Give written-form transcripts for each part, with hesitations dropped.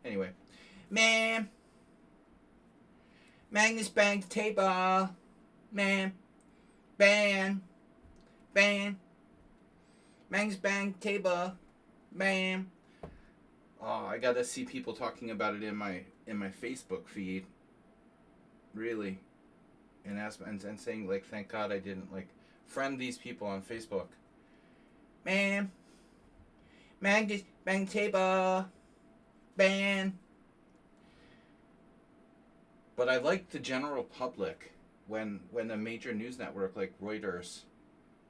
Anyway, man, Magnus banged the table. Man, ban, ban. Magnus banged the table. Man. Oh, I gotta see people talking about it in my Facebook feed. Really, and saying like, thank God I didn't like friend these people on Facebook. Man, Magnus banged the table. Ban. But I like the general public when a major news network like Reuters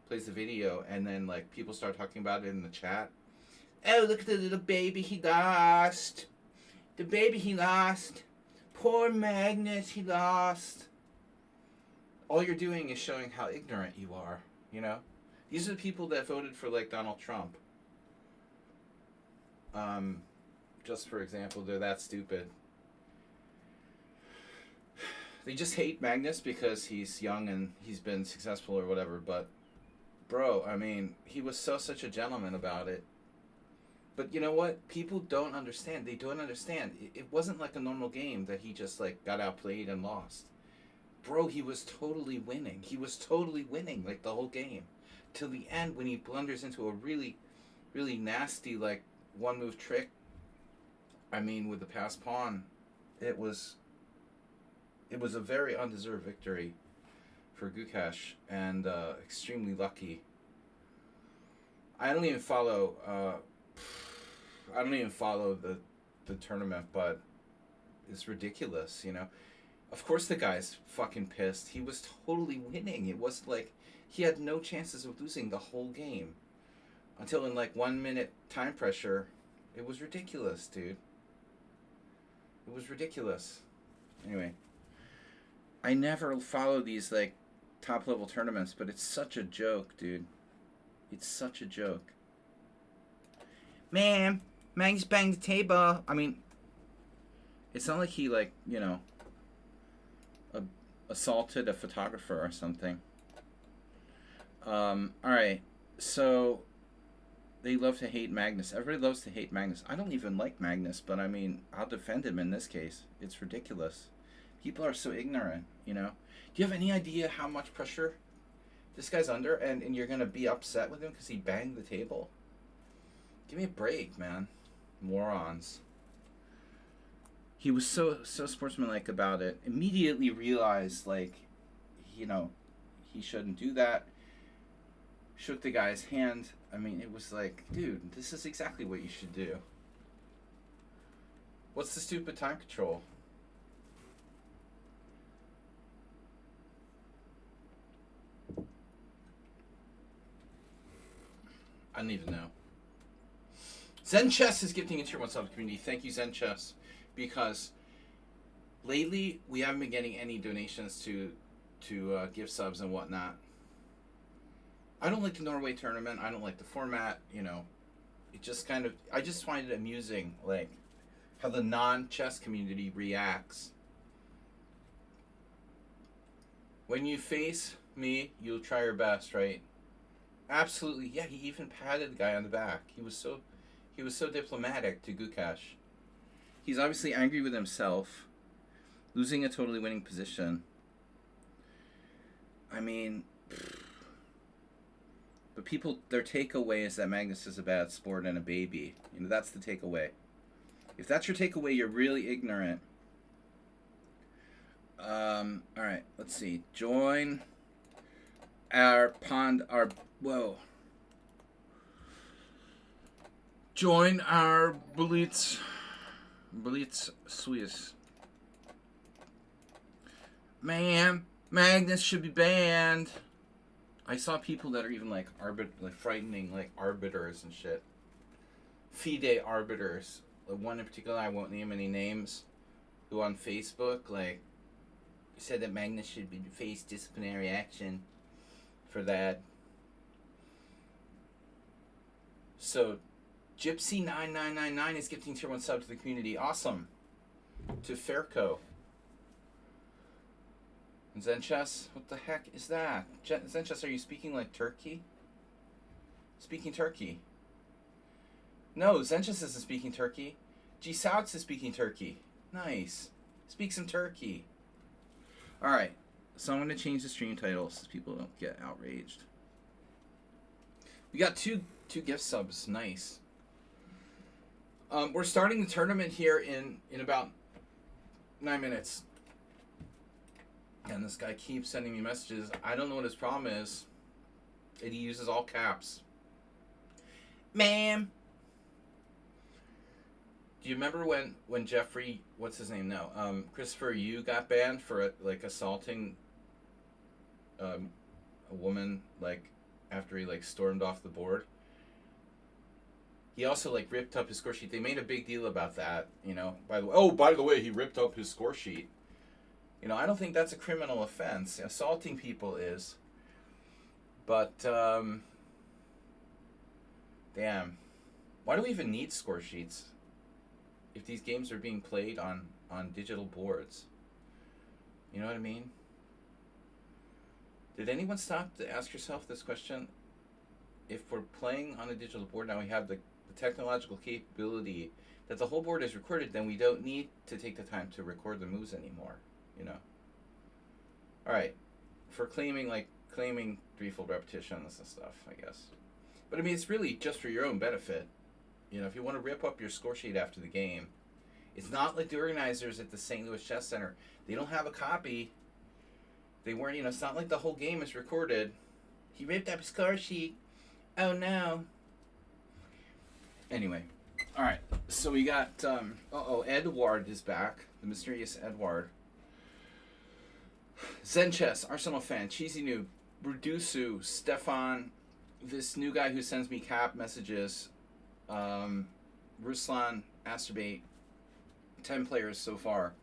plays the video and then like people start talking about it in the chat. Oh, look at the little baby he lost. The baby he lost. Poor Magnus, he lost. All you're doing is showing how ignorant you are, you know? These are the people that voted for like Donald Trump. Just for example, they're that stupid. They just hate Magnus because he's young and he's been successful or whatever, but bro, I mean, he was such a gentleman about it. But you know what? People don't understand. They don't understand. It wasn't like a normal game that he just like got outplayed and lost. Bro, he was totally winning. He was totally winning like the whole game. Till the end when he blunders into a really, really nasty like one move trick. I mean, with the pass pawn, it was a very undeserved victory for Gukash and extremely lucky. I don't even follow the tournament, but it's ridiculous, you know. Of course the guy's fucking pissed. He was totally winning. It was like he had no chances of losing the whole game until in like 1 minute time pressure. It was ridiculous, dude. It was ridiculous. Anyway, I never follow these like top level tournaments, but it's such a joke, dude. It's such a joke. Man, Magnus banged the table. I mean, it's not like he like, you know, assaulted a photographer or something. Alright, so they love to hate Magnus. Everybody loves to hate Magnus. I don't even like Magnus, but I mean, I'll defend him in this case. It's ridiculous. People are so ignorant, you know. Do you have any idea how much pressure this guy's under, and you're going to be upset with him because he banged the table? Give me a break, man. Morons. He was so sportsmanlike about it. Immediately realized, like, you know, he shouldn't do that. Shook the guy's hand. I mean, it was like, dude, this is exactly what you should do. What's the stupid time control? I don't even know. Zen Chess is gifting into your one sub community. Thank you, Zen Chess, because lately we haven't been getting any donations to gift subs and whatnot. I don't like the Norway tournament. I don't like the format. You know, it just kind of. I just find it amusing, like how the non-chess community reacts. When you face me, you'll try your best, right? Absolutely, yeah. He even patted the guy on the back. He was so diplomatic to Gukash. He's obviously angry with himself, losing a totally winning position. I mean, but people, their takeaway is that Magnus is a bad sport and a baby. You know, that's the takeaway. If that's your takeaway, you're really ignorant. All right, let's see. Join our Join our Blitz Swiss. Man, Magnus should be banned. I saw people that are even like frightening like arbiters and shit. FIDE arbiters. One in particular, I won't name any names, who on Facebook like said that Magnus should face disciplinary action for that. So Gypsy9999 is gifting tier 1 sub to the community. Awesome. To Fairco. And Zenchess, what the heck is that? Zenchess, are you speaking like Turkey? Speaking Turkey. No, Zenchess isn't speaking Turkey. G Souts is speaking Turkey. Nice. Speak some Turkey. Alright. So I'm going to change the stream titles so people don't get outraged. We got two gift subs. Nice. We're starting the tournament here in about 9 minutes. And this guy keeps sending me messages. I don't know what his problem is. And he uses all caps. Ma'am. Do you remember when Jeffrey, what's his name now? Christopher Yu got banned for like assaulting a woman like after he like stormed off the board? He also like ripped up his score sheet. They made a big deal about that, you know. By the way, he ripped up his score sheet. You know, I don't think that's a criminal offense. Assaulting people is. But damn. Why do we even need score sheets if these games are being played on digital boards? You know what I mean? Did anyone stop to ask yourself this question? If we're playing on a digital board now, we have the technological capability that the whole board is recorded, then we don't need to take the time to record the moves anymore, you know? Alright. For claiming threefold repetitions and stuff, I guess. But I mean, it's really just for your own benefit. You know, if you want to rip up your score sheet after the game, it's not like the organizers at the St. Louis Chess Center. They don't have a copy. They weren't, you know, it's not like the whole game is recorded. He ripped up his score sheet. Oh no. Anyway. Alright. So we got, Edward is back. The mysterious Edward. Zen Chess, Arsenal fan, Cheesy Noob, Brudusu, Stefan, this new guy who sends me cap messages, Ruslan, Asterbate, 10 players so far.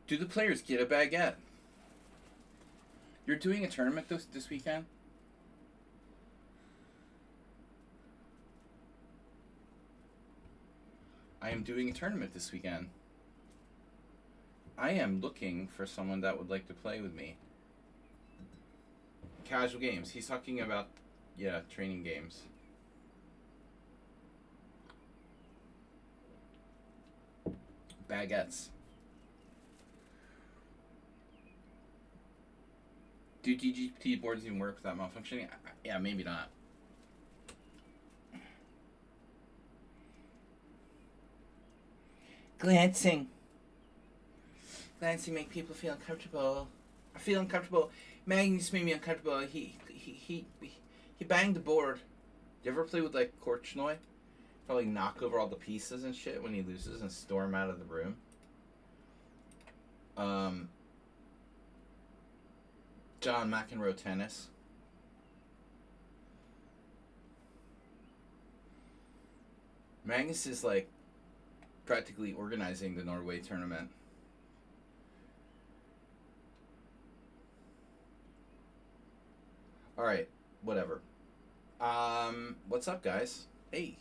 Do the players get a baguette? You're doing a tournament this weekend? I am doing a tournament this weekend. I am looking for someone that would like to play with me. Casual games. He's talking about, yeah, training games. Baguettes. Do DGT boards even work without malfunctioning? Yeah, maybe not. Glancing make people feel uncomfortable. I feel uncomfortable. Magnus made me uncomfortable. He banged the board. You ever play with like Korchnoi? Probably knock over all the pieces and shit when he loses and storm out of the room. John McEnroe tennis. Magnus is like practically organizing the Norway tournament. Alright, whatever. What's up, guys? Hey.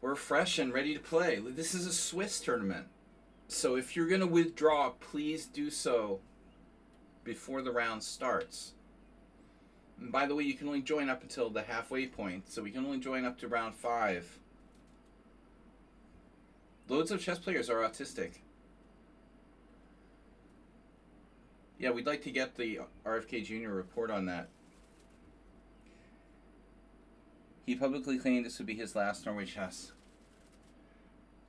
We're fresh and ready to play. This is a Swiss tournament. So if you're going to withdraw, please do so before the round starts. And by the way, you can only join up until the halfway point, so we can only join up to round 5. Loads of chess players are autistic. Yeah, we'd like to get the RFK Jr. report on that. He publicly claimed this would be his last Norway chess.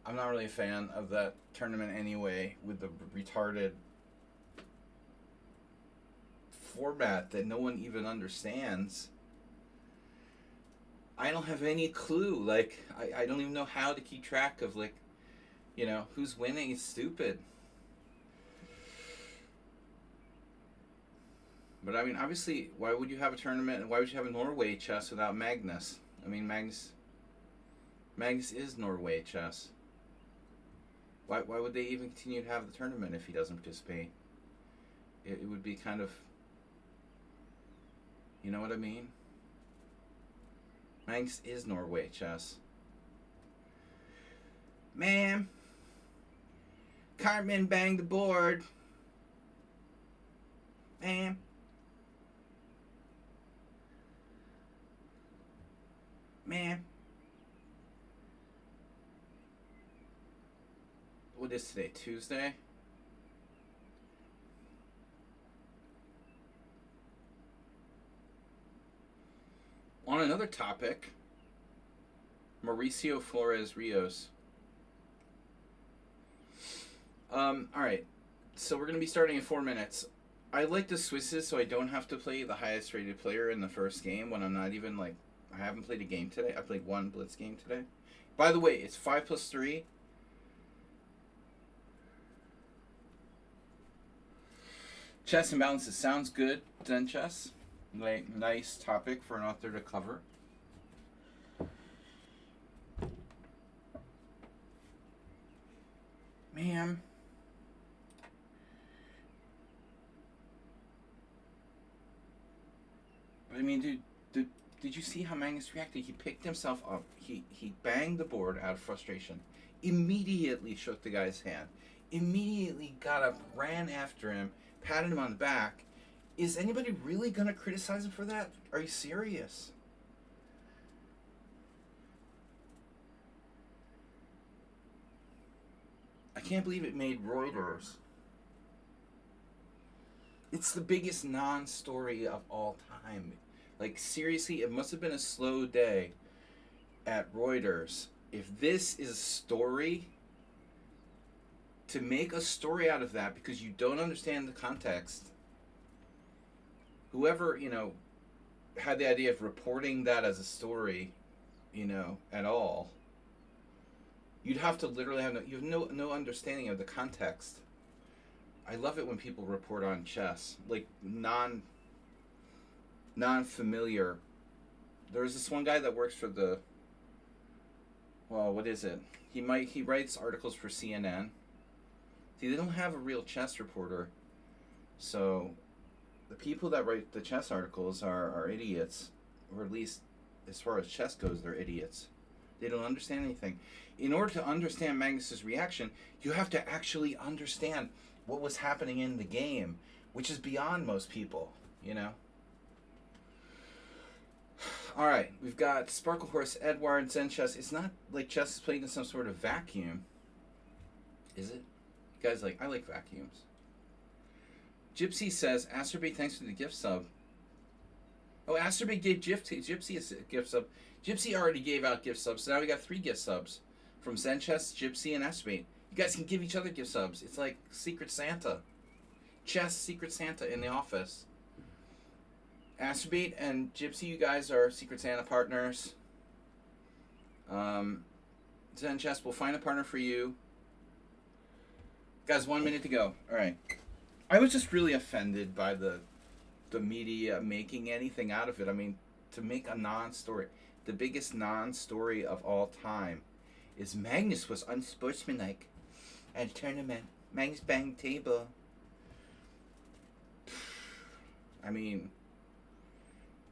I'm not really a fan of that tournament anyway, with the retarded format that no one even understands. I don't have any clue. Like, I don't even know how to keep track of, like, you know, who's winning. It's stupid. But I mean, obviously, why would you have a tournament, and why would you have a Norway chess without Magnus? I mean, Magnus is Norway chess. Why would they even continue to have the tournament if he doesn't participate? It would be kind of, you know what I mean? Magnus is Norway chess. Man, Cartman banged the board. Man. Man. What is today? Tuesday? On another topic, Mauricio Flores Rios. Alright. So we're going to be starting in 4 minutes. I like the Swisses so I don't have to play the highest rated player in the first game when I'm not even like... I haven't played a game today. I played one Blitz game today. By the way, it's 5+3. Chess and balances sounds good, Zen chess. Like, nice topic for an author to cover. Man. I mean, dude, did you see how Magnus reacted? He picked himself up. He banged the board out of frustration. Immediately shook the guy's hand. Immediately got up, ran after him, patted him on the back. Is anybody really going to criticize him for that? Are you serious? I can't believe it made Reuters. It's the biggest non-story of all time. Like, seriously, it must have been a slow day at Reuters. If this is a story, to make a story out of that because you don't understand the context, whoever, had the idea of reporting that as a story, at all, you'd have to literally have no understanding of the context. I love it when people report on chess, like non-familiar. There's this one guy that works for what is it? He writes articles for CNN. See, they don't have a real chess reporter, so the people that write the chess articles are idiots, or at least as far as chess goes, they're idiots. They don't understand anything. In order to understand Magnus's reaction, you have to actually understand what was happening in the game, which is beyond most people, All right, we've got Sparkle Horse, Edward, Zen Chess. It's not like chess is played in some sort of vacuum, is it? You guys, I like vacuums. Gypsy says, Asterbait, thanks for the gift sub. Oh, Asterbait gave Gypsy a gift sub. Gypsy already gave out gift subs, so now we got 3 gift subs from Zen Chess, Gypsy, and Asterbait. You guys can give each other gift subs. It's like Secret Santa. Chess Secret Santa in the office. Asterbait and Gypsy, you guys are Secret Santa partners. Zen Chess will find a partner for you. Guys, 1 minute to go. All right. I was just really offended by the media making anything out of it. I mean, to make a non-story, the biggest non-story of all time is Magnus was unsportsmanlike at a tournament. Magnus banged table. I mean,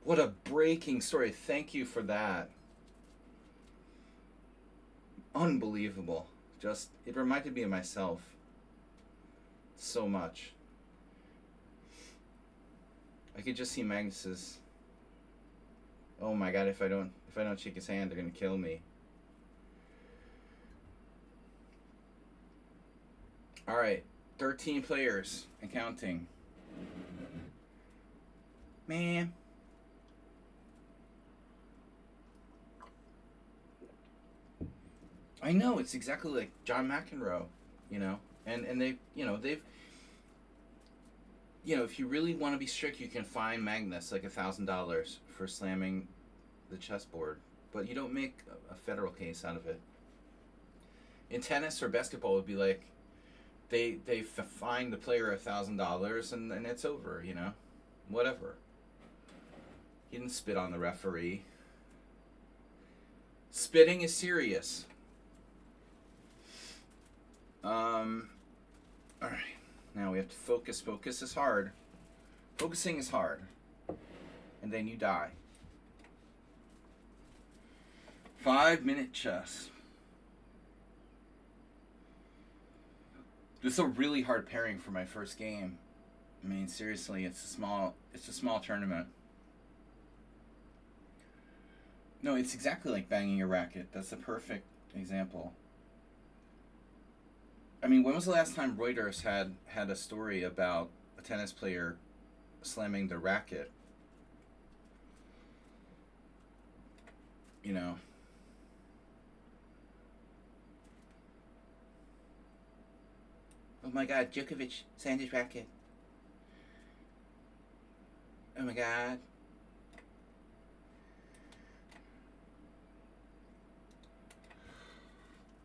what a breaking story. Thank you for that. Unbelievable. Just, it reminded me of myself so much. I could just see Magnus's, oh my god, if I don't shake his hand, they're gonna kill me. Alright, 13 players and counting. Man. I know, it's exactly like John McEnroe, and they've, if you really want to be strict, you can fine Magnus like $1,000 for slamming the chessboard, but you don't make a federal case out of it. In tennis or basketball, it would be like they fine the player $1,000 and it's over, whatever. He didn't spit on the referee. Spitting is serious. All right. Now we have to focus. Focus is hard. Focusing is hard. And then you die. 5-minute chess. This is a really hard pairing for my first game. I mean, seriously, it's a small tournament. No, it's exactly like banging a racket. That's the perfect example. I mean, when was the last time Reuters had a story about a tennis player slamming the racket? You know. Oh my God, Djokovic slammed his racket. Oh my God.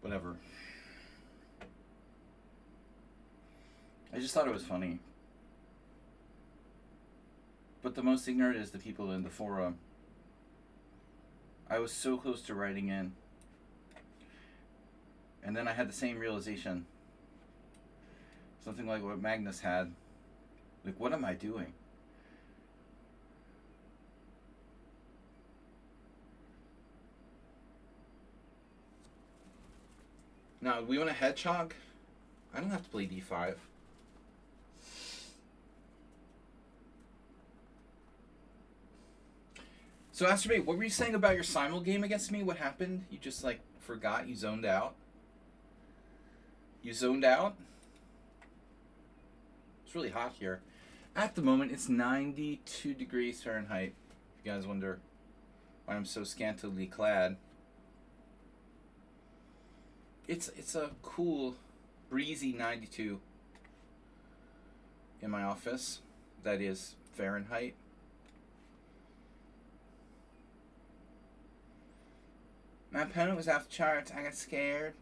Whatever. I just thought it was funny. But the most ignorant is the people in the forum. I was so close to writing in. And then I had the same realization. Something like what Magnus had. Like, what am I doing? Now, we want a hedgehog? I don't have to play d5. So, Astrobate, what were you saying about your simul game against me? What happened? You just, like, forgot? You zoned out? You zoned out? It's really hot here. At the moment, it's 92 degrees Fahrenheit. If you guys wonder why I'm so scantily clad. It's a cool, breezy 92 in my office. That is Fahrenheit. My opponent was off the charts. I got scared.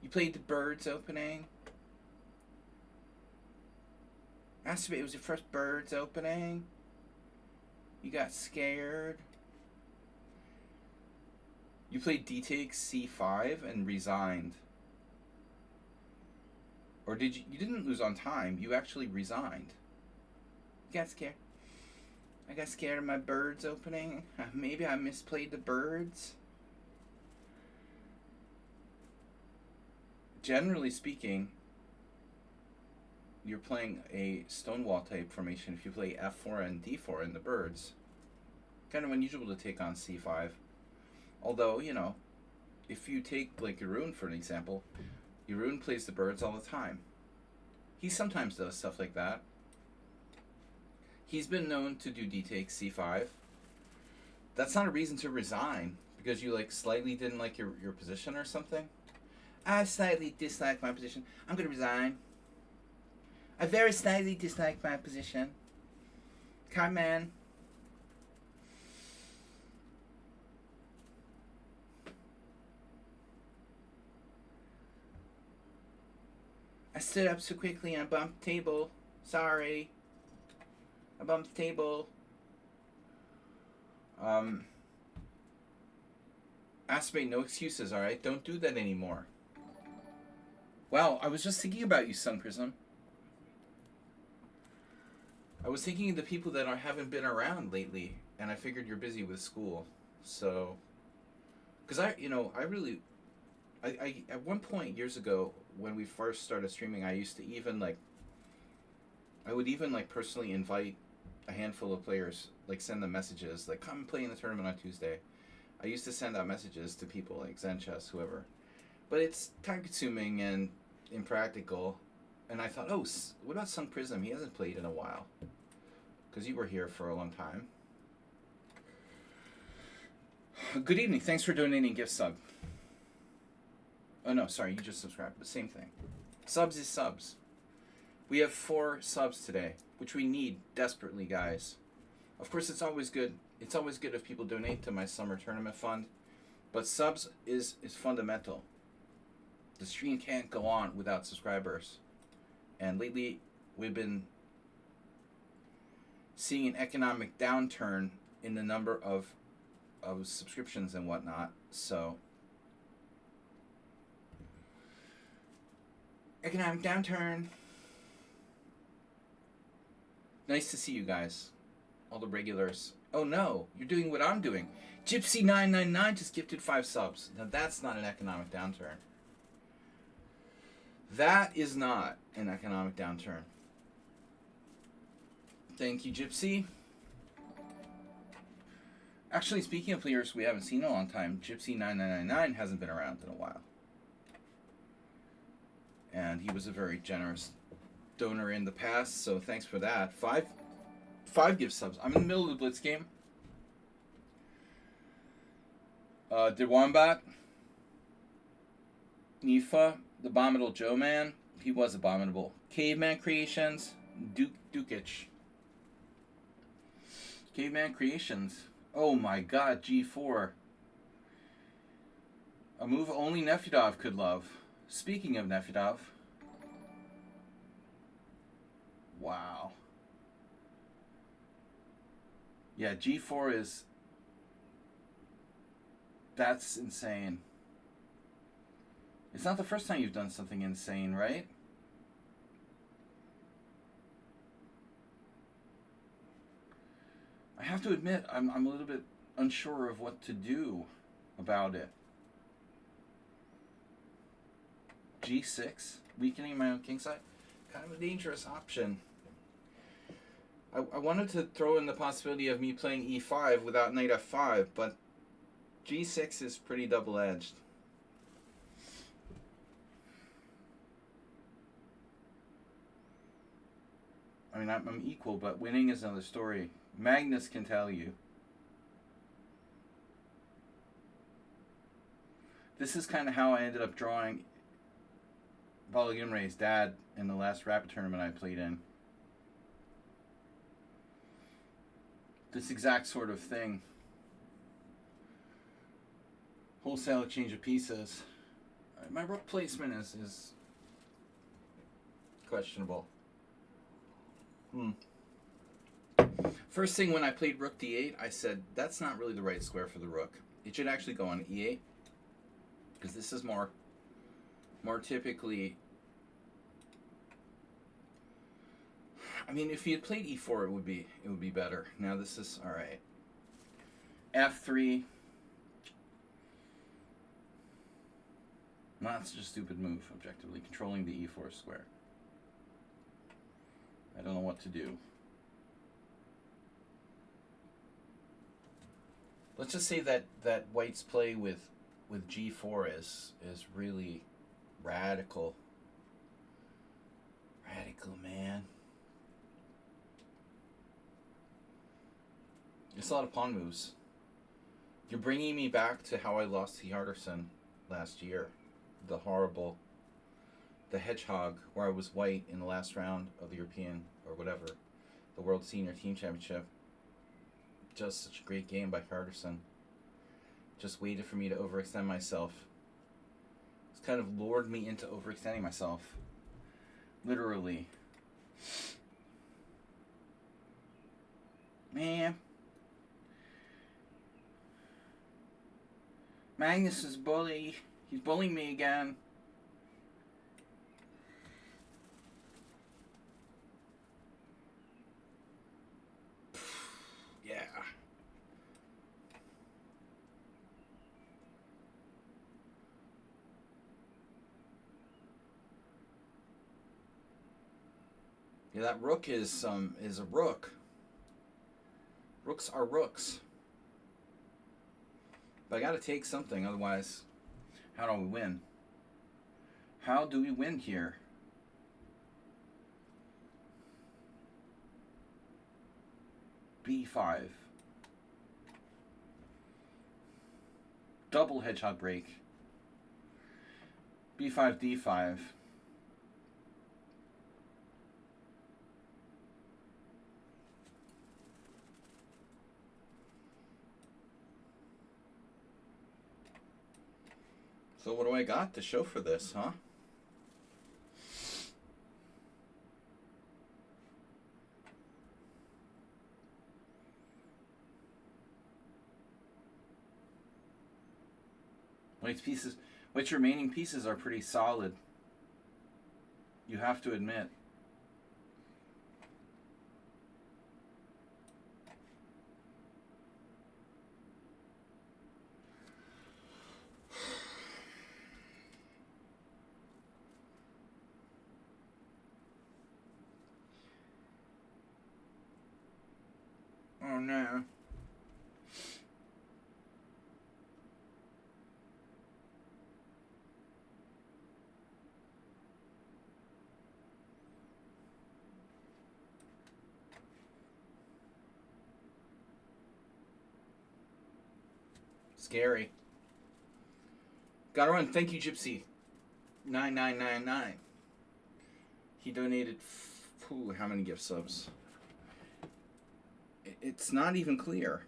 You played the Birds opening. It was your first Birds opening. You got scared. You played d takes c5 and resigned. Or did you? You didn't lose on time. You actually resigned. You got scared. I got scared of my Birds opening. Maybe I misplayed the Birds. Generally speaking, you're playing a Stonewall type formation if you play f4 and d4 in the Birds. Kind of unusual to take on c5. Although, you know, if you take, like, Jeroen for an example, Jeroen plays the Birds all the time. He sometimes does stuff like that. He's been known to do d takes c5. That's not a reason to resign, because you, like, slightly didn't like your position or something. I slightly dislike my position. I'm going to resign. I very slightly dislike my position. Cartman. I stood up so quickly and I bumped the table. Sorry. I bumped the table. Aspirate, no excuses, alright? Don't do that anymore. Wow, I was just thinking about you, Sun Prism. I was thinking of the people that haven't been around lately, and I figured you're busy with school. So, because I really, at one point years ago, when we first started streaming, I used to even, like, I would even, like, personally invite a handful of players, like, send them messages, like, come play in the tournament on Tuesday. I used to send out messages to people like Zenchess, whoever. But it's time-consuming and impractical. And I thought, oh, what about Sun Prism? He hasn't played in a while. Because you were here for a long time. Good evening. Thanks for donating gift sub. Oh, no, sorry. You just subscribed. But same thing. Subs is subs. We have 4 subs today, which we need desperately, guys. Of course, it's always good. It's always good if people donate to my summer tournament fund. But subs is fundamental. The stream can't go on without subscribers. And lately, we've been seeing an economic downturn in the number of subscriptions and whatnot. So, economic downturn. Nice to see you guys. All the regulars. Oh no, you're doing what I'm doing. Gypsy999 just gifted 5 subs. Now that's not an economic downturn. That is not an economic downturn. Thank you, Gypsy. Actually, speaking of players we haven't seen in a long time, Gypsy9999 hasn't been around in a while. and he was a very generous donor in the past. So thanks for that. Five gift subs. I'm in the middle of the Blitz game. Did Wombat, Nifa, the Abominable Joe Man. He was abominable. Caveman Creations, Dukic. Caveman Creations. Oh my god, G4. A move only Nefyadov could love. Speaking of Nefyadov. Wow. Yeah, G4 is... That's insane. It's not the first time you've done something insane, right? I have to admit, I'm a little bit unsure of what to do about it. G6, weakening my own king side, kind of a dangerous option. I wanted to throw in the possibility of me playing E5 without knight F5, but G6 is pretty double-edged. I mean, I'm equal, but winning is another story. Magnus can tell you. This is kind of how I ended up drawing Paulo Gimre's dad in the last rapid tournament I played in. This exact sort of thing. Wholesale exchange of pieces. My rook placement is questionable. First thing when I played rook d8, I said, that's not really the right square for the rook. It should actually go on e8. Because this is more typically... I mean, if he had played e4, it would be better. Now this is alright. F3. Not such a stupid move, objectively. Controlling the e4 square. I don't know what to do. Let's just say that White's play with g4 is really radical. Radical, man. It's a lot of pawn moves. You're bringing me back to how I lost to Hjartarson last year. The hedgehog, where I was white in the last round of the European, or whatever, the World Senior Team Championship. Just such a great game by Hjartarson. Just waited for me to overextend myself. It's kind of lured me into overextending myself. Literally. Man. Magnus is bully. He's bullying me again. Yeah. Yeah, that rook is a rook. Rooks are rooks. But I gotta take something, otherwise, how do we win? How do we win here? B5. Double hedgehog break. B5, D5. So what do I got to show for this, huh? White's remaining pieces are pretty solid. You have to admit. Oh no. Scary. Gotta run. Thank you, Gypsy. 9999. He donated. How many gift subs? It's not even clear.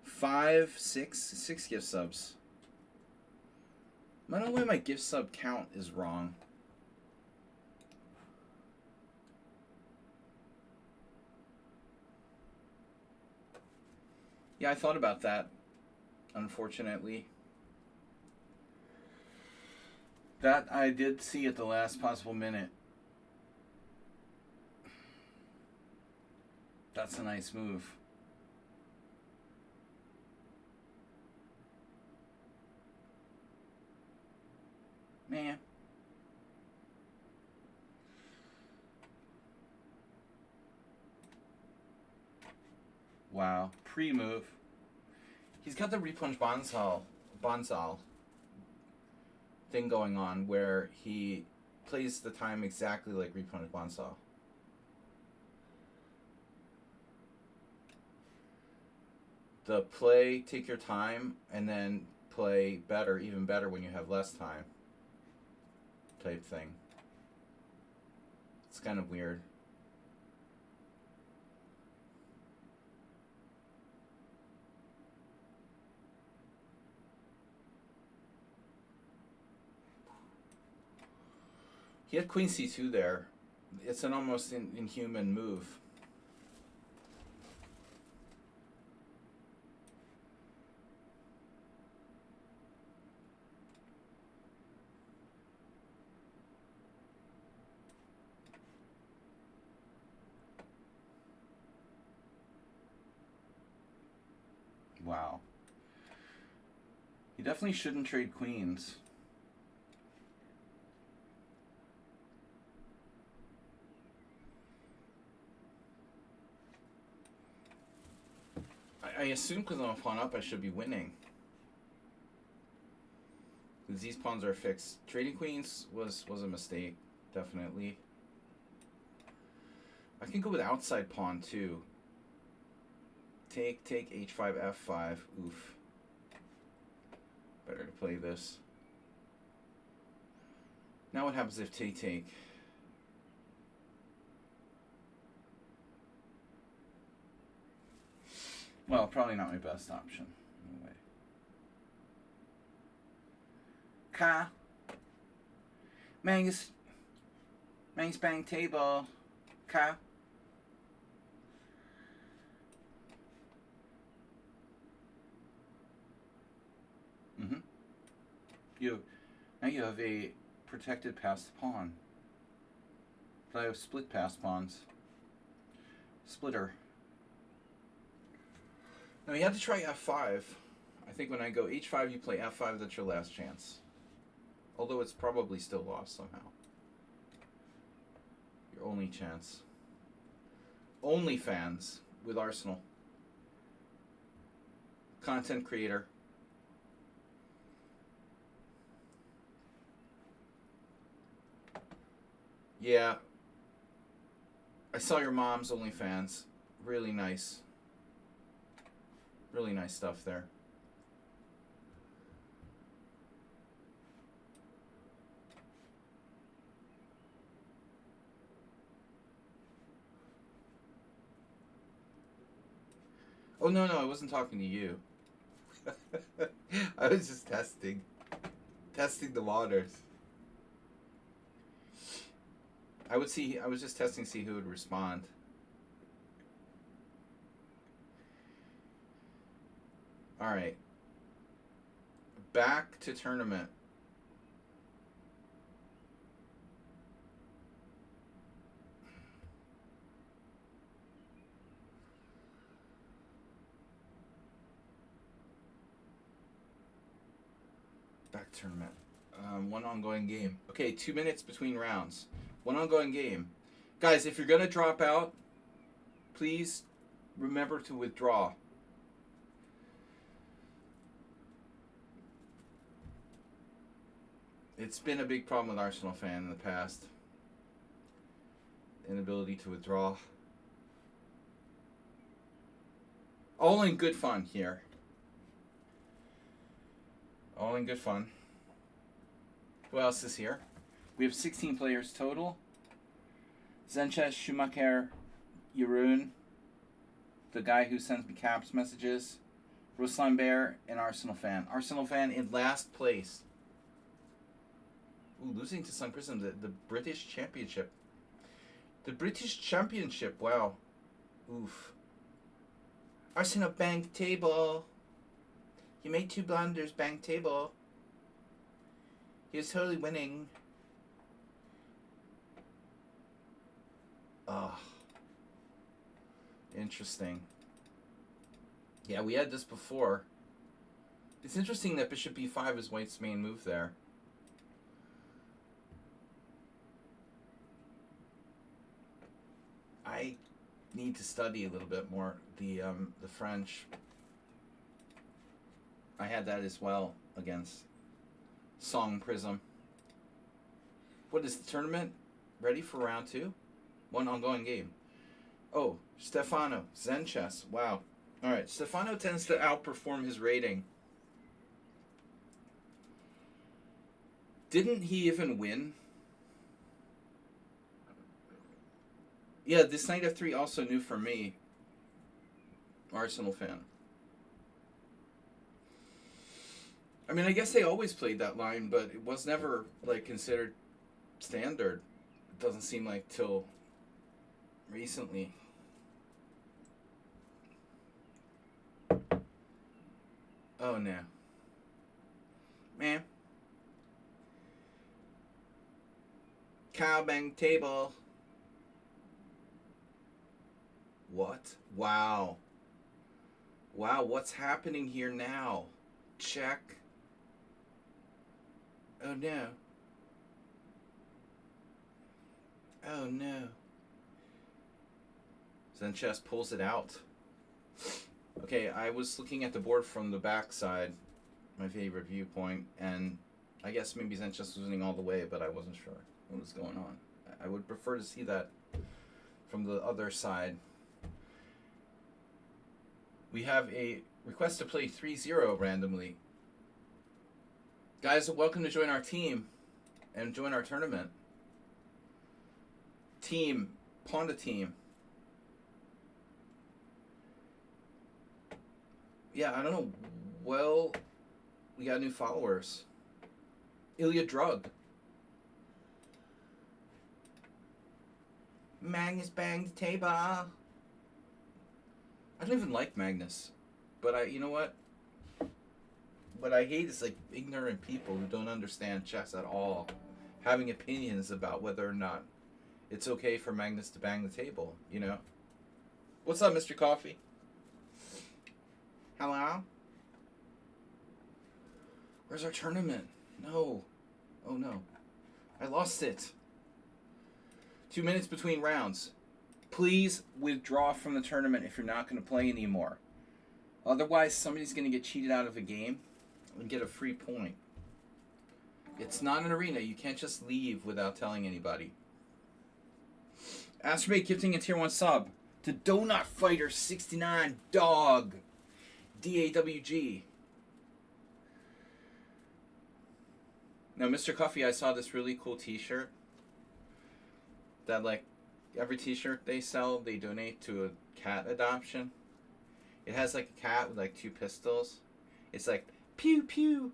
5, 6 gift subs. I don't know why my gift sub count is wrong. Yeah, I thought about that, unfortunately. That I did see at the last possible minute. That's a nice move. Man. Wow. Pre-move. He's got the replunge Bonsal thing going on where he plays the time exactly like replunge Bonsal. The play, take your time, and then play better, even better when you have less time type thing. It's kind of weird. He had Queen C2 there. It's an almost inhuman move. Wow. You definitely shouldn't trade queens. I assume because I'm a pawn up, I should be winning. Because these pawns are fixed. Trading queens was a mistake, definitely. I can go with outside pawn too. Take h5, f5. Oof. Better to play this. Now what happens if take? Well, probably not my best option. Anyway. Ka. Mangus bang table. Ka. Now you have a protected passed pawn. But I have split passed pawns. Splitter. Now you have to try f5. I think when I go h5, you play f5. That's your last chance. Although it's probably still lost somehow. Your only chance. Only fans with Arsenal. Content creator. Yeah. I saw your mom's OnlyFans. Really nice. Really nice stuff there. Oh, no, I wasn't talking to you. I was just testing the waters. I was just testing to see who would respond. All right. Back to tournament. Back to tournament. One ongoing game. Okay, 2 minutes between rounds. One ongoing game. Guys, if you're going to drop out, please remember to withdraw. It's been a big problem with Arsenal fan in the past. Inability to withdraw. All in good fun here. All in good fun. Who else is here? We have 16 players total. Zenches, Schumacher, Jeroen, the guy who sends me caps messages, Ruslan Bear, and Arsenal fan. Arsenal fan in last place. Ooh, losing to Sun Prism, the British Championship. The British Championship, wow. Oof. Arsenal banged table. He made 2 blunders, banged table. He was totally winning. Oh. Interesting. Yeah, we had this before. It's interesting that Bishop b5 is White's main move there. I need to study a little bit more the French. I had that as well against Song Prism. What is the tournament? Ready for round 2? 1 ongoing game. Oh, Stefano, Zen Chess. Wow. Alright, Stefano tends to outperform his rating. Didn't he even win? Yeah, this Knight F3 also new for me. Arsenal fan. I mean, I guess they always played that line, but it was never, like, considered standard. It doesn't seem like till recently. Oh, no. Man. Cowbang table. What? Wow. Wow, what's happening here now? Check. Oh, no. Oh, no. Zenchess pulls it out. Okay, I was looking at the board from the back side, my favorite viewpoint, and I guess maybe Zenchess was winning all the way, but I wasn't sure what was going on. I would prefer to see that from the other side. We have a request to play 3-0 randomly. Guys, welcome to join our team and join our tournament. Team, Pawnda team. Yeah, I don't know. Well, we got new followers. Ilya Drug. Magnus banged the table. I don't even like Magnus. But you know what? What I hate is like ignorant people who don't understand chess at all, having opinions about whether or not it's okay for Magnus to bang the table, you know? What's up, Mr. Coffee? Hello? Where's our tournament? No. Oh no. I lost it. 2 minutes between rounds. Please withdraw from the tournament if you're not going to play anymore. Otherwise, somebody's going to get cheated out of a game and get a free point. It's not an arena. You can't just leave without telling anybody. Astrobate gifting a tier 1 sub to Donut Fighter 69 Dog. DAWG. Now, Mr. Coffee, I saw this really cool t-shirt that, like, every t-shirt they sell, they donate to a cat adoption. It has, like, a cat with, like, 2 pistols. It's like, pew, pew.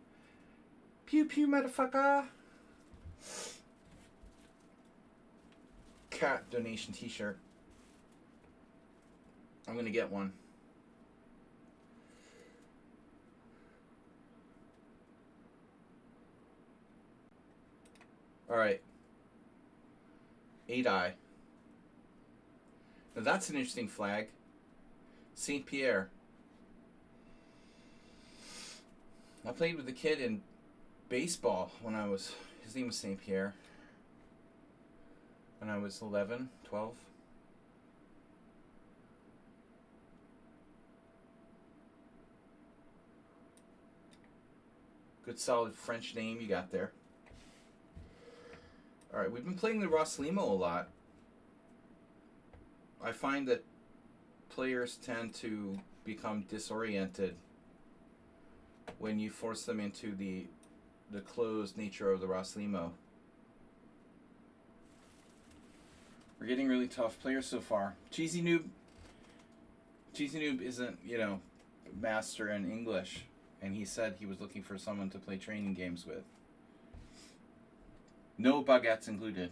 Pew, pew, motherfucker. Cat donation t-shirt. I'm going to get one. Alright. 8-eye. Now that's an interesting flag. St. Pierre. I played with a kid in baseball when I was, his name was St. Pierre, when I was 11, 12. Good solid French name you got there. Alright, we've been playing the Ross Limo a lot. I find that players tend to become disoriented when you force them into the closed nature of the Roslimo. We're getting really tough players so far. Cheesy Noob isn't, master in English, and he said he was looking for someone to play training games with. No baguettes included.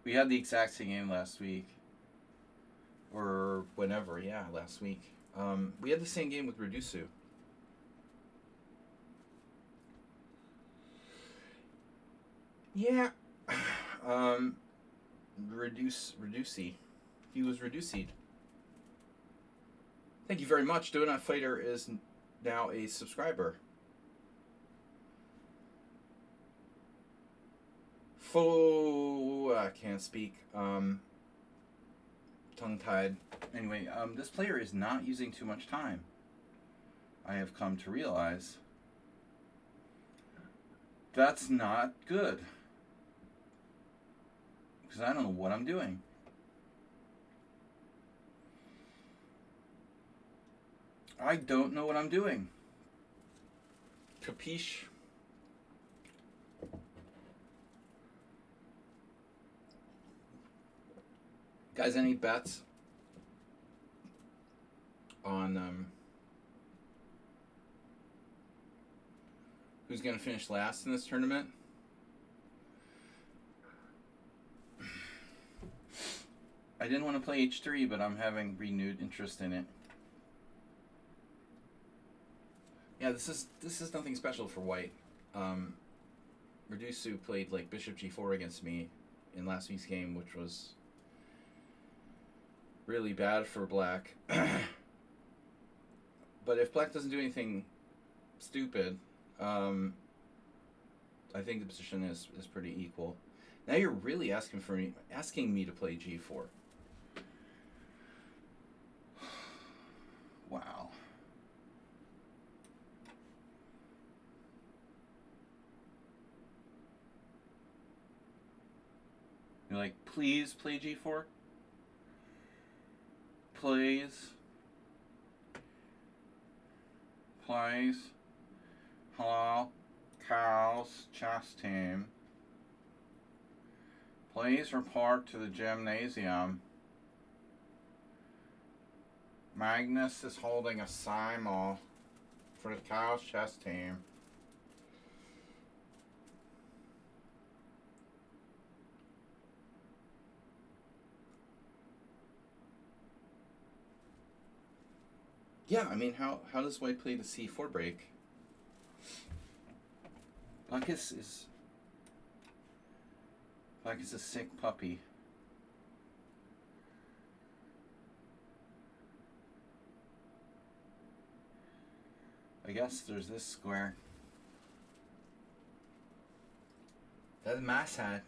We had the exact same game last week. Or whenever, last week. We had the same game with Redusu. Yeah. Reducey. He was reduced. Thank you very much. Donut Fighter is now a subscriber. I can't speak. Tongue-tied. Anyway, this player is not using too much time. I have come to realize that's not good. Because I don't know what I'm doing. I don't know what I'm doing. Capiche? Guys, any bets on who's going to finish last in this tournament? I didn't want to play H3, but I'm having renewed interest in it. Yeah, this is nothing special for white. Redusu played like Bishop G4 against me in last week's game, which was really bad for black. But if black doesn't do anything stupid, I think the position is pretty equal. Now you're really asking me to play G4. Wow. You're like, please play G4? Please. Please. Hello. Cows. Chess team. Please report to the gymnasium. Magnus is holding a simul for the Cows chess team. Yeah, I mean, how does white play the C4 break? Black is a sick puppy. I guess there's this square. That's my side.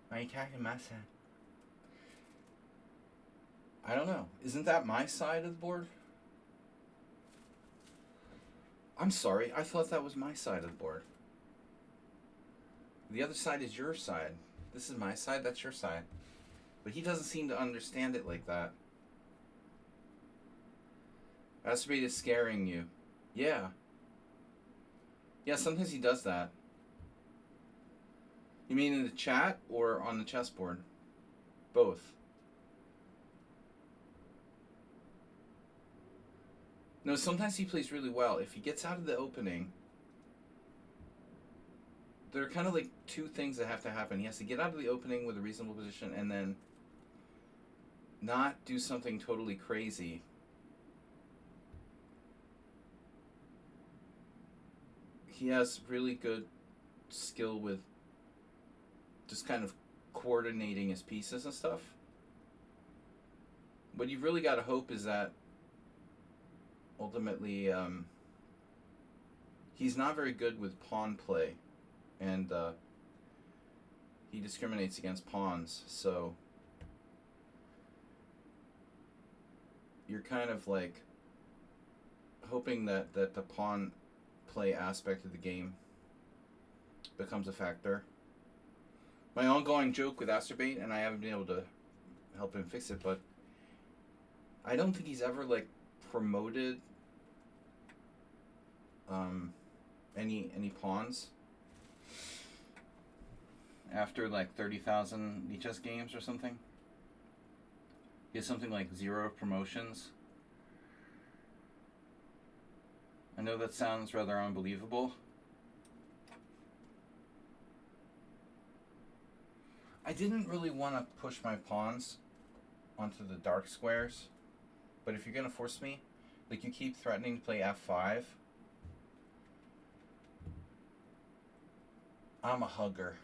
Why are you attacking my side? I don't know. Isn't that my side of the board? I'm sorry. I thought that was my side of the board. The other side is your side. This is my side. That's your side. But he doesn't seem to understand it like that. Aspirate is scaring you. Yeah. Yeah, sometimes he does that. You mean in the chat or on the chessboard? Both. No, sometimes he plays really well. If he gets out of the opening, there are kind of like two things that have to happen. He has to get out of the opening with a reasonable position and then not do something totally crazy. He has really good skill with just kind of coordinating his pieces and stuff. What you really got to hope is that ultimately he's not very good with pawn play, and he discriminates against pawns, so you're kind of like hoping that the pawn play aspect of the game becomes a factor. My ongoing joke with Asterbait, and I haven't been able to help him fix it, but I don't think he's ever like promoted any pawns after like 30,000 EHS games or something. He has something like 0 promotions. I know that sounds rather unbelievable. I didn't really want to push my pawns onto the dark squares, but if you're going to force me, like you keep threatening to play f5, I'm a hugger.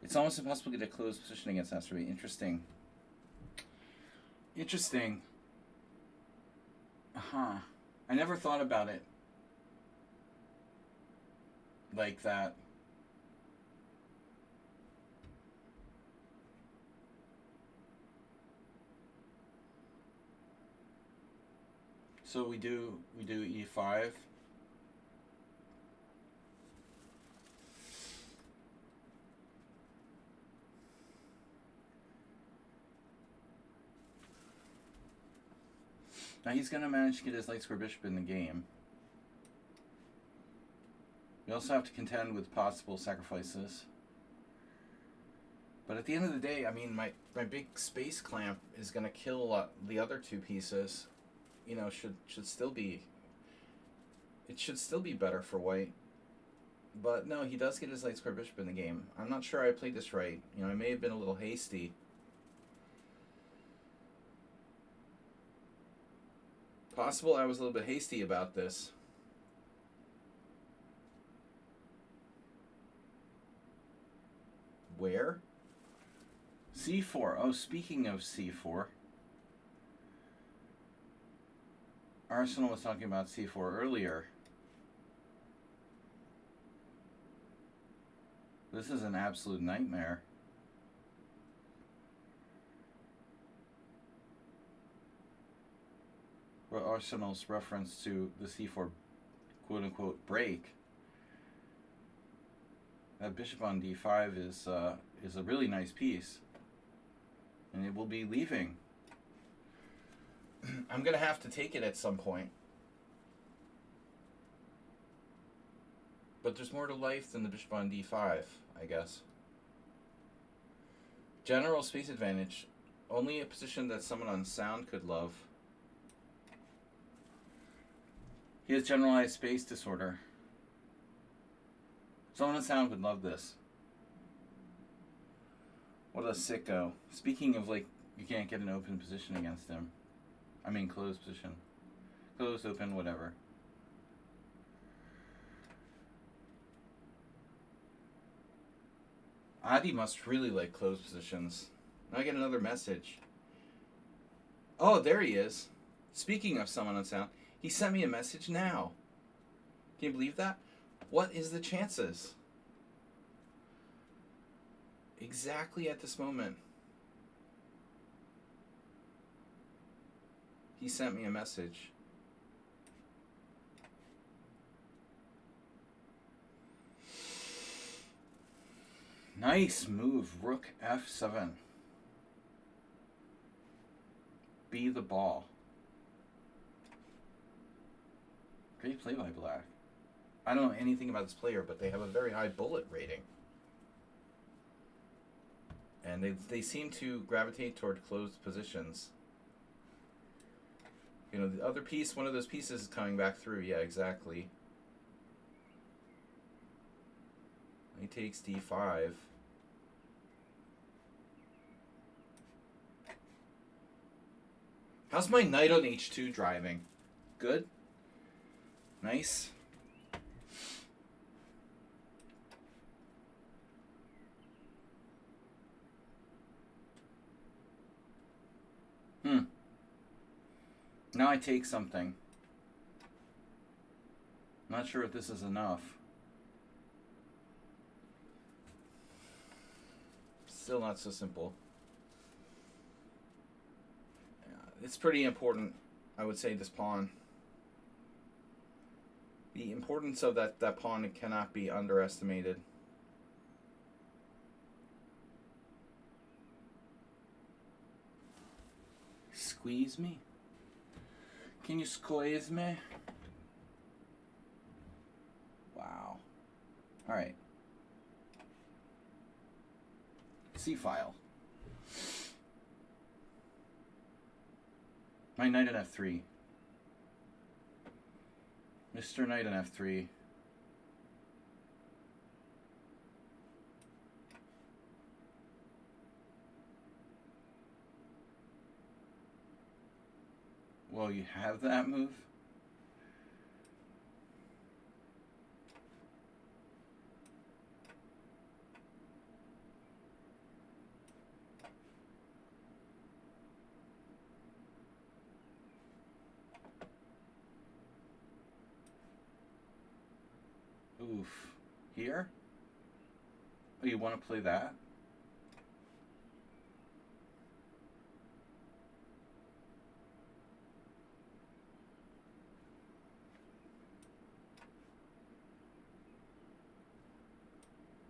It's almost impossible to get a closed position against Asteroid. Interesting. Interesting. Uh-huh. I never thought about it like that. So we do e5. Now he's going to manage to get his light square bishop in the game. We also have to contend with possible sacrifices. But at the end of the day, I mean, my big space clamp is going to kill the other two pieces. You know, should still be... It should still be better for white. But no, he does get his light square bishop in the game. I'm not sure I played this right. You know, I may have been a little hasty. Possible I was a little bit hasty about this. Where? C4. Oh, speaking of C4. Arsenal was talking about C4 earlier. This is an absolute nightmare. Well, Arsenal's reference to the C4 quote-unquote break. That bishop on D5 is a really nice piece. And it will be leaving. I'm going to have to take it at some point. But there's more to life than the bishop on D5, I guess. General space advantage. Only a position that someone on sound could love. He has generalized space disorder. Someone on sound would love this. What a sicko. Speaking of, like, you can't get an open position against him. I mean, closed position. Closed, open, whatever. Adi must really like closed positions. Now I get another message. Oh, there he is. Speaking of someone on sound, he sent me a message now. Can you believe that? What is the chances? Exactly at this moment. He sent me a message. Nice move, Rook F7. Be the ball. Great play by Black. I don't know anything about this player, but they have a very high bullet rating. And they seem to gravitate toward closed positions. You know, the other piece, one of those pieces is coming back through. Yeah, exactly. He takes D5. How's my knight on H2 driving? Good? Nice. Now I take something. Not sure if this is enough. Still not so simple. It's pretty important, I would say, this pawn. The importance of that pawn cannot be underestimated. Squeeze me? Can you squeeze me? Wow. Alright. C-file. My knight on F3. Mr. Knight on F3. Well, you have that move? Oof. Here? Oh, you want to play that?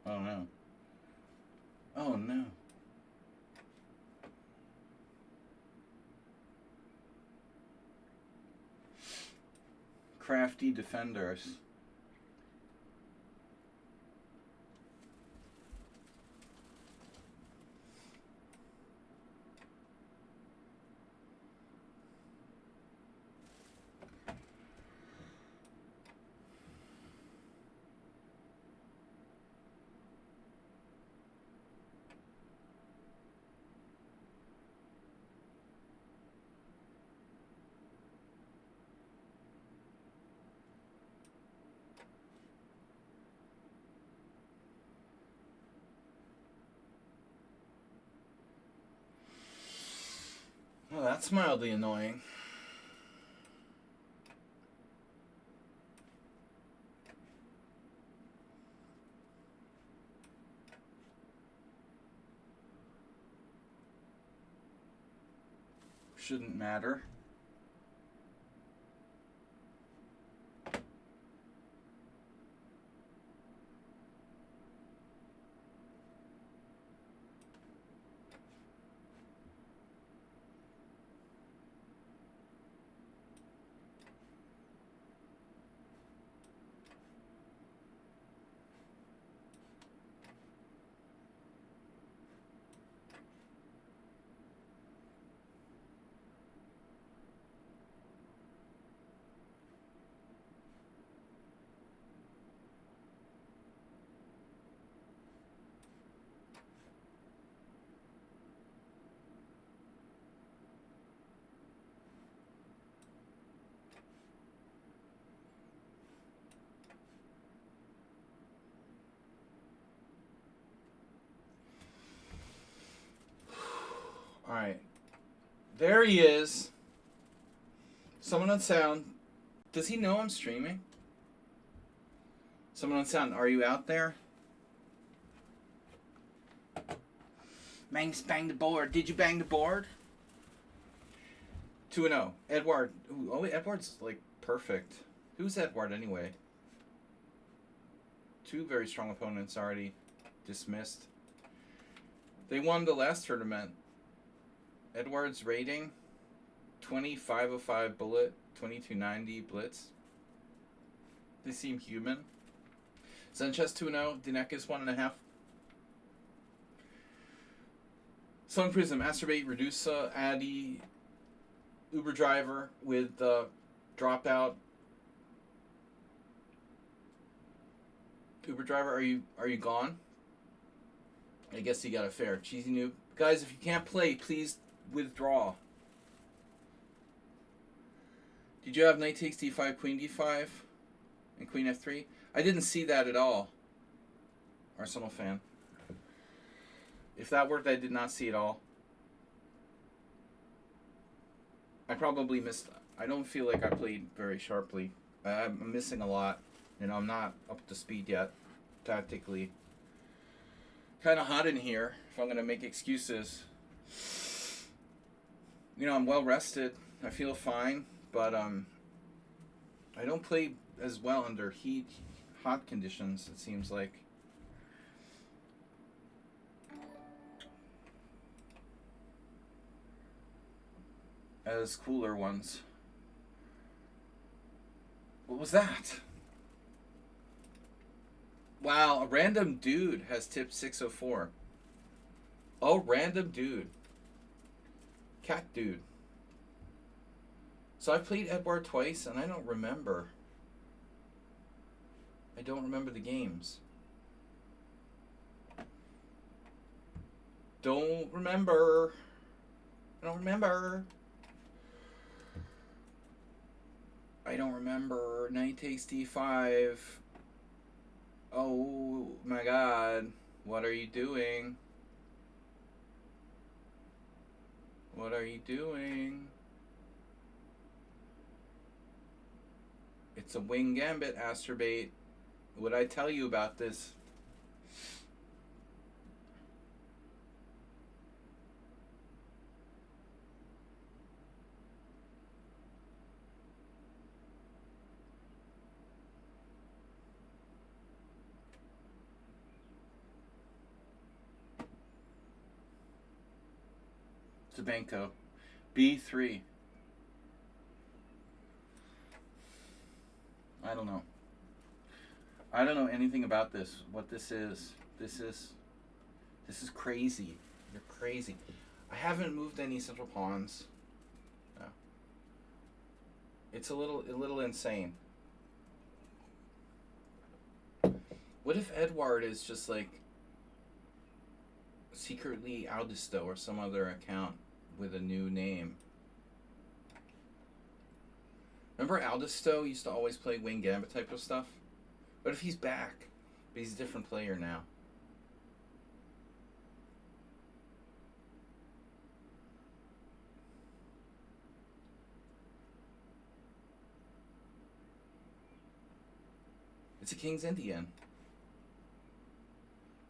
Oh no. Oh no. Crafty defenders. Well, that's mildly annoying. Shouldn't matter. All right. There he is. Someone on sound. Does he know I'm streaming? Someone on sound, are you out there? Mangs banged the board. Did you bang the board? 2-0. Edward. Ooh, oh, Edward's like perfect. Who's Edward anyway? Two very strong opponents already dismissed. They won the last tournament. Edward's rating 2505 bullet, 2290 blitz. They seem human. Sanchez 2-0. Dinekis 1.5. Sun Prism, Masturbate, Redusa, Addy, Uber Driver with Dropout. Uber Driver, are you gone? I guess you got a fair. Cheesy Noob. Guys, if you can't play, please withdraw. Did you have knight takes d5, queen d5, and queen f3? I didn't see that at all. Arsenal fan. If that worked, I did not see it all. I probably missed. I don't feel like I played very sharply. I'm missing a lot. I'm not up to speed yet, tactically. Kind of hot in here, if I'm going to make excuses. I'm well rested. I feel fine, but I don't play as well under hot conditions. It seems like. As cooler ones. What was that? Wow, a random dude has tipped 604. Oh, random dude. Cat dude. So I've played Edward twice and I don't remember. I don't remember the games. Don't remember. I don't remember. I don't remember. Knight takes d5. Oh my god. What are you doing? What are you doing? It's a wing gambit, Asterbait. Would I tell you about this? Sabanko. B3. I don't know. I don't know anything about this. What this is. This is crazy. You're crazy. I haven't moved any central pawns. No. It's a little insane. What if Edward is just like secretly Audisto or some other account with a new name? Remember Audisto used to always play wing gambit type of stuff? What if he's back, but he's a different player now? It's a King's Indian.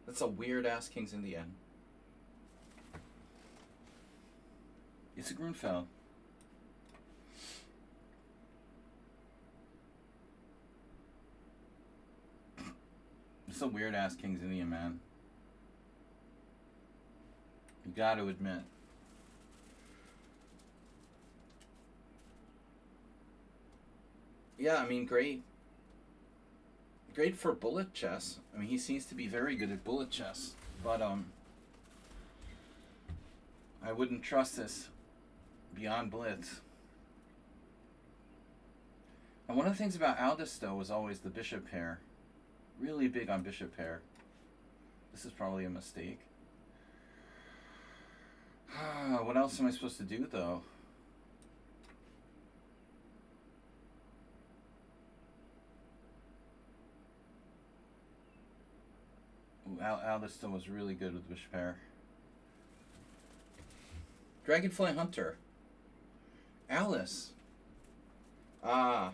That's a weird ass King's Indian. It's a Grunfeld. It's a weird ass King's Indian, man. You gotta admit. Yeah, I mean, great for bullet chess. I mean, he seems to be very good at bullet chess, but I wouldn't trust this beyond blitz. And one of the things about Audisto was always the bishop pair. Really big on bishop pair. This is probably a mistake. What else am I supposed to do, though? Audisto was really good with bishop pair. Dragonfly Hunter. Alice. Ah.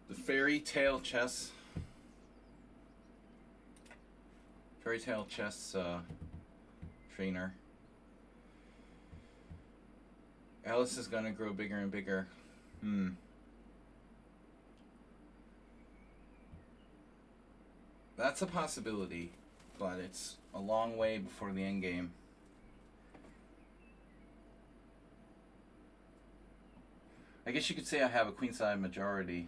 The Fairy Tale Chess. Fairy Tale Chess trainer. Alice is gonna grow bigger and bigger. That's a possibility, but it's a long way before the end game. I guess you could say I have a queenside majority.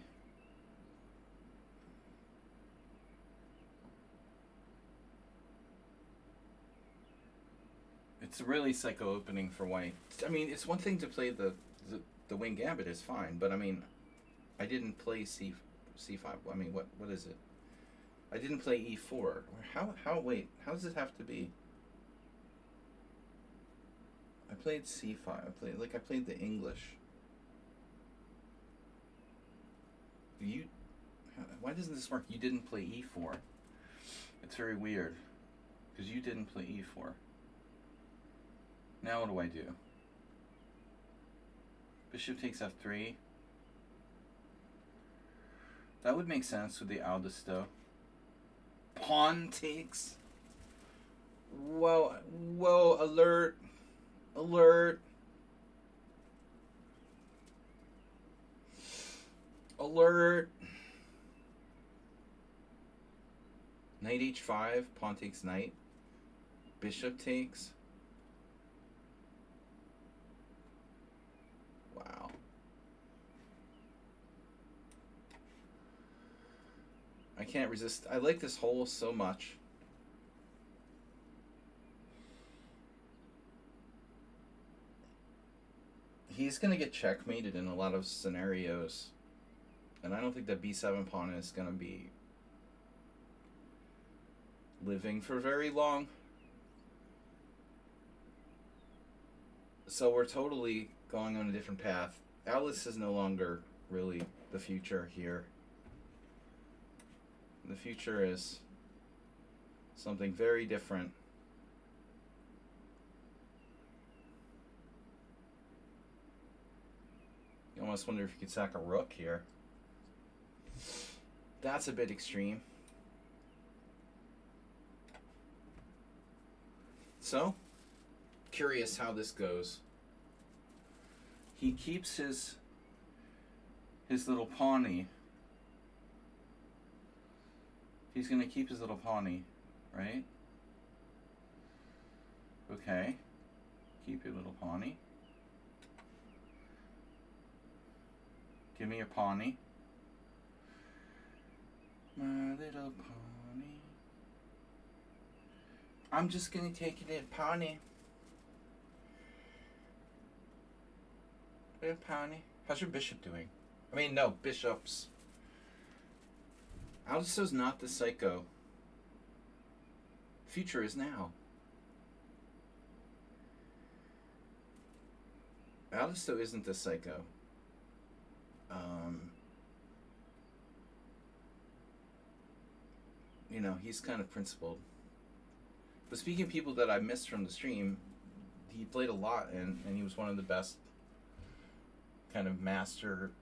It's a really psycho opening for white. I mean, it's one thing to play the wing gambit is fine, but I mean, I didn't play c5. I mean, what is it? I didn't play e4. Wait, how does it have to be? I played c5. I played the English. Why doesn't this work? You didn't play e4. It's very weird, because you didn't play e4. Now what do I do? Bishop takes f3. That would make sense with the Audisto. Pawn takes. Whoa, alert. Alert. Alert. Knight h5. Pawn takes knight. Bishop takes. Wow. I can't resist. I like this hole so much. He's going to get checkmated in a lot of scenarios. And I don't think that b7 pawn is going to be living for very long. So we're totally going on a different path. Alice is no longer really the future here. The future is something very different. You almost wonder if you could sack a rook here. That's a bit extreme. So, curious how this goes. He keeps his little pawny. He's going to keep his little pawny, right? Okay. Keep your little pawny. Give me your pawny. My little pawny. I'm just going to take it in pawny. Little pawny. How's your bishop doing? I mean, no, bishops. Aldisto's not the psycho. Future is now. Aldisto isn't the psycho. You know, he's kind of principled. But speaking of people that I missed from the stream, he played a lot, and he was one of the best kind of master-ish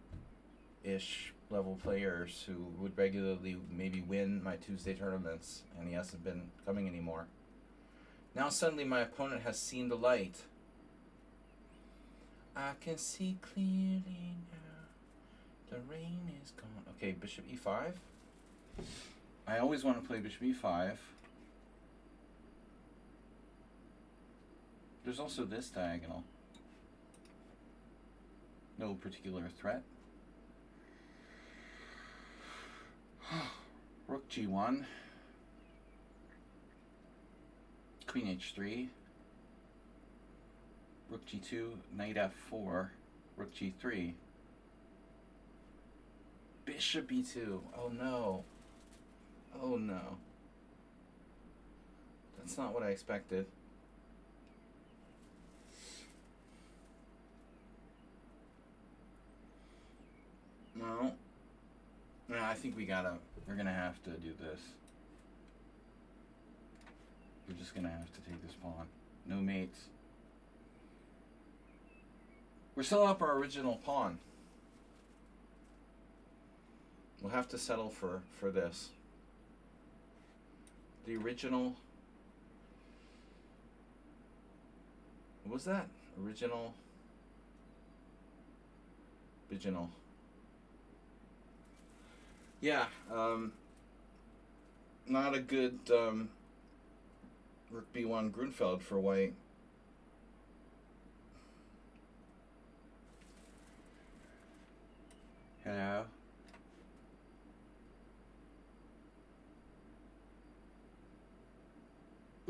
level players who would regularly maybe win my Tuesday tournaments, and he hasn't been coming anymore. Now suddenly my opponent has seen the light. I can see clearly now. The rain is gone. Okay, bishop e5. I always want to play bishop e5. There's also this diagonal. No particular threat. Rook g1. Queen h3. Rook g2. Knight f4. Rook g3. Bishop e2. Oh no. Oh no. That's not what I expected. No. No, I think we're gonna have to do this. We're just gonna have to take this pawn. No mates. We're still up our original pawn. We'll have to settle for this. The original... What was that? Original... Yeah, not a good Rook b1 Grunfeld for white. Hello.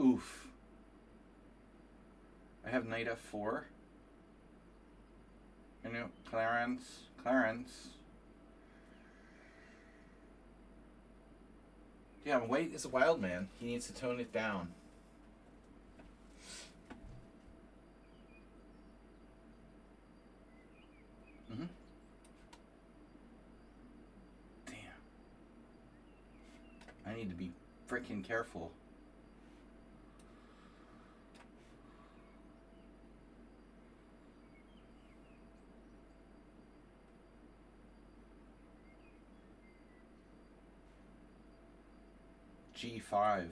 Oof. I have knight f4. You know, Clarence. Yeah, white is a wild man. He needs to tone it down. Mm-hmm. Damn. I need to be freaking careful. G5.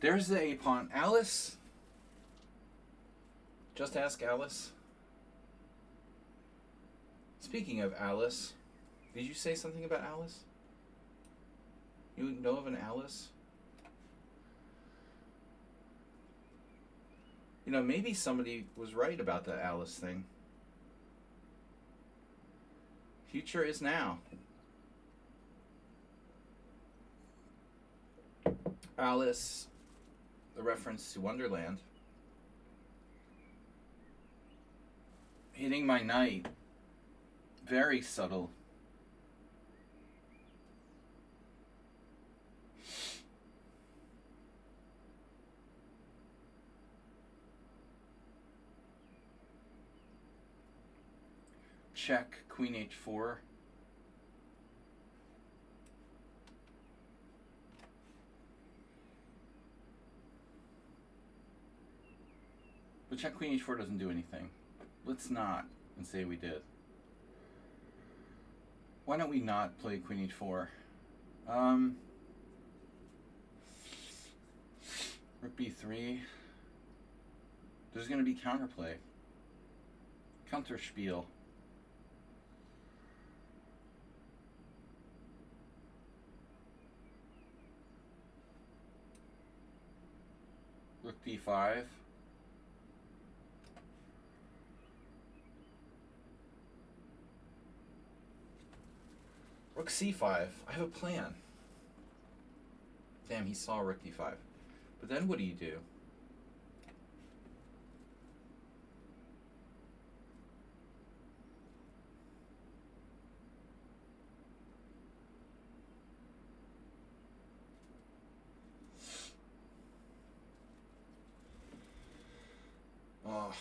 There's the A pawn. Alice. Just ask Alice. Speaking of Alice, did you say something about Alice? You know of an Alice? You know, maybe somebody was right about the Alice thing. Future is now. Alice, the reference to Wonderland. Hitting my knight. Very subtle. Check, Queen H4. But check Queen H4 doesn't do anything. Let's not and say we did. Why don't we not play Queen H4? Rook B3. There's going to be counterplay. Counterspiel. Rook D5. Rook C5. I have a plan. Damn, he saw Rook D5. But then what do you do? Oh.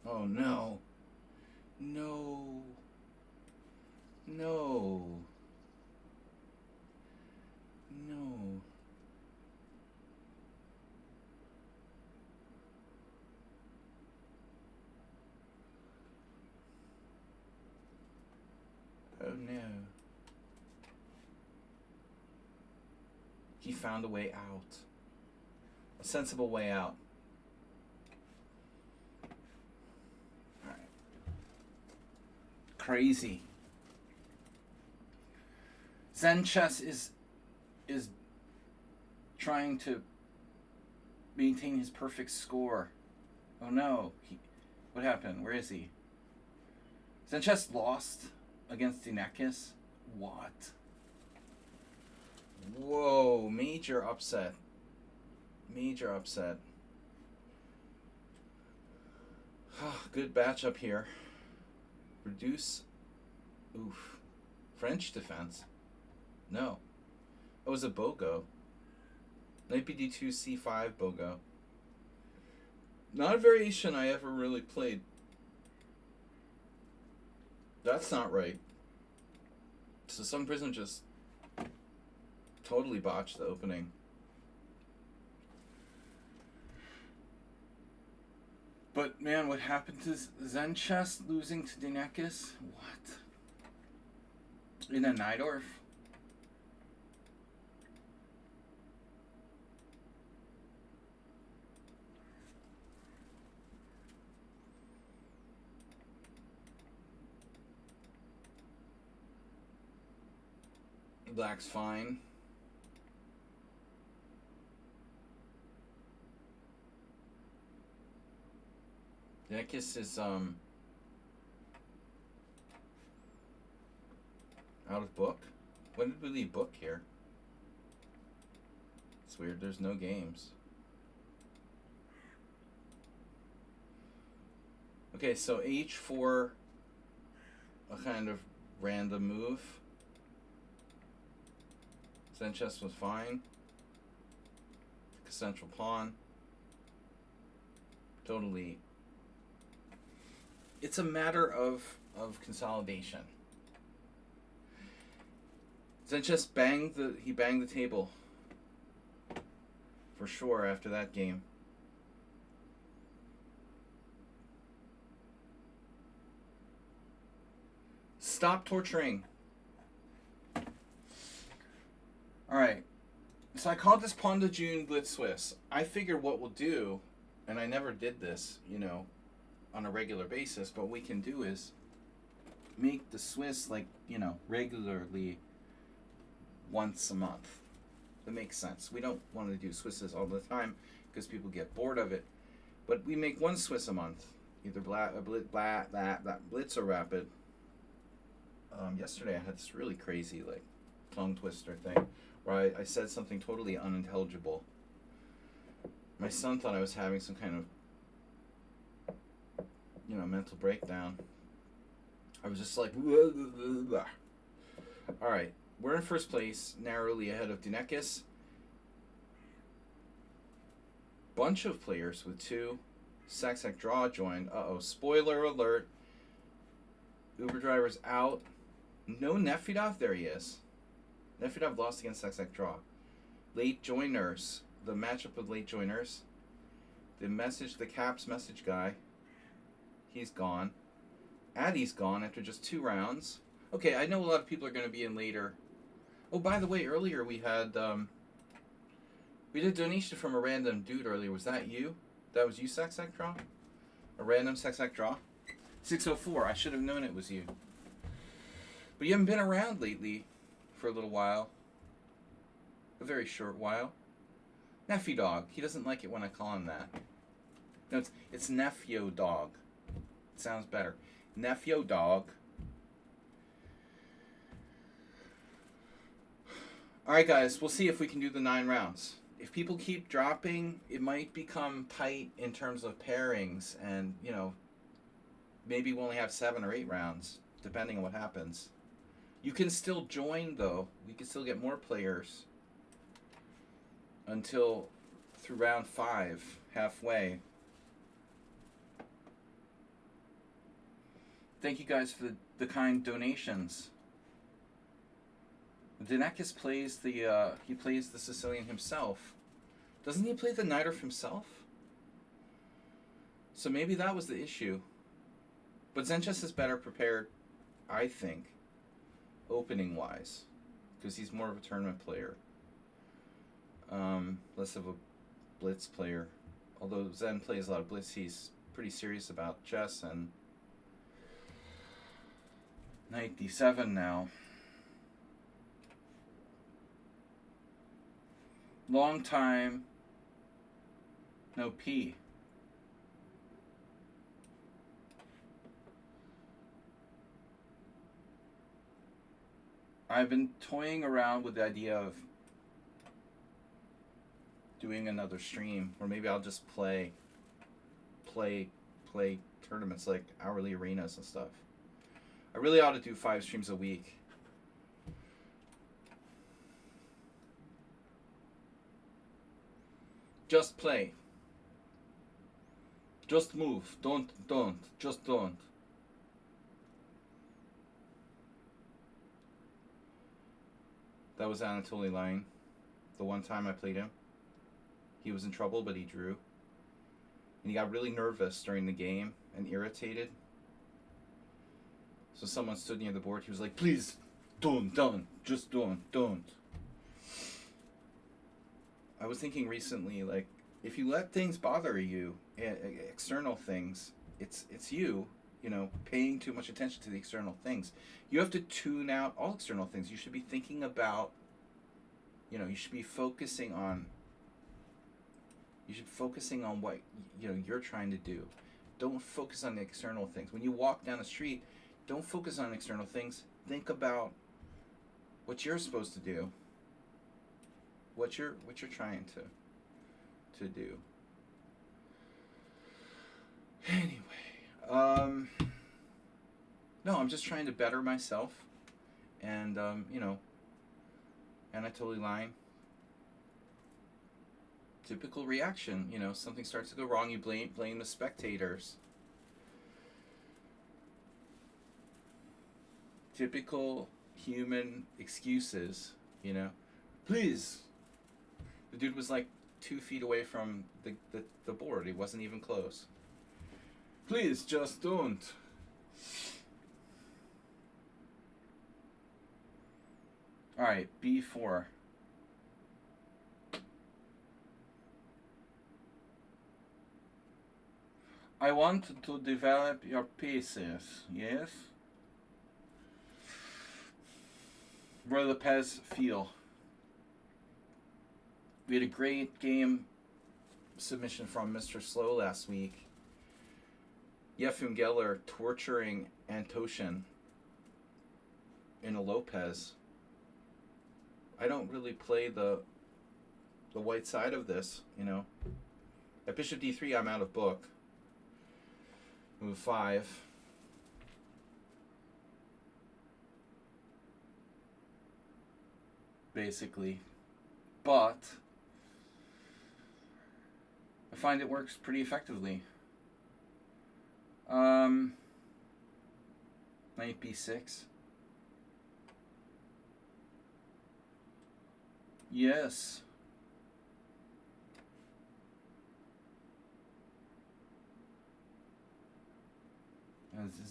Oh no. No. No. No. Oh no. He found a way out. A sensible way out. Alright. Crazy. Zen chess is trying to maintain his perfect score. Oh no. What happened? Where is he? Zen chess lost against Dinakis? What? Whoa, major upset. Major upset. Good matchup here. Reduce. Oof. French defense. No. It was a Bogo. Knight BD2 C5 Bogo. Not a variation I ever really played. That's not right. So some person just totally botched the opening. But man, what happened to Zen chess losing to Dinakis? What? In a Najdorf? Black's fine. Dinakis is out of book. When did we leave book here? It's weird. There's no games. Okay, so H4, a kind of random move. Zen chess was fine. Central pawn. Totally. It's a matter of consolidation. Zen chess banged the table. For sure after that game. Stop torturing. Alright. So I called this Pawnda Blitz Swiss. I figured what we'll do, and I never did this, you know, on a regular basis, but what we can do is make the Swiss, like, you know, regularly once a month. That makes sense. We don't want to do Swisses all the time because people get bored of it. But we make one Swiss a month, either Blitz or Rapid. Yesterday I had this really crazy, like, tongue twister thing where I said something totally unintelligible. My son thought I was having some kind of, you know, mental breakdown. I was just like, blah, blah, blah. All right, we're in first place, narrowly ahead of Dunekis. Bunch of players with 2. Saxac Draw joined. Uh-oh, spoiler alert. Uber driver's out. No Nefidov, there he is. Nefidov lost against Saxac Draw. Late joiners. The matchup of late joiners. The Caps message guy. He's gone. Addy's gone after just 2 rounds. Okay, I know a lot of people are going to be in later. Oh, by the way, earlier we had, we did a donation from a random dude earlier. Was that you? That was you, Saxac Draw? A random Saxac Draw? 604. I should have known it was you. But you haven't been around lately for a little while. A very short while. Nephew Dog. He doesn't like it when I call him that. No, it's Nephew Dog. It sounds better. Nephew Dog. Alright guys, we'll see if we can do the 9 rounds. If people keep dropping, it might become tight in terms of pairings, and, you know, maybe we'll only have 7 or 8 rounds, depending on what happens. You can still join, though. We can still get more players until through round 5, halfway. Thank you guys for the kind donations. Dunekis plays he plays the Sicilian himself. Doesn't he play the Nighterf himself? So maybe that was the issue. But Zenchess is better prepared, I think, opening wise, because he's more of a tournament player. Less of a blitz player. Although Zen plays a lot of blitz, he's pretty serious about chess. And Knight d7 now. Long time no P. I've been toying around with the idea of doing another stream, or maybe I'll just play tournaments like hourly arenas and stuff. I really ought to do 5 streams a week. Just play. Just move. Don't. Just don't. That was Anatoly lying. The one time I played him. He was in trouble, but he drew. And he got really nervous during the game and irritated. So someone stood near the board. He was like, please, don't. Just don't. I was thinking recently, like, if you let things bother you, external things, it's you, paying too much attention to the external things. You have to tune out all external things. You should be thinking about, you should be focusing on what, you're trying to do. Don't focus on the external things. When you walk down the street, don't focus on external things. Think about what you're supposed to do. What you're trying to do. Anyway, no, I'm just trying to better myself, and Anatoly line. Typical reaction, something starts to go wrong, you blame the spectators. Typical human excuses, Please. The dude was like 2 feet away from the board. He wasn't even close. Please, just don't. Alright, B4. I want to develop your pieces, yes? Roy Lopez, feel. We had a great game submission from Mr. Slow last week. Yefim Geller torturing Antoshin in a Lopez. I don't really play the white side of this, you know. At Bishop D3, I'm out of book. Move 5. Basically. But I find it works pretty effectively. Knight B6. Yes.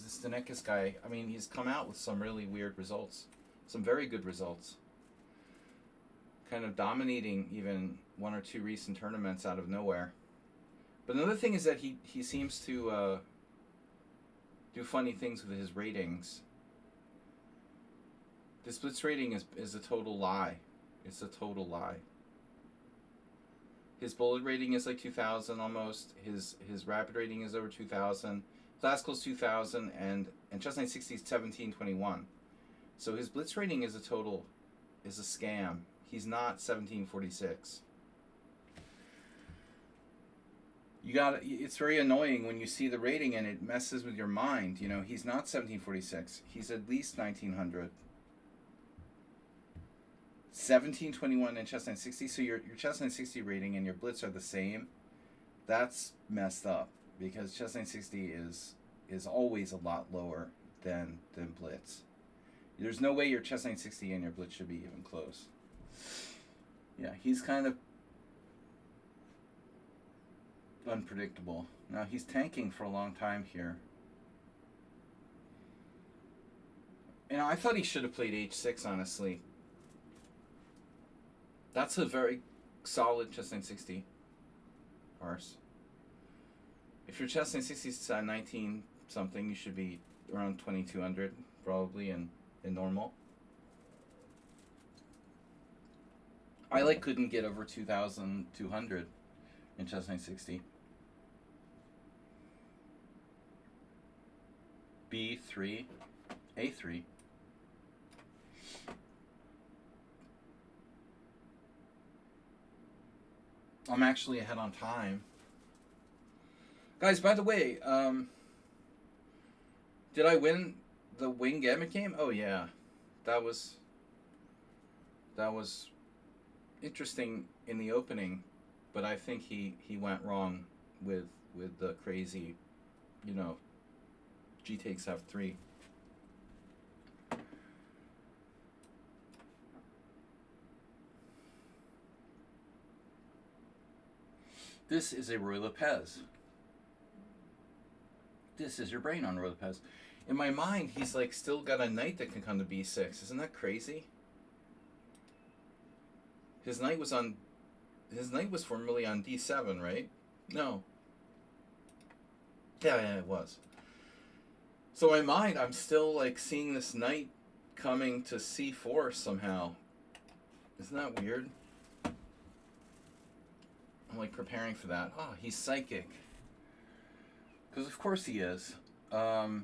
This Stanekis guy, I mean, he's come out with some really weird results. Some very good results. Kind of dominating even one or two recent tournaments out of nowhere. But another thing is that he seems to do funny things with his ratings. This Blitz rating is a total lie. It's a total lie. His bullet rating is like 2,000 almost. His rapid rating is over 2,000. Classical's 2,000 and Chess 960 is 1721. So his Blitz rating is a scam. He's not 1746. It's very annoying when you see the rating and it messes with your mind. You know, he's not 1746. He's at least 1900. 1721 in Chess 960. So your Chess 960 rating and your Blitz are the same. That's messed up because Chess 960 is always a lot lower than Blitz. There's no way your Chess 960 and your Blitz should be even close. Yeah, he's kind of unpredictable. Now he's tanking for a long time here. And I thought he should have played H6, honestly. That's a very solid Chess 960 parse. If your Chess 960 is 19 something, you should be around 2200 probably in normal. I couldn't get over 2200 in Chess 960. B3, A3. I'm actually ahead on time. Guys, by the way, did I win the Wing Gambit game? Oh yeah. That was interesting in the opening, but I think he went wrong with the crazy, you know, G takes F3. This is a Roy Lopez. This is your brain on Roy Lopez. In my mind, he's like still got a knight that can come to B6. Isn't that crazy? His knight was formerly on D7, right? No. Yeah, it was. So in my mind, I'm still like seeing this knight coming to C4 somehow. Isn't that weird? I'm like preparing for that. Oh, he's psychic. Because of course he is. Alright.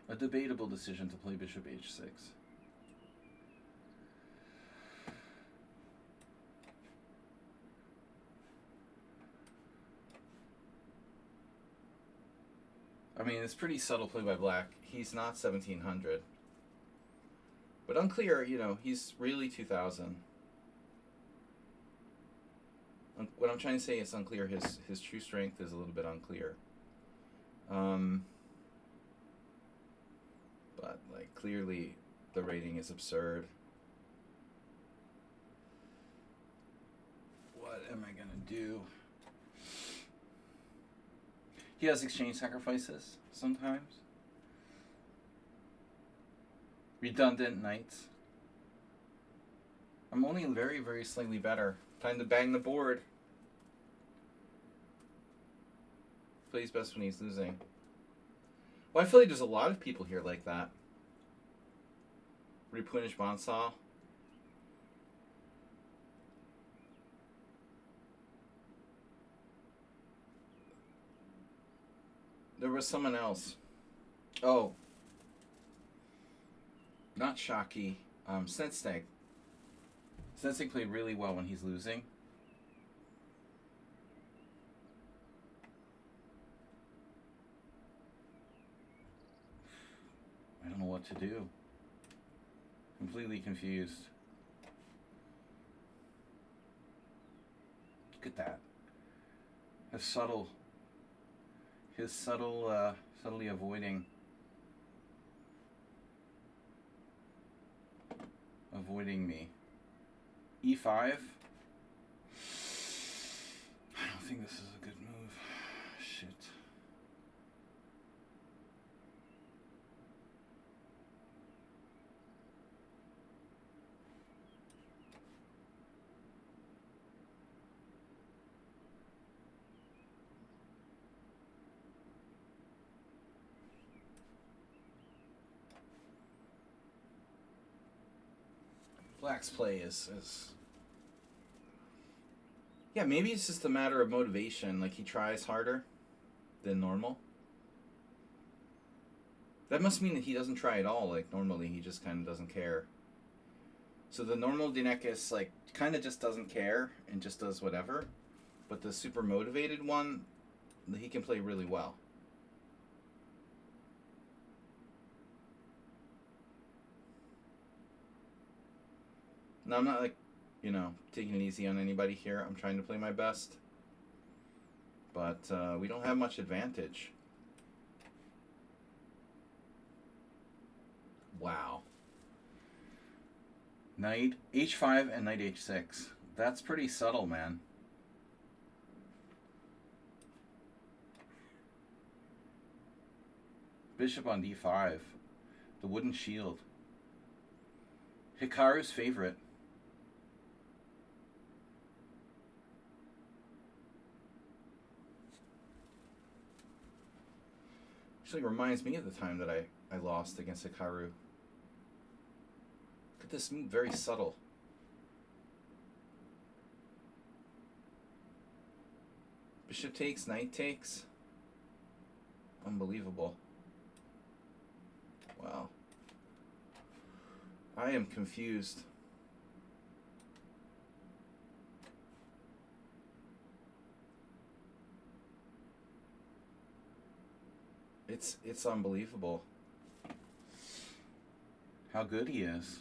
A debatable decision to play Bishop H6. I mean, it's pretty subtle play by black. He's not 1700. But unclear, you know, he's really 2000. What I'm trying to say is unclear. His true strength is a little bit unclear. But, like, clearly the rating is absurd. What am I going to do? He has exchange sacrifices sometimes. Redundant knights. I'm only very, very slightly better. Time to bang the board. Plays best when he's losing. Well, I feel like there's a lot of people here like that. Replenish Bonsall. There was someone else. Oh. Not Shockey. Sensei. Sensei played really well when he's losing. I don't know what to do. Completely confused. Look at that. His subtly avoiding me. E5. I don't think this is a good move. Shit. Black's play is yeah, maybe it's just a matter of motivation. Like, he tries harder than normal. That must mean that he doesn't try at all. Like, normally he just kind of doesn't care. So the normal Dinekis, like, kind of just doesn't care and just does whatever. But the super motivated one, he can play really well. Now, I'm not, like, you know, taking it easy on anybody here. I'm trying to play my best. But we don't have much advantage. Wow. Knight h5 and knight h6. That's pretty subtle, man. Bishop on d5. The wooden shield. Hikaru's favorite. Actually reminds me of the time that I lost against Hikaru. Look at this move, very subtle. Bishop takes, knight takes. Unbelievable. Wow. I am confused. It's unbelievable how good he is.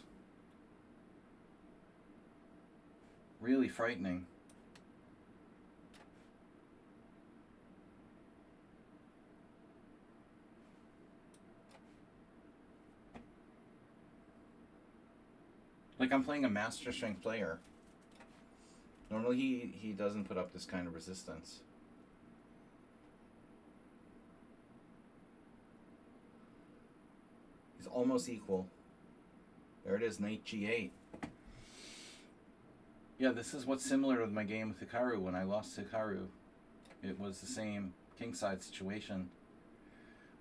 Really frightening. Like, I'm playing a master strength player. Normally he doesn't put up this kind of resistance. He's almost equal. There it is, knight g8. Yeah, this is what's similar with my game with Hikaru. When I lost to Hikaru, it was the same kingside situation.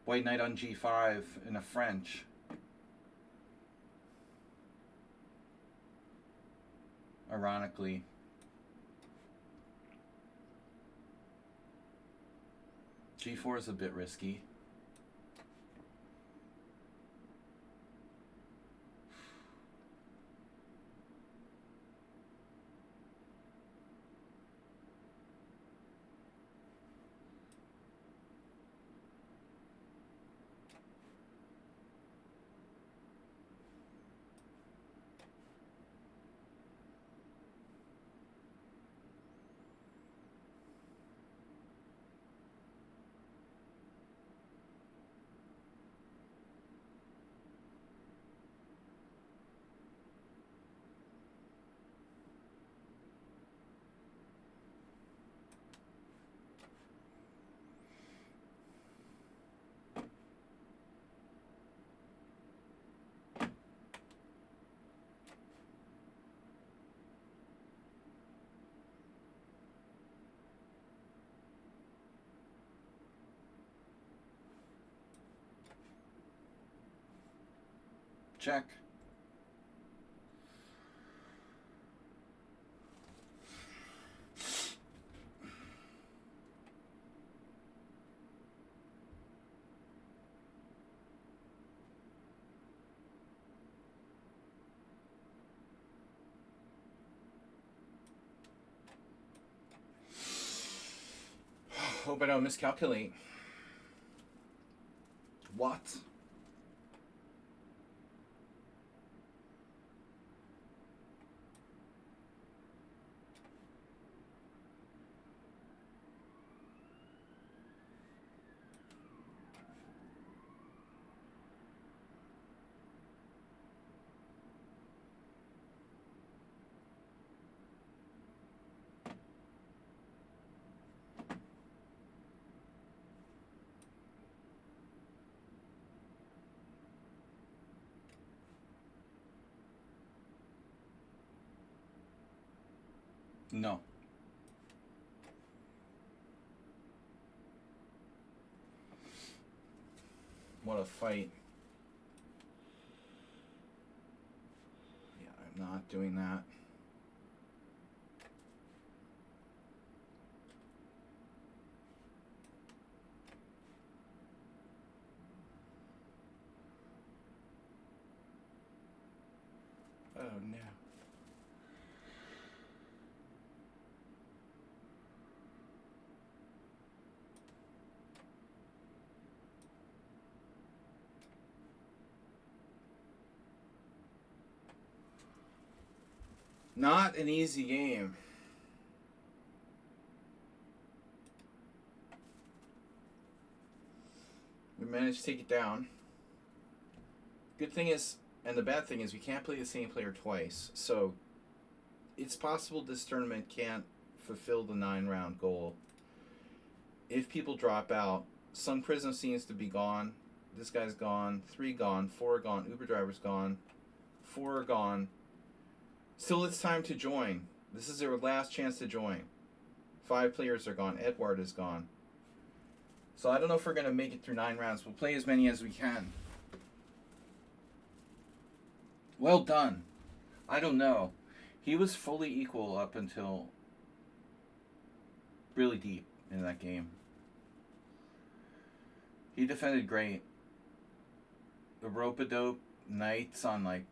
White knight on g5 in a French. Ironically. g4 is a bit risky. Check. Hope I don't miscalculate. What? No. What a fight. Yeah, I'm not doing that. Oh no. Not an easy game. We managed to take it down. Good thing is, and the bad thing is, we can't play the same player twice. So, it's possible this tournament can't fulfill the 9-round goal. If people drop out, Sun Prism seems to be gone. This guy's gone. 3 gone. 4 gone. Uber driver's gone. 4 are gone. Still, it's time to join. This is their last chance to join. 5 players are gone. Edward is gone. So I don't know if we're going to make it through 9 rounds. We'll play as many as we can. Well done. I don't know. He was fully equal up until really deep in that game. He defended great. The rope-a-dope knights on like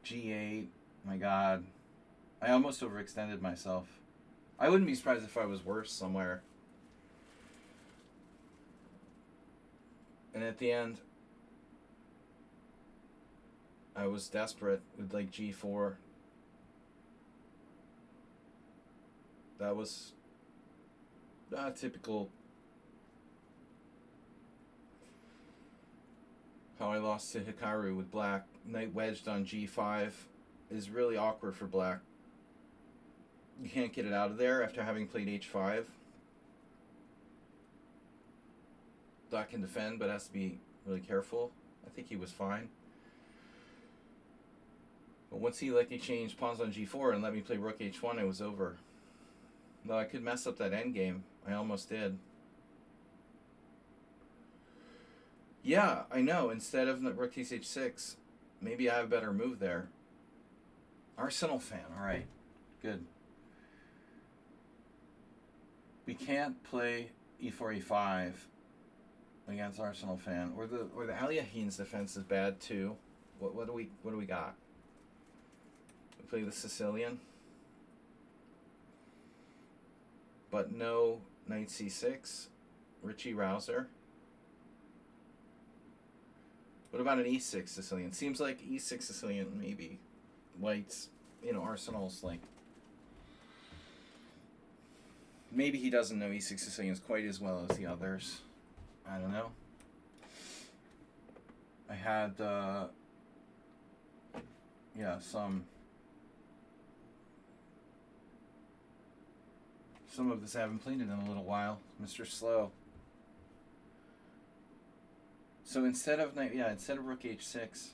G8. My God. I almost overextended myself. I wouldn't be surprised if I was worse somewhere. And at the end, I was desperate with like G4. That was typical how I lost to Hikaru with black. Knight wedged on G5 is really awkward for black. You can't get it out of there after having played H5. Black can defend, but has to be really careful. I think he was fine. But once he let me change pawns on G4 and let me play Rook H1, it was over. Though I could mess up that endgame. I almost did. Yeah, I know. Instead of Rook takes H6, maybe I have a better move there. Arsenal fan. Alright. Good. We can't play E4, E5 against Arsenal fan. Or the Aliahine's defense is bad too. What do we got? We play the Sicilian. But no Knight C6. Richie Rouser. What about an E6 Sicilian? Seems like E6 Sicilian maybe lights, Arsenal's like. Maybe he doesn't know E6 Sicilians quite as well as the others. I don't know. I had, some of this I haven't played it in a little while. Mr. Slow. So instead of Rook H6,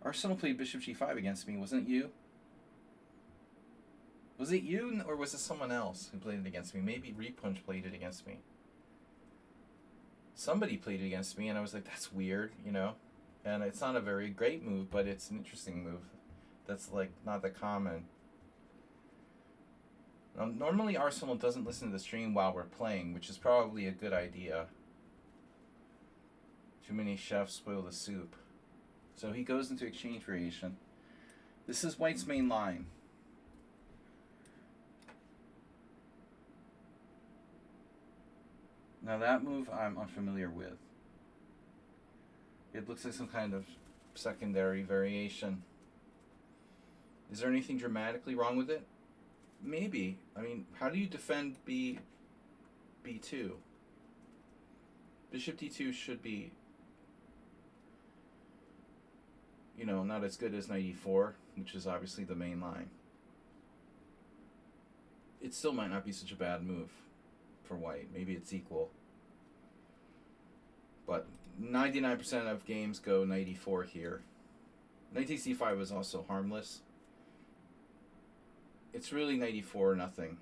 Arsenal played Bishop G5 against me. Wasn't it you? Was it you, or was it someone else who played it against me? Maybe Repunch played it against me. somebody played it against me, and I was like, that's weird, you know? And it's not a very great move, but it's an interesting move. That's like not that common. Normally Arsenal doesn't listen to the stream while we're playing, which is probably a good idea. Too many chefs spoil the soup. So he goes into exchange variation. This is White's main line. Now that move I'm unfamiliar with. It looks like some kind of secondary variation. Is there anything dramatically wrong with it? Maybe. I mean, how do you defend B2? Bishop D2 should be, you know, not as good as knight E4, which is obviously the main line. It still might not be such a bad move for White. Maybe it's equal. But 99% of games go knight E4 here. Knight takes E5 was also harmless. It's really knight E4 or nothing,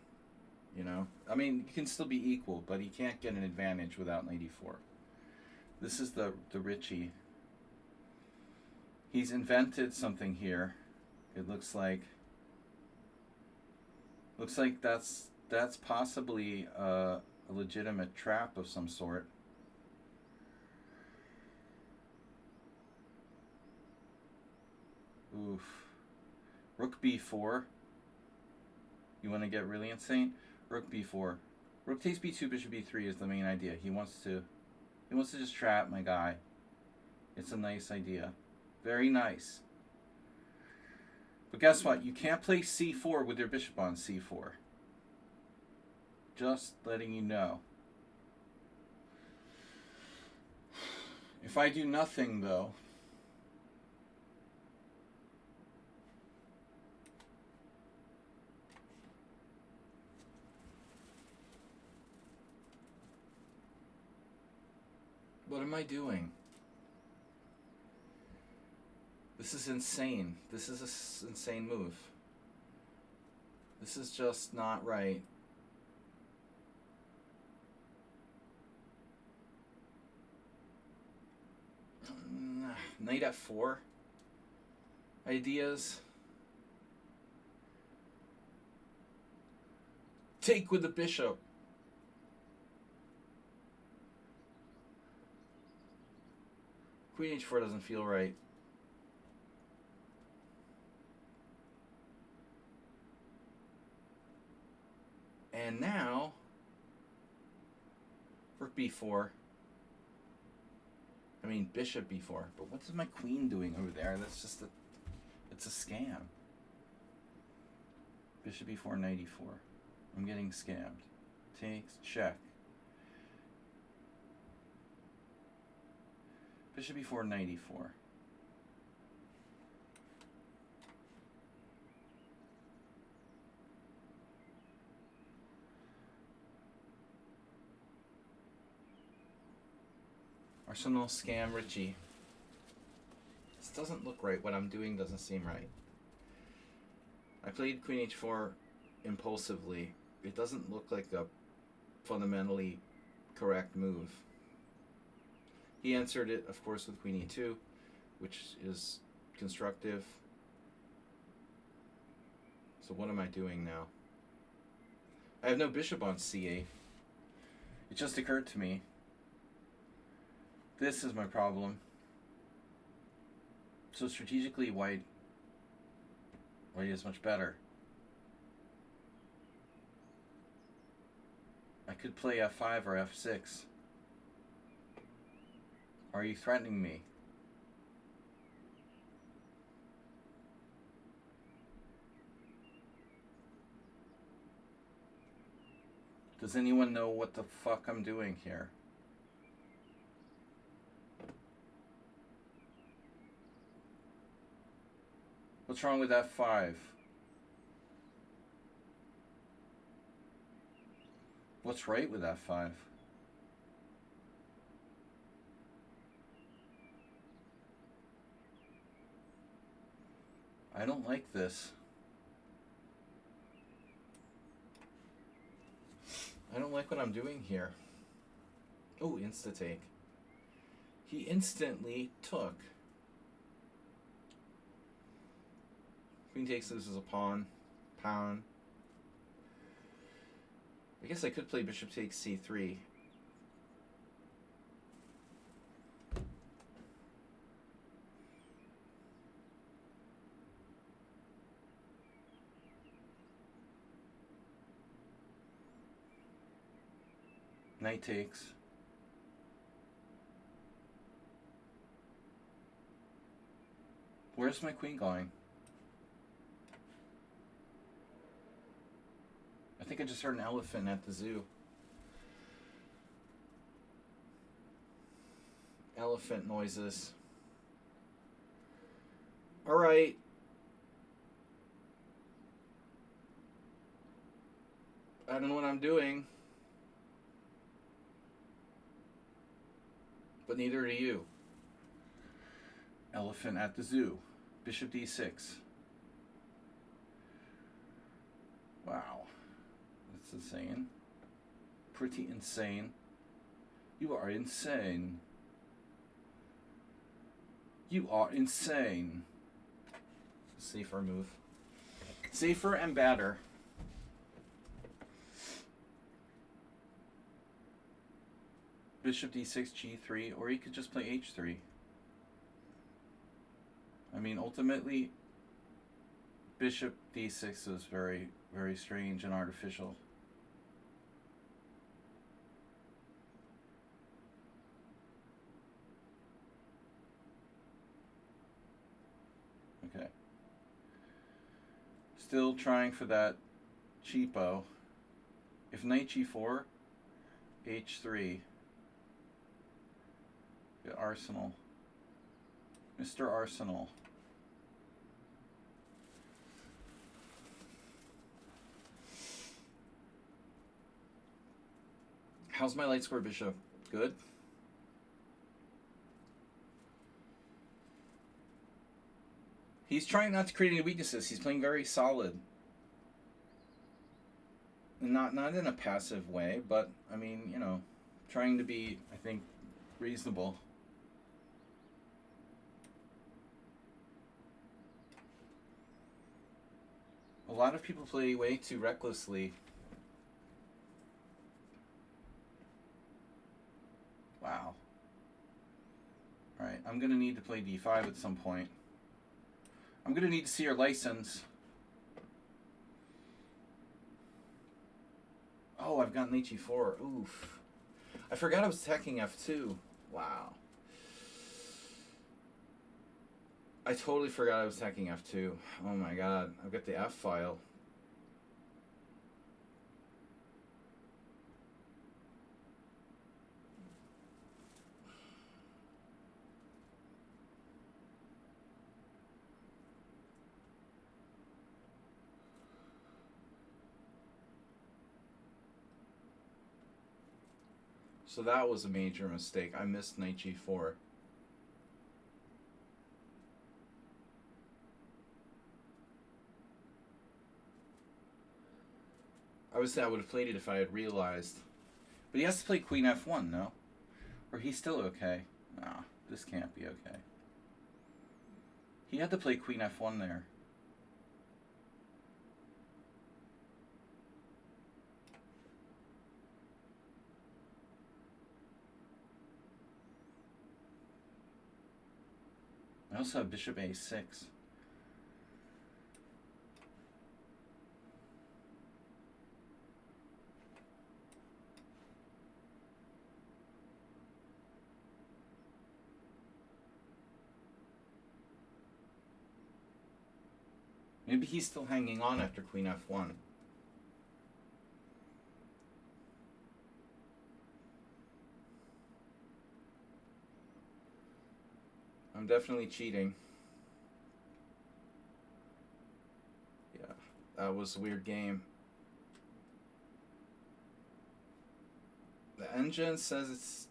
you know? I mean, you can still be equal, but he can't get an advantage without knight E4. This is the Richie. He's invented something here. It looks like that's possibly a legitimate trap of some sort. Oof. Rook B4. You want to get really insane? Rook B4. Rook takes B2, bishop B3 is the main idea. He wants to just trap my guy. It's a nice idea. Very nice. But guess what? You can't play C4 with your bishop on C4. Just letting you know. If I do nothing, though, what am I doing? This is insane. This is an insane move. This is just not right. Knight F4 ideas. Take with the bishop. Queen H4 doesn't feel right. And now, Rook B4. I mean, Bishop B4. But what is my queen doing over there? That's just it's a scam. Bishop B4, Knight E4. I'm getting scammed. Takes, check. Bishop E4, Knight E4. Arsenal scam Richie. This doesn't look right. What I'm doing doesn't seem right. I played Queen H4 impulsively. It doesn't look like a fundamentally correct move. He answered it, of course, with Queen E2, which is constructive. So what am I doing now? I have no bishop on C8. It just occurred to me. This is my problem. So strategically, white is much better. I could play F5 or F6. Are you threatening me? Does anyone know what the fuck I'm doing here? What's wrong with F5? What's right with F5? I don't like this. I don't like what I'm doing here. Oh, insta-take. He instantly took. Queen takes, loses a pawn. Pound. I guess I could play bishop takes c3. Knight takes. Where's my queen going? I think I just heard an elephant at the zoo. Elephant noises. All right. I don't know what I'm doing. But neither do you. Elephant at the zoo. Bishop d6. Wow. That's insane. Pretty insane. You are insane. You are insane. Safer move. Safer and badder. Bishop d6, g3, or he could just play h3. I mean, ultimately, bishop d6 is very, very strange and artificial. Okay. Still trying for that cheapo. If knight g4, h3. Good Arsenal. Mr. Arsenal. How's my light square bishop? Good? He's trying not to create any weaknesses. He's playing very solid. Not in a passive way, but, I mean, you know, trying to be, I think, reasonable. A lot of people play way too recklessly. Wow. Alright, I'm going to need to play d5 at some point. I'm going to need to see your license. Oh, I've got knight g4. Oof. I forgot I was attacking f2. Wow. I totally forgot I was attacking f2. Oh my god. I've got the f file. So that was a major mistake. I missed knight g4. I would say I would have played it if I had realized. But he has to play queen f1, no? Or he's still okay? Nah, this can't be okay. He had to play queen f1 there. I also have bishop a6. Maybe he's still hanging on after queen f1. I'm definitely cheating. Yeah, that was a weird game. The engine says it's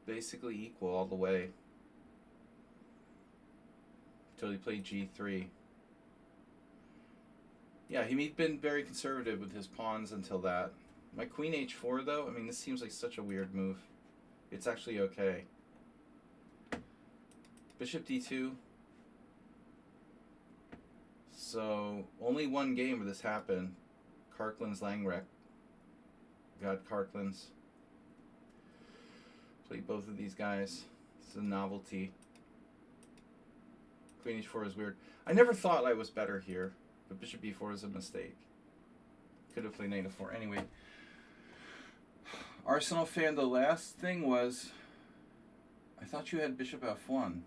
basically equal all the way. Until he played g3. Yeah, he'd been very conservative with his pawns until that. My queen h4, though, I mean, this seems like such a weird move. It's actually okay. Bishop d2. So, only one game where this happened. Karklin's Langrek. Got Karklin's. Played both of these guys. It's a novelty. Queen h4 is weird. I never thought I was better here, but bishop b4 is a mistake. Could have played knight f4. Anyway. Arsenal fan, the last thing was, I thought you had bishop f1.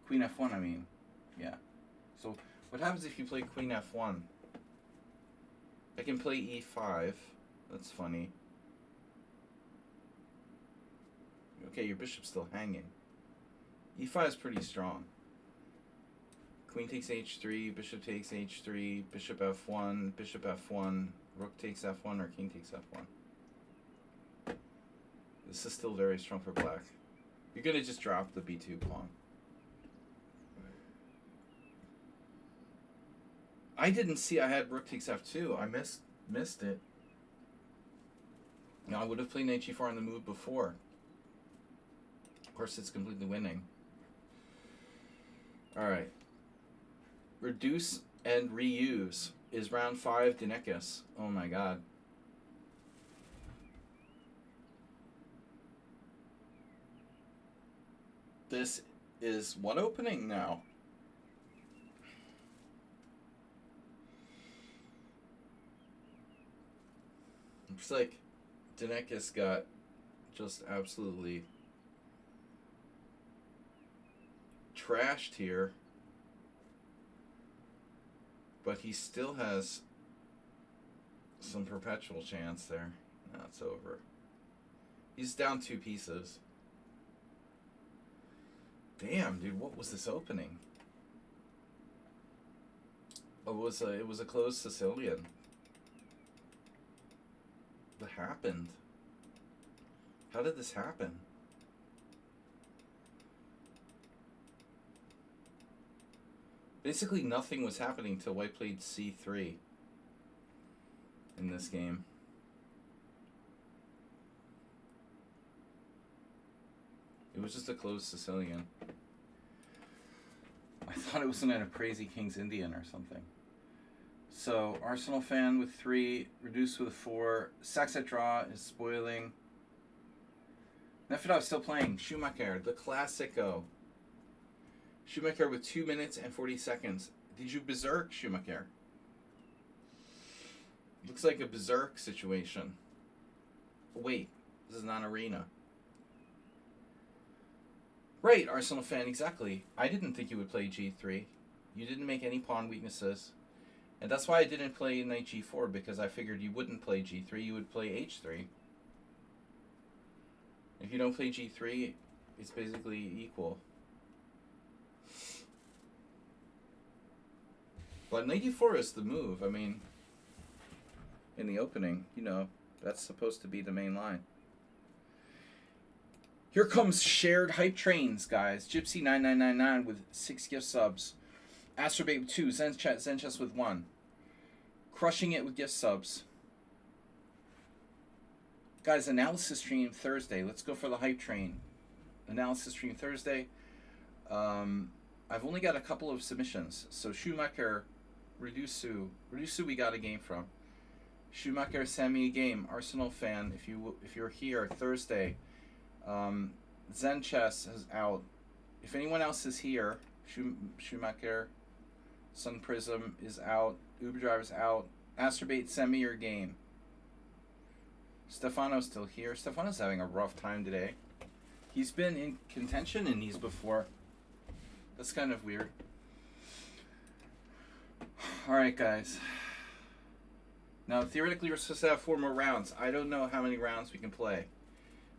Queen f1, I mean. Yeah. So, what happens if you play queen f1? I can play e5. That's funny. Okay, your bishop's still hanging. e5 is pretty strong. Queen takes h3, bishop takes h3, bishop f1, rook takes f1, or king takes f1. This is still very strong for black. You're going to just drop the b2 pawn. I didn't see I had rook takes f2. I missed it. Now, I would have played knight g4 on the move before. Of course, it's completely winning. Alright. Reduce and reuse is round 5 Dinekis. Oh my god. This is one opening now. Looks like Dinekis got just absolutely trashed here. But he still has some perpetual chance there. Now it's over. He's down 2 pieces. Damn, dude, what was this opening? Oh, it was a closed Sicilian. What happened? How did this happen? Basically nothing was happening till white played c3 in this game. It was just a closed Sicilian. I thought it was some kind of crazy King's Indian or something. So, Arsenal fan with 3, reduced with 4. Sax at draw is spoiling. Nefedov still playing. Schumacher, the Classico. Schumacher with 2 minutes and 40 seconds. Did you berserk, Schumacher? Looks like a berserk situation. Wait, this is not arena. Right, Arsenal fan, exactly. I didn't think you would play g3. You didn't make any pawn weaknesses. And that's why I didn't play knight g4, because I figured you wouldn't play g3, you would play h3. If you don't play g3, it's basically equal. But knight d4 is the move. I mean, in the opening, you know, that's supposed to be the main line. Here comes shared hype trains, guys. Gypsy9999 with 6 gift subs. Astrobabe with 2. Zenchess with 1. Crushing it with gift subs. Guys, analysis stream Thursday. Let's go for the hype train. Analysis stream Thursday. I've only got a couple of submissions. So Schumacher, Redusu. Redusu we got a game from. Schumacher, send me a game. Arsenal fan, if you're here Thursday. Zen Chess is out. If anyone else is here, Schumacher, Sun Prism is out. Uber Driver's out. Astrobate, send me your game. Stefano's still here. Stefano's having a rough time today. He's been in contention in these before. That's kind of weird. Alright, guys. Now, theoretically, we're supposed to have 4 more rounds. I don't know how many rounds we can play,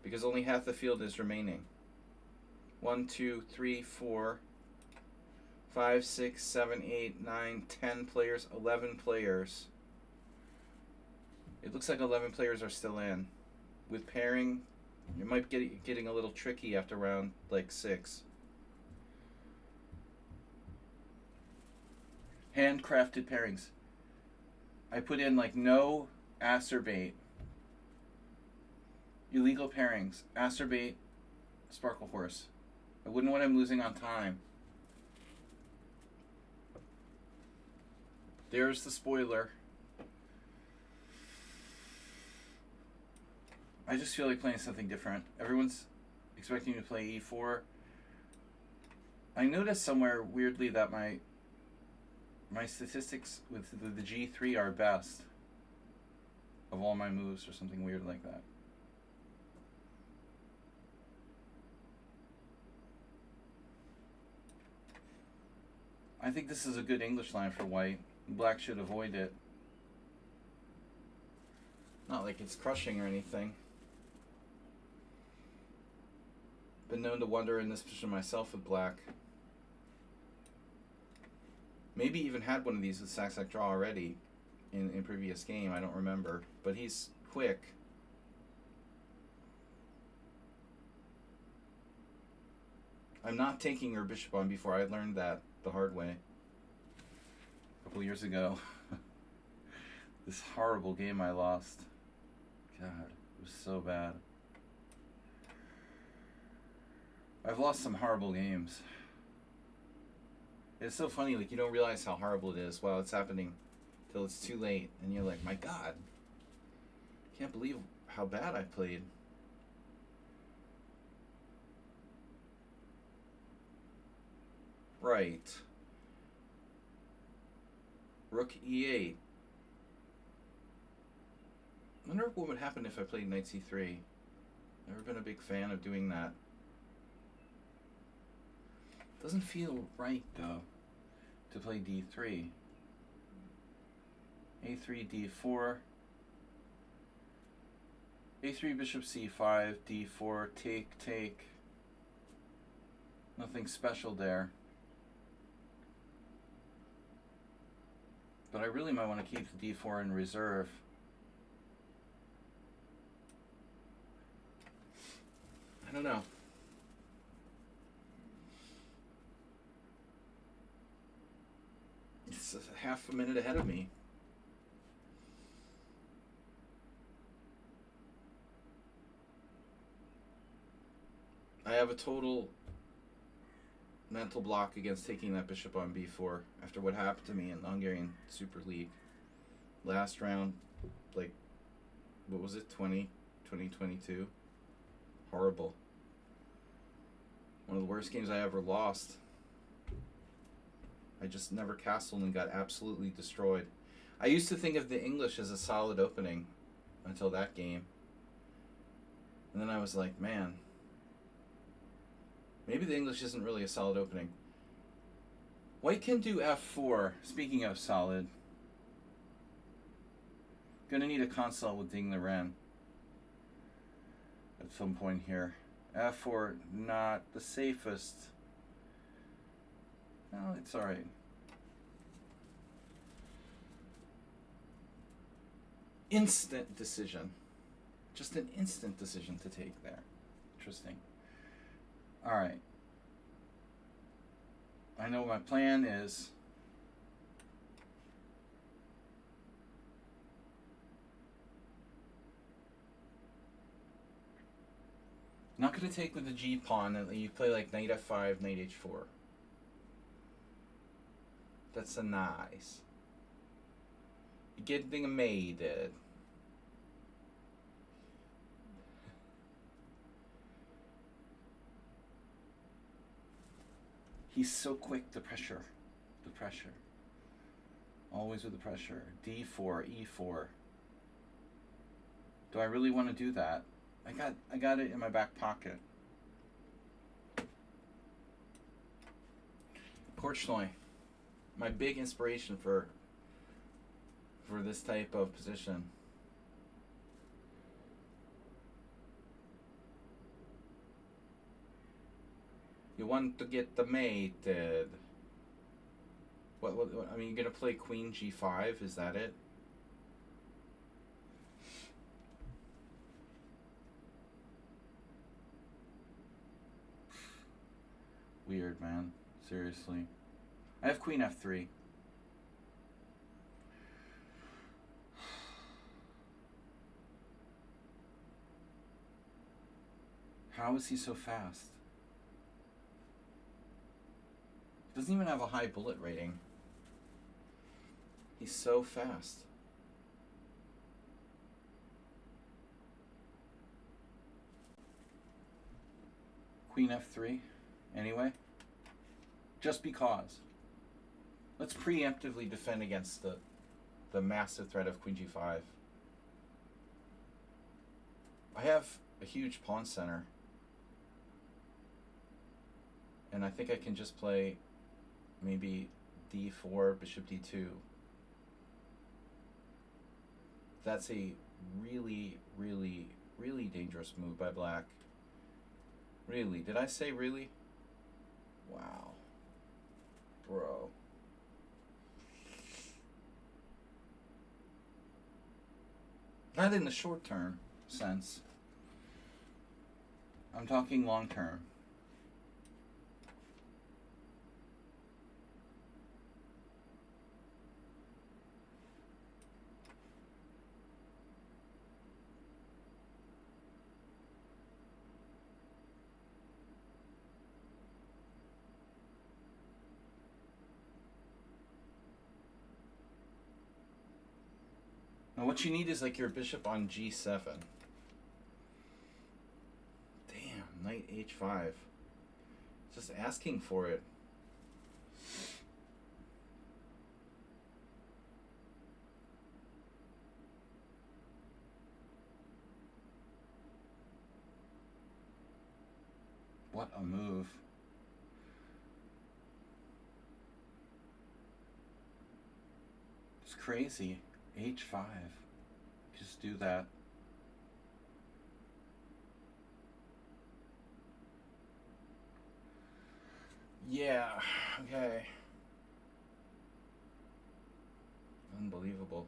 because only half the field is remaining. 1, 2, 3, 4, 5, 6, 7, 8, 9, 10 players, 11 players. It looks like 11 players are still in. With pairing, it might get getting a little tricky after round like 6. Handcrafted pairings. I put in like no Asterbait. Illegal pairings. Asterbait, Sparkle Horse. I wouldn't want him losing on time. There's the spoiler. I just feel like playing something different. Everyone's expecting to play e4. I noticed somewhere weirdly that my statistics with the g3 are best of all my moves, or something weird like that. I think this is a good English line for white. Black should avoid it. Not like it's crushing or anything. Been known to wonder in this position myself with black. Maybe even had one of these with sack draw already in previous game. I don't remember. But he's quick. I'm not taking her bishop on before. I learned that the hard way a couple years ago. This horrible game I lost. God, it was so bad. I've lost some horrible games. It's so funny, like you don't realize how horrible it is while it's happening till it's too late, and you're like, my God, can't believe how bad I played. Right. Rook e8. I wonder what would happen if I played knight c3. Never been a big fan of doing that. Doesn't feel right though to play d3. a3, d4. a3, bishop c5, d4, take. Nothing special there. But I really might want to keep the d4 in reserve. I don't know. It's half a minute ahead of me. I have a total mental block against taking that bishop on b4 after what happened to me in the Hungarian Super League. Last round, like, what was it, 2022? Horrible. One of the worst games I ever lost. I just never castled and got absolutely destroyed. I used to think of the English as a solid opening until that game. And then I was like, man, maybe the English isn't really a solid opening. White can do f4. Speaking of solid, gonna need a console with Ding the Ren at some point here. f4, not the safest. No, it's alright. Instant decision. Just an instant decision to take there. Interesting. Alright. I know my plan is. Not going to take with the G pawn, and you play like knight f5, knight h4. That's a nice. Getting mated. He's so quick, the pressure. The pressure. Always with the pressure. d4, e4. Do I really want to do that? I got it in my back pocket. Portnoy. My big inspiration for this type of position. You want to get the mated. What I mean, you're gonna play queen g5, is that it? Weird, man. Seriously. I have queen f3. How is he so fast? He doesn't even have a high bullet rating. He's so fast. Queen f3, anyway. Just because. Let's preemptively defend against the massive threat of queen g5. I have a huge pawn center. And I think I can just play maybe d4, bishop d2. That's a really, really, really dangerous move by black. Really? Did I say really? Wow. Bro. Not in the short term sense. I'm talking long term. Now what you need is like your bishop on g7. Damn, knight h5. Just asking for it. What a move. It's crazy. h5. Just do that. Yeah, okay. Unbelievable.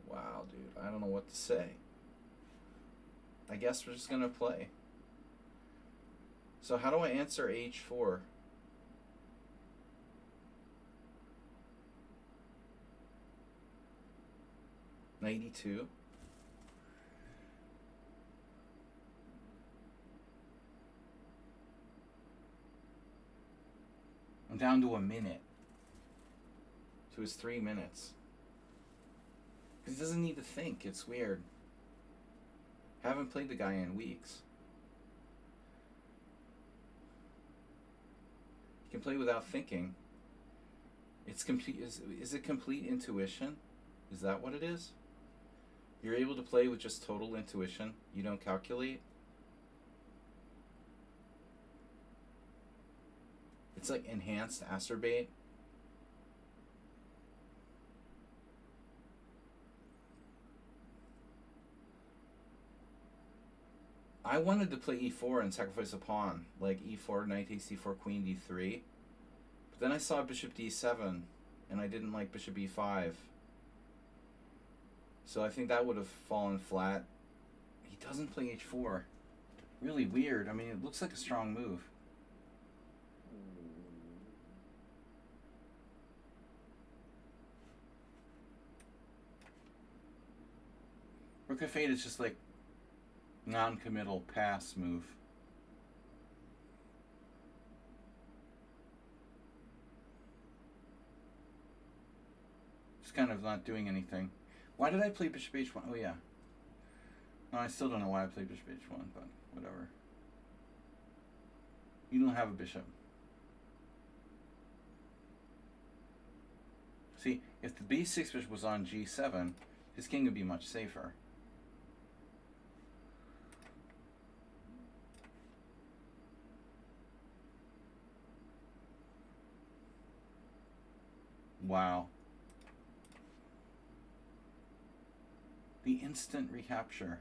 Wow, dude. I don't know what to say. I guess we're just gonna play. So how do I answer h4? Knight e2. I'm down to a minute. To his 3 minutes. Because he doesn't need to think. It's weird. Haven't played the guy in weeks. He can play without thinking. It's complete. Is it complete intuition? Is that what it is? You're able to play with just total intuition. You don't calculate. It's like enhanced acerbate. I wanted to play e4 and sacrifice a pawn, like e4, knight takes d4, queen d3. But then I saw bishop d7, and I didn't like bishop e5. So I think that would have fallen flat. He doesn't play h4. Really weird. I mean, it looks like a strong move. Rook f8 is just like non-committal pass move. Just kind of not doing anything. Why did I play bishop h1? Oh yeah. No, I still don't know why I played bishop h1, but whatever. You don't have a bishop. See, if the b6 bishop was on g7, his king would be much safer. Wow. The instant recapture.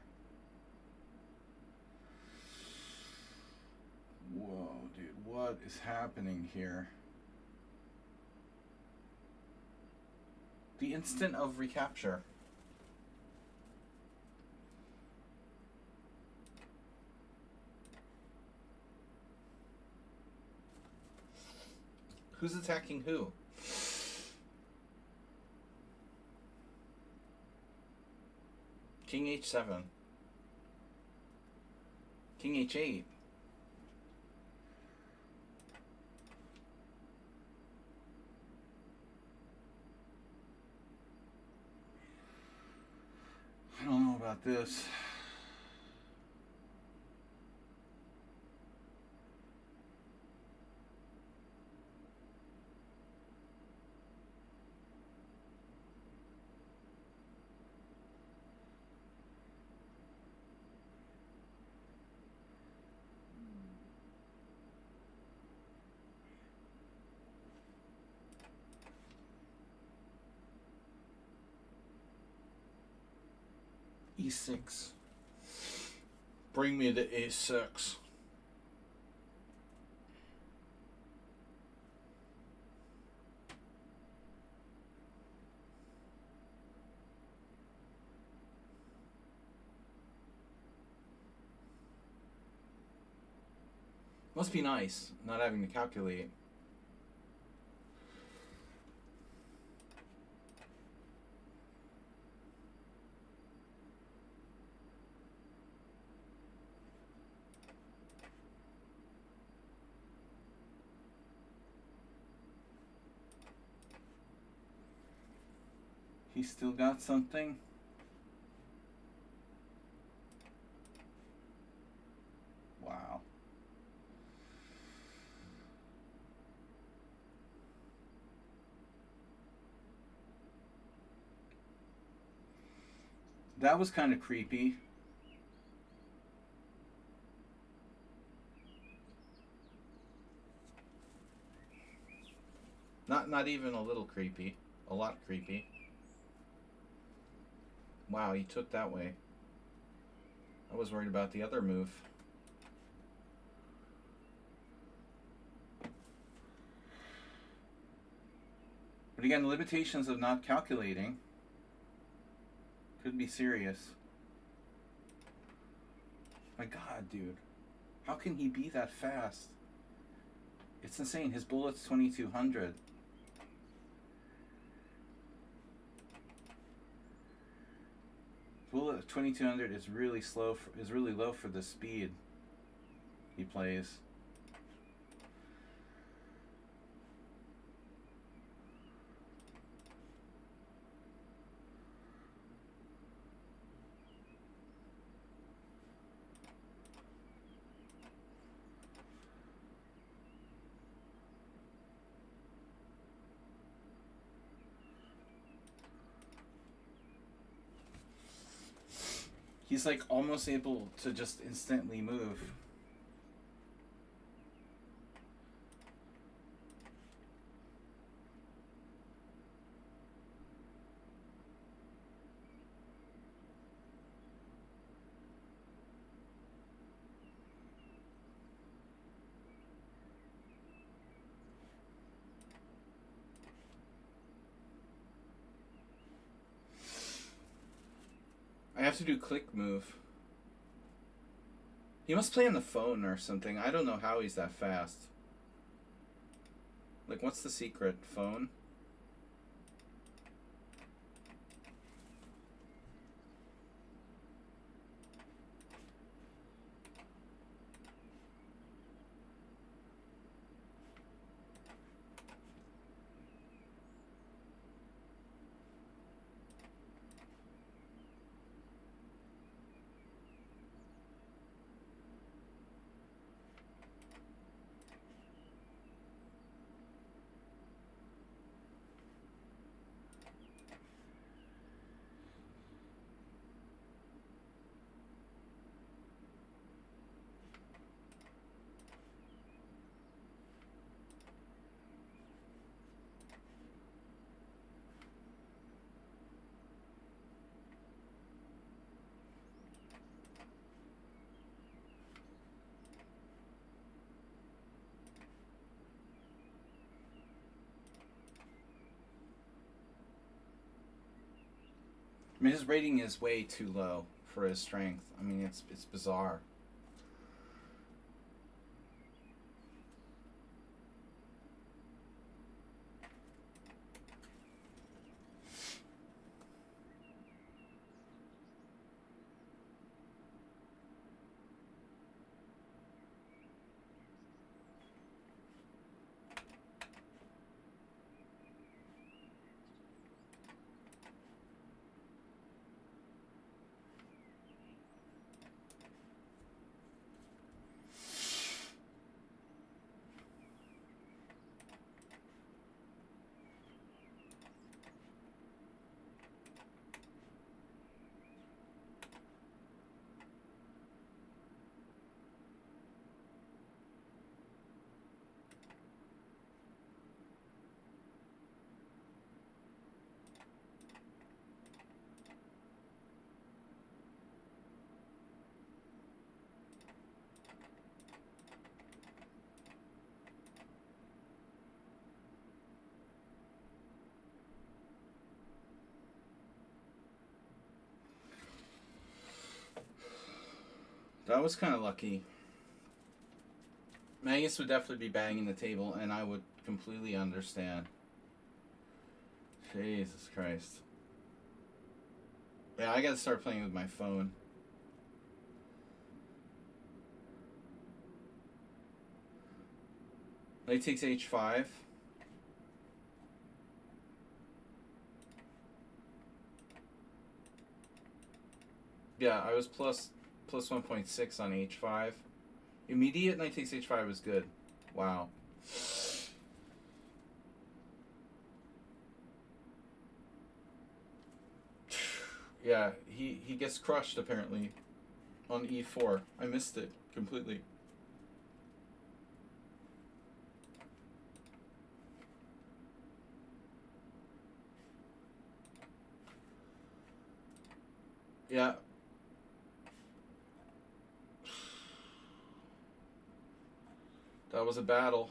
Whoa, dude, what is happening here? The instant of recapture. Who's attacking who? King H7. King H8. I don't know about this. E6. Bring me the A6. Must be nice not having to calculate. He still got something. Wow. That was kind of creepy. Not even a little creepy. A lot creepy. Wow, he took that way. I was worried about the other move. But again, the limitations of not calculating could be serious. My God, dude. How can he be that fast? It's insane. His bullet's 2200. Bullet 2200 is really slow. Is really low for the speed he plays. He's like almost able to just instantly move. I have to do click move. He must play on the phone or something. I don't know how he's that fast. Like, what's the secret? Phone? I mean, his rating is way too low for his strength. I mean, it's bizarre. That was kind of lucky. Magus would definitely be banging the table, and I would completely understand. Jesus Christ. Yeah, I gotta start playing with my phone. Knight takes h5. Yeah, I was plus 1.6 on h5. Immediate knight takes h5 was good. Wow. Yeah, he gets crushed apparently on e4. I missed it completely. Yeah. That was a battle.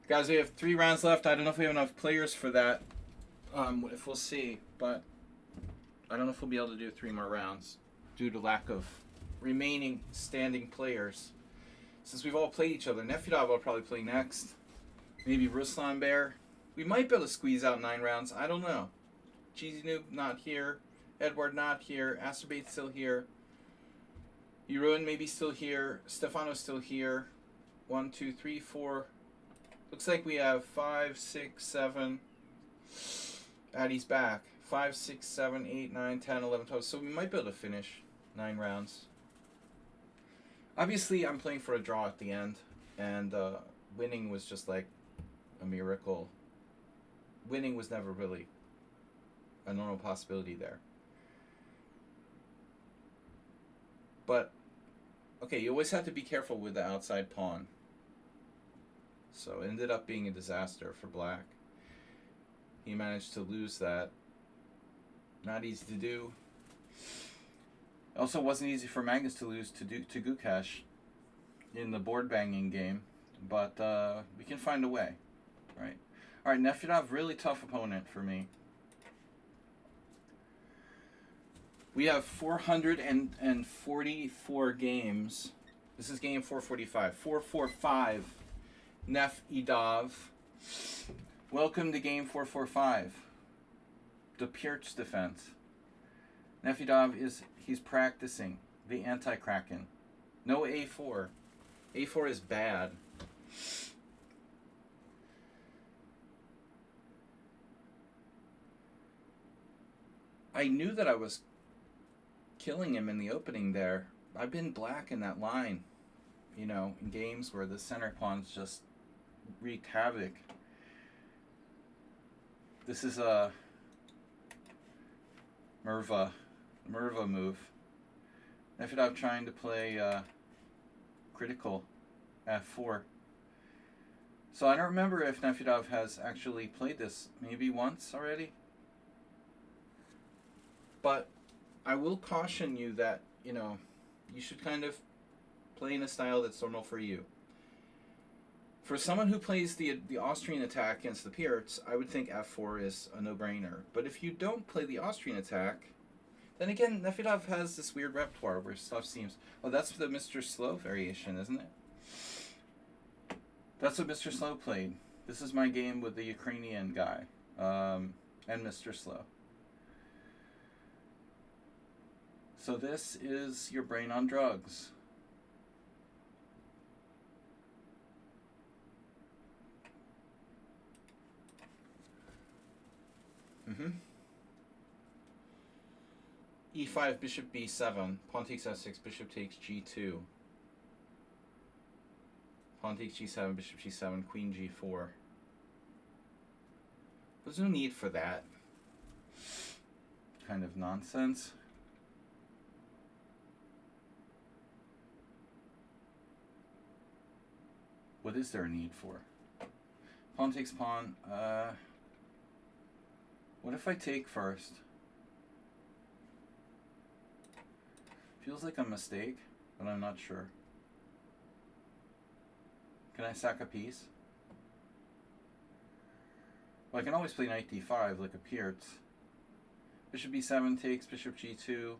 Guys, we have 3 rounds left. I don't know if we have enough players for that. If we'll see, but I don't know if we'll be able to do 3 more rounds due to lack of remaining standing players. Since we've all played each other, Nefedov will probably play next. Maybe Ruslan Bear. We might be able to squeeze out 9 rounds. I don't know. Cheesy Noob not here. Edward not here. Asterbait still here. Euruin maybe still here. Stefano's still here. 1, 2, 3, 4. Looks like we have 5, 6, 7. Addie's back. 5, 6, 7, 8, 9, 10, 11, 12. So we might be able to finish 9 rounds. Obviously, I'm playing for a draw at the end. And winning was just like a miracle. Winning was never really a normal possibility there. But, okay, you always have to be careful with the outside pawn. So it ended up being a disaster for black. He managed to lose that. Not easy to do. Also wasn't easy for Magnus to lose to Gukesh in the board banging game. But we can find a way. Right? Alright, Nefedov, really tough opponent for me. We have 444 games. This is game 445. 445. Nefedov. Welcome to game 445. The Pirch defense. Nefedov he's practicing the anti-Kraken. No A4. A4 is bad. I knew that I was killing him in the opening there. I've been black in that line, you know, in games where the center pawns just wreaked havoc. This is a Merva move. Nefedov trying to play critical f4. So I don't remember if Nefedov has actually played this maybe once already. But I will caution you that, you know, you should kind of play in a style that's normal for you. For someone who plays the Austrian attack against the Pirts, I would think f4 is a no-brainer. But if you don't play the Austrian attack, then again, Nefedov has this weird repertoire where stuff seems... Oh, that's the Mr. Slow variation, isn't it? That's what Mr. Slow played. This is my game with the Ukrainian guy and Mr. Slow. So this is your brain on drugs. E5, bishop b7, pawn takes f6, bishop takes g2. Pawn takes g7, bishop g7, queen g4. There's no need for that kind of nonsense. What is there a need for? Pawn takes pawn. What if I take first? Feels like a mistake, but I'm not sure. Can I sack a piece? Well, I can always play knight d5 like a Pirts. Bishop b7 takes, bishop g2.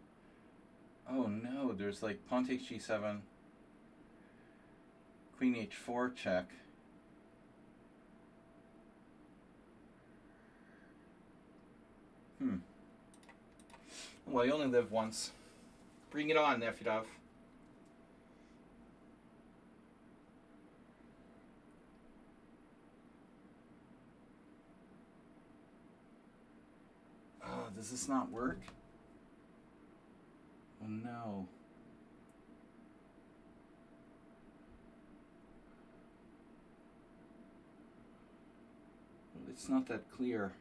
Oh no, there's like pawn takes g7, queen h4 check. Well, you only live once. Bring it on, Nefedov. Oh, does this not work? Oh no. It's not that clear.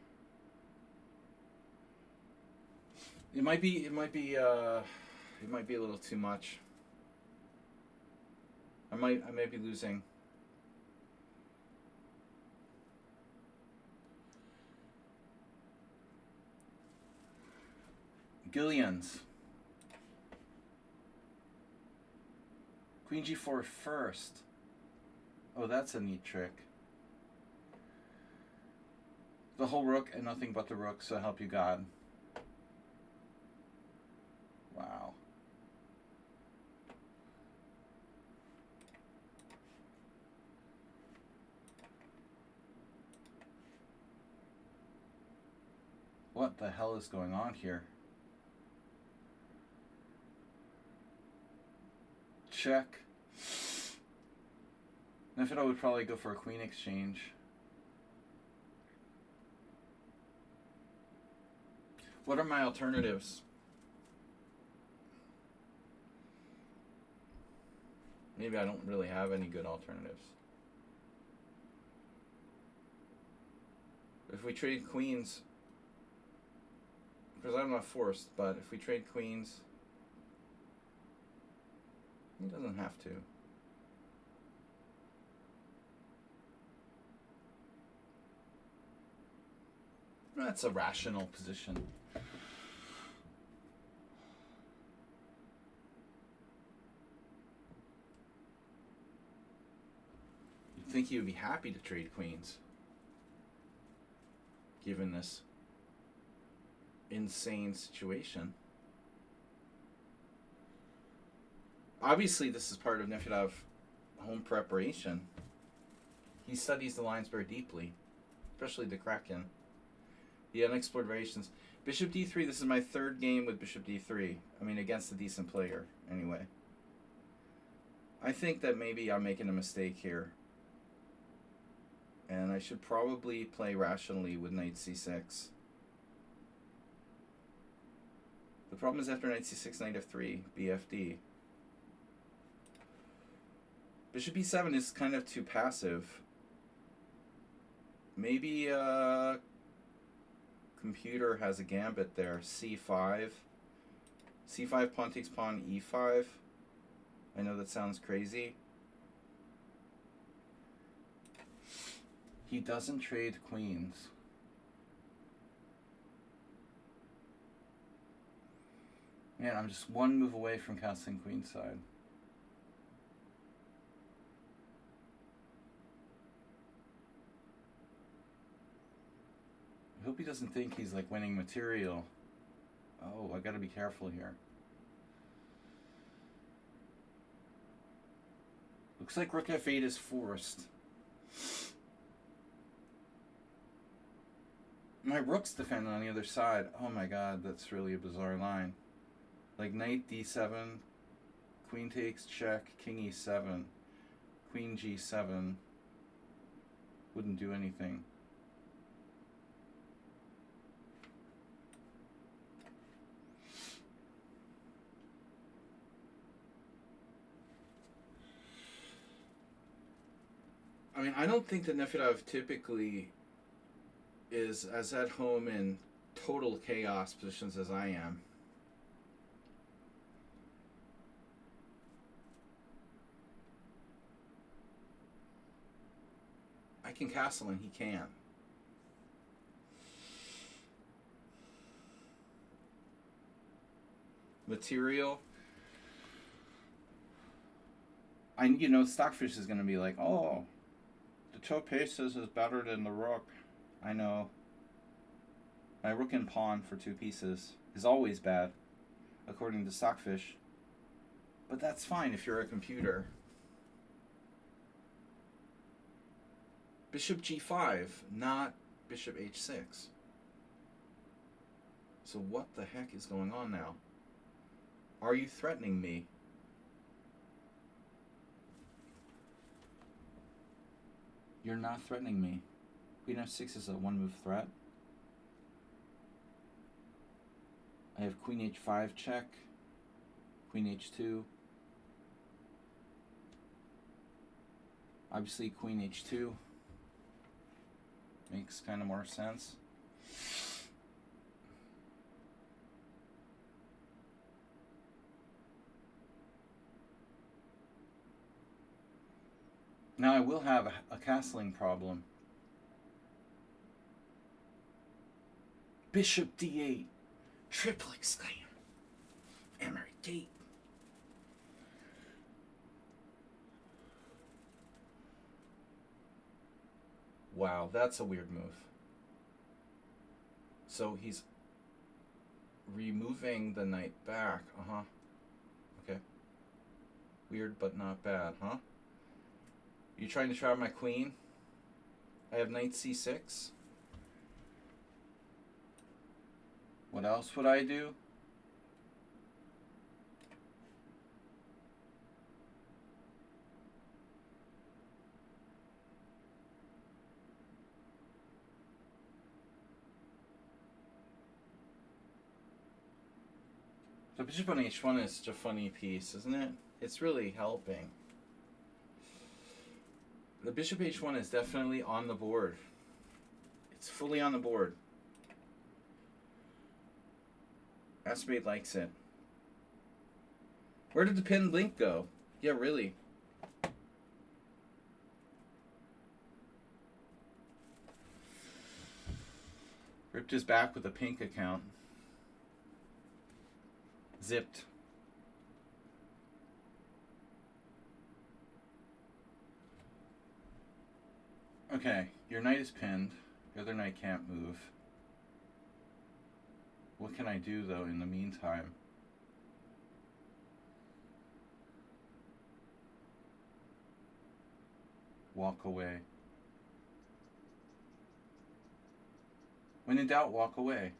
It might be a little too much. I might be losing. Gillians. Queen g4 first. Oh, that's a neat trick. The whole rook and nothing but the rook, so help you God. Wow. What the hell is going on here? Check. Nefedov would probably go for a queen exchange. What are my alternatives? Maybe I don't really have any good alternatives. If we trade queens, because I'm not forced, but if we trade queens, he doesn't have to. That's a rational position. You'd think he would be happy to trade queens, given this insane situation. Obviously, this is part of Nefedov home preparation. He studies the lines very deeply, especially the Kraken. The unexplored variations. Bishop d3, this is my third game with bishop d3. I mean, against a decent player, anyway. I think that maybe I'm making a mistake here. And I should probably play rationally with knight c6. The problem is after knight c6, knight f3, bfd. Bishop e7 is kind of too passive. Maybe computer has a gambit there. c5. c5 pawn takes pawn e5. I know that sounds crazy. He doesn't trade queens. Man, I'm just one move away from casting queenside. I hope he doesn't think he's like winning material. Oh, I gotta be careful here. Looks like rook f8 is forced. My rook's defending on the other side. Oh my god, that's really a bizarre line. Like knight d7, queen takes check, king e7, queen g7. Wouldn't do anything. I mean, I don't think that Nefedov typically is as at home in total chaos positions as I am. I can castle and he can't. Material. Stockfish is going to be like, oh, the toe pieces is better than the rook. I know. My rook and pawn for 2 pieces is always bad, according to Stockfish. But that's fine if you're a computer. Bishop g5, not bishop h6. So what the heck is going on now? Are you threatening me? You're not threatening me. Queen f6 is a one-move threat. I have queen h5 check. Queen h2. Obviously queen h2 makes kind of more sense. Now I will have a castling problem. Bishop d8. Triplex slam. Emery gate. Wow, that's a weird move. So he's removing the knight back. Okay. Weird, but not bad, huh? You trying to trap my queen? I have knight c6. What else would I do? The bishop on h1 is such a funny piece, isn't it? It's really helping. The bishop h1 is definitely on the board. It's fully on the board. Aspade likes it. Where did the pinned link go? Yeah, really. Ripped his back with a pink account. Zipped. Okay, your knight is pinned. The other knight can't move. What can I do, though, in the meantime? Walk away. When in doubt, walk away.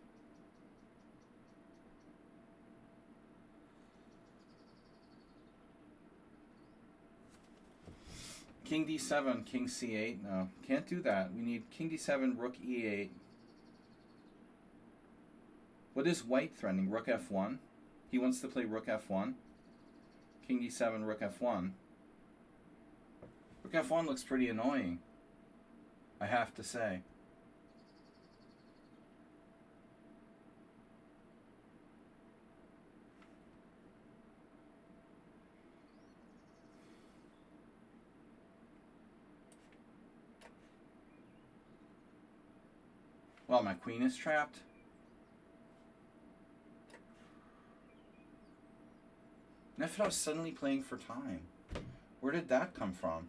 King d7, king c8. No, can't do that. We need king d7, rook e8. What is white threatening? Rook f1? He wants to play rook f1. King d7, rook f1. Rook f1 looks pretty annoying, I have to say. Well, my queen is trapped. Nefedov's suddenly playing for time. Where did that come from?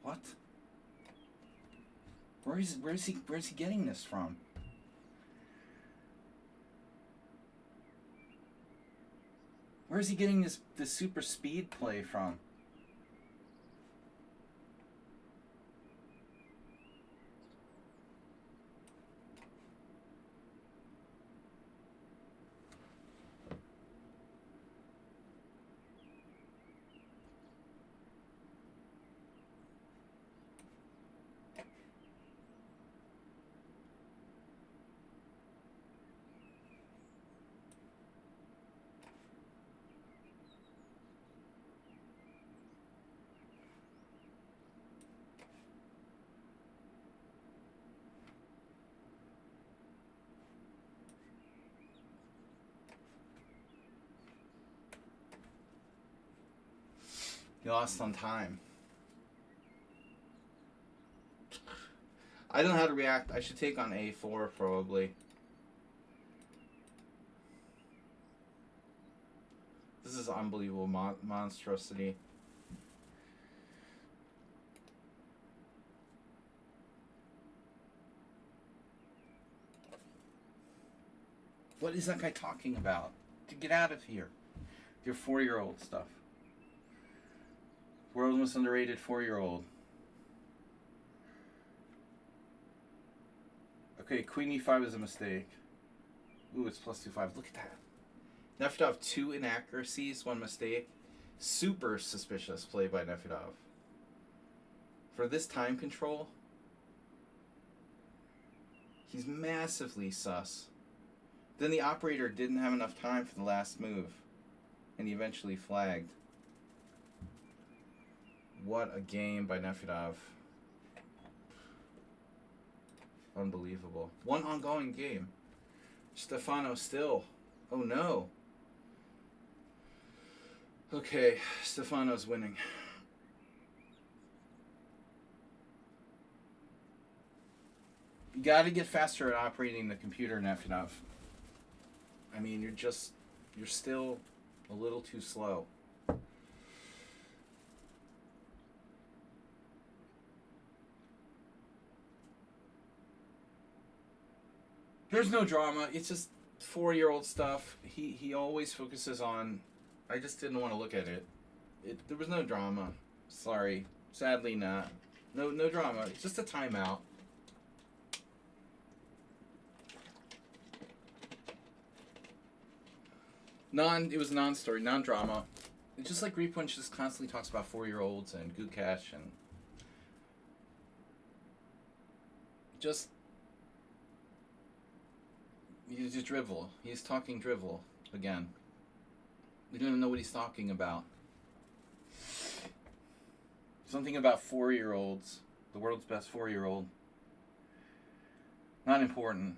What? Where's he getting this from? Where's he getting this super speed play from? He lost on time. I don't know how to react. I should take on a4 probably. This is unbelievable monstrosity. What is that guy talking about? To get out of here. Your 4-year-old stuff. World's most underrated 4-year-old. Okay, Queen E5 is a mistake. Ooh, it's plus 2/5. Look at that. Nefedov, 2 inaccuracies, 1 mistake. Super suspicious play by Nefedov. For this time control, he's massively sus. Then the operator didn't have enough time for the last move, and he eventually flagged. What a game by Nefedov. Unbelievable. 1 ongoing game. Stefano still. Oh no. Okay, Stefano's winning. You gotta get faster at operating the computer, Nefedov. I mean, you're still a little too slow. There's no drama. It's just 4-year-old stuff. He always focuses on. I just didn't want to look at it. There was no drama. Sorry. Sadly not. No drama. It's just a timeout. It was non-story, non-drama. It's just like Repunch just constantly talks about 4-year-olds and Gukash and just he's just drivel. He's talking drivel again. We don't even know what he's talking about. Something about 4-year-olds. The world's best 4-year-old. Not important.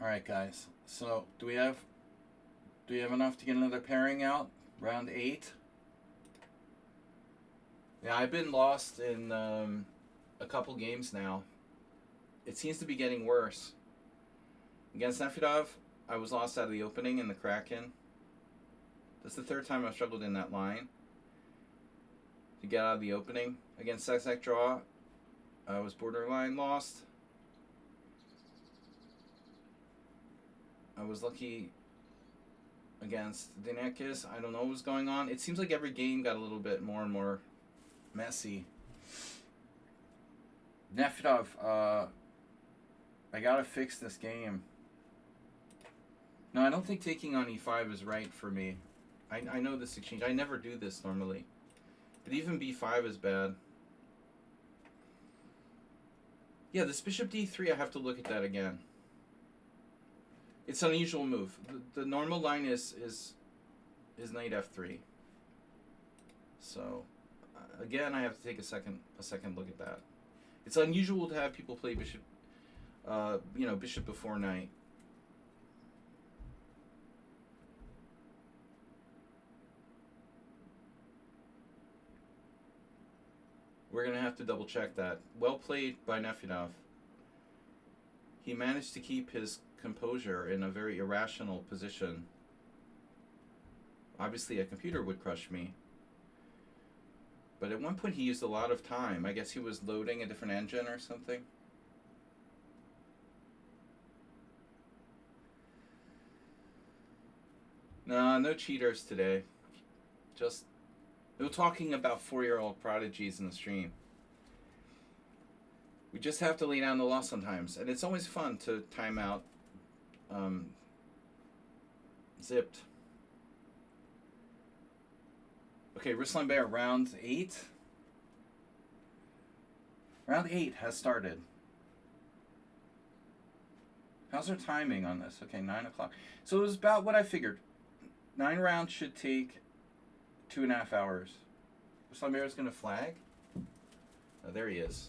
All right, guys. So, do we have enough to get another pairing out? Round 8. Yeah, I've been lost in a couple games now. It seems to be getting worse. Against Nefedov, I was lost out of the opening in the Kraken. That's the 3rd time I've struggled in that line to get out of the opening. Against Sexac Draw, I was borderline lost. I was lucky against Dinekis. I don't know what was going on. It seems like every game got a little bit more and more messy. Nefedov, I gotta fix this game. No, I don't think taking on E5 is right for me. I know this exchange. I never do this normally. But even B5 is bad. Yeah, this Bishop D3, I have to look at that again. It's an unusual move. The normal line is Knight F3. So, again, I have to take a second look at that. It's unusual to have people play Bishop, Bishop before Knight. We're going to have to double check that. Well played by Nefedov. He managed to keep his composure in a very irrational position. Obviously, a computer would crush me. But at one point, he used a lot of time. I guess he was loading a different engine or something. No cheaters today. Just no talking about 4-year-old prodigies in the stream. We just have to lay down the law sometimes. And it's always fun to time out zipped. Okay, Ruslan Bear, round 8. Round 8 has started. How's our timing on this? Okay, 9 o'clock. So it was about what I figured. 9 rounds should take 2.5 hours. Ruslan Bear is going to flag. Oh, there he is.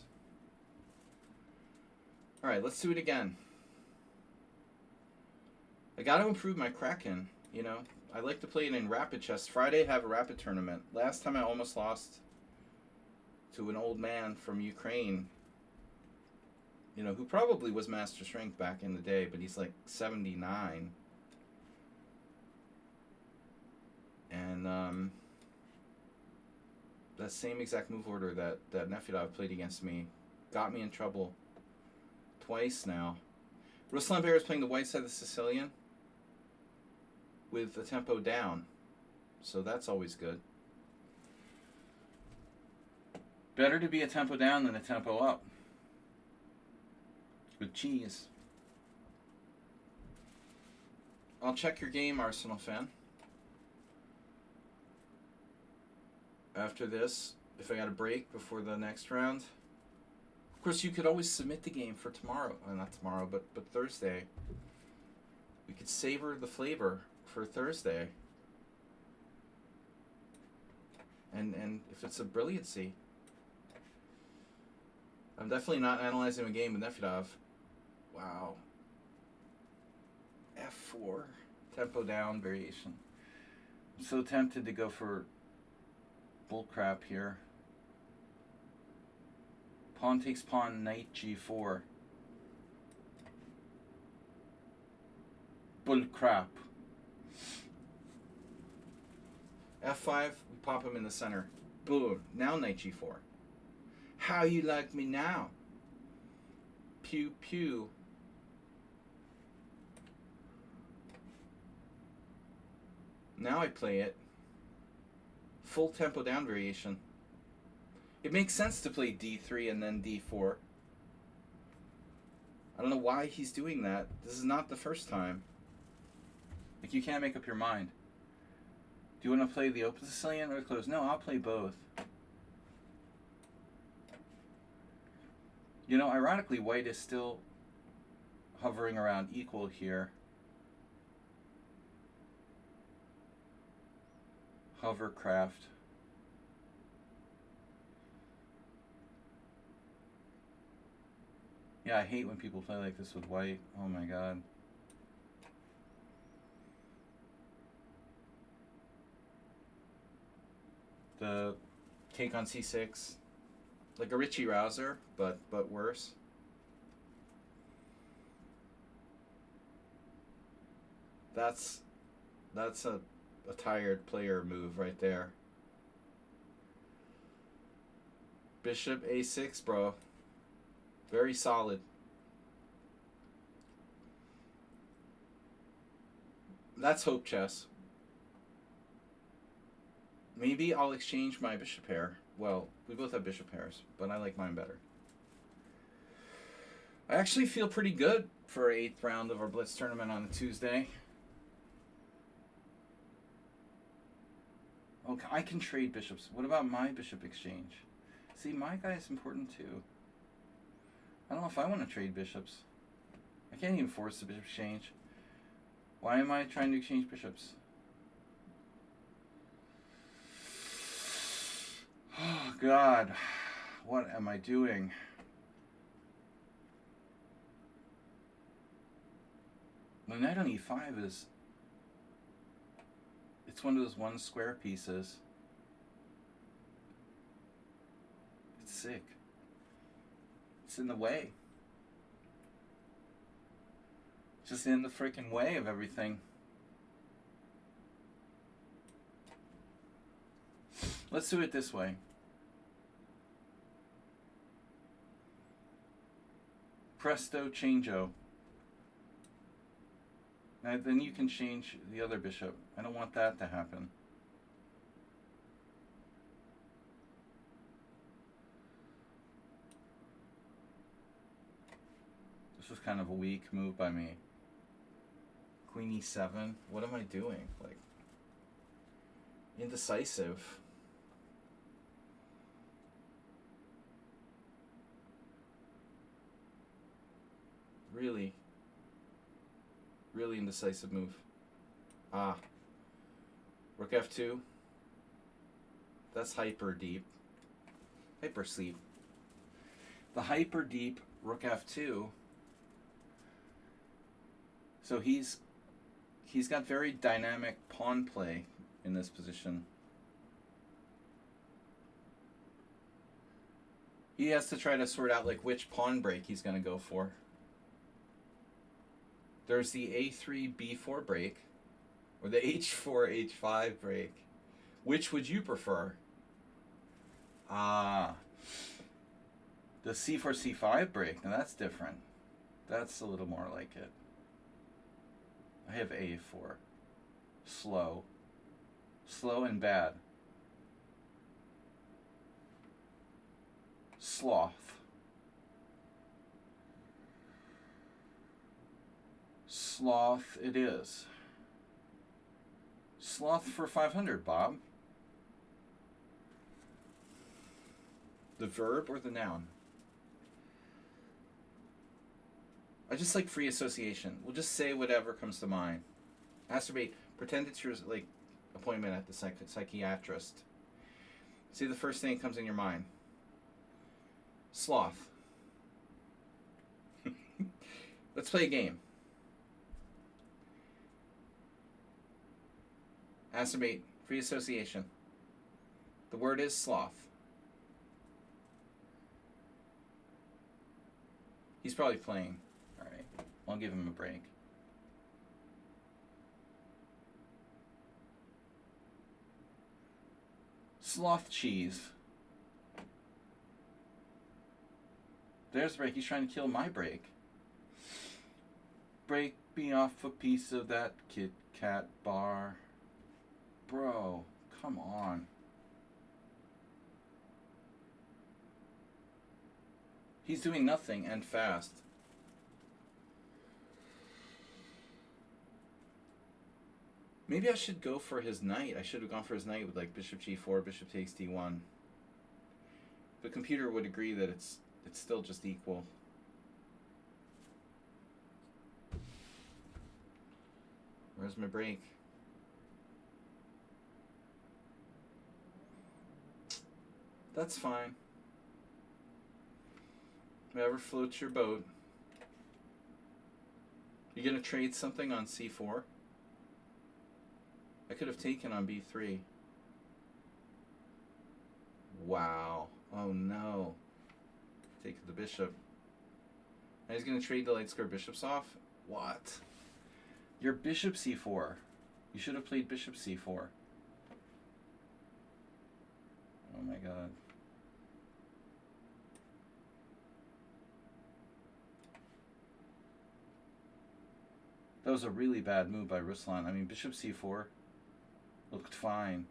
All right, let's do it again. I got to improve my Kraken, you know. I like to play it in Rapid Chess. Friday, have a Rapid tournament. Last time I almost lost to an old man from Ukraine, you know, who probably was Master Strength back in the day, but he's like 79. And that same exact move order that Nefedov played against me got me in trouble twice now. Ruslan Bear is playing the white side of the Sicilian with the tempo down, so that's always good. Better to be a tempo down than a tempo up. With cheese. I'll check your game, Arsenal fan. After this, if I got a break before the next round. Of course, you could always submit the game for tomorrow. Not tomorrow, but Thursday. We could savor the flavor for Thursday. And if it's a brilliancy. I'm definitely not analyzing a game with Nefedov. Wow. F4. Tempo down variation. I'm so tempted to go for bullcrap here. Pawn takes pawn, knight g4. Bullcrap. F5, we pop him in the center. Boom. Now knight g4. How you like me now? Pew pew. Now I play it. Full tempo down variation. It makes sense to play d3 and then d4. I don't know why he's doing that. This is not the first time. Like, you can't make up your mind. Do you want to play the open Sicilian or the closed? No, I'll play both. You know, ironically, white is still hovering around equal here. Hovercraft. Yeah, I hate when people play like this with white. Oh my god. The take on c6. Like a Richie Rouser, but worse. That's a tired player move right there. Bishop a6, bro. Very solid. That's hope chess. Maybe I'll exchange my bishop pair. Well, we both have bishop pairs, but I like mine better. I actually feel pretty good for 8th round of our Blitz tournament on a Tuesday. Okay, I can trade bishops. What about my bishop exchange? See, my guy is important too. I don't know if I want to trade bishops. I can't even force the bishop exchange. Why am I trying to exchange bishops? Oh, God. What am I doing? The knight on e5 is... It's one of those one square pieces. It's sick. It's in the way. It's just in the freaking way of everything. Let's do it this way. Presto changeo. Now, then you can change the other bishop. I don't want that to happen. This was kind of a weak move by me. Queen e7. What am I doing? Like, indecisive. Really indecisive move. Ah. Rook f2. That's hyper deep. Hyper sleep. The hyper deep rook f2. So he's got very dynamic pawn play in this position. He has to try to sort out like which pawn break he's going to go for. There's the a3 b4 break. or the h4 h5 break. Which would you prefer? Ah, the c4 c5 break. Now that's different. That's a little more like it. I have a4. Slow. Slow and bad. Sloth. Sloth it is. Sloth for 500, Bob. The verb or the noun? I just like free association. We'll just say whatever comes to mind. Masturbate. Pretend it's your like appointment at the psychiatrist. See the first thing that comes in your mind. Sloth. Let's play a game. Masturbate. Free association. The word is sloth. He's probably playing. Alright. I'll give him a break. Sloth cheese. There's break. He's trying to kill my break. Break me off a piece of that Kit Kat bar. Bro, come on. He's doing nothing and fast. Maybe I should go for his knight. I should have gone for his knight with like bishop g4, bishop takes d1. The computer would agree that it's still just equal. Where's my break? That's fine. Whatever floats your boat. You gonna trade something on c4? I could have taken on b3. Wow. Oh no. Take the bishop. Now he's gonna trade the light square bishops off? What? Your bishop c4. You should have played bishop c4. Oh my god. That was a really bad move by Ruslan. I mean, bishop c4 looked fine.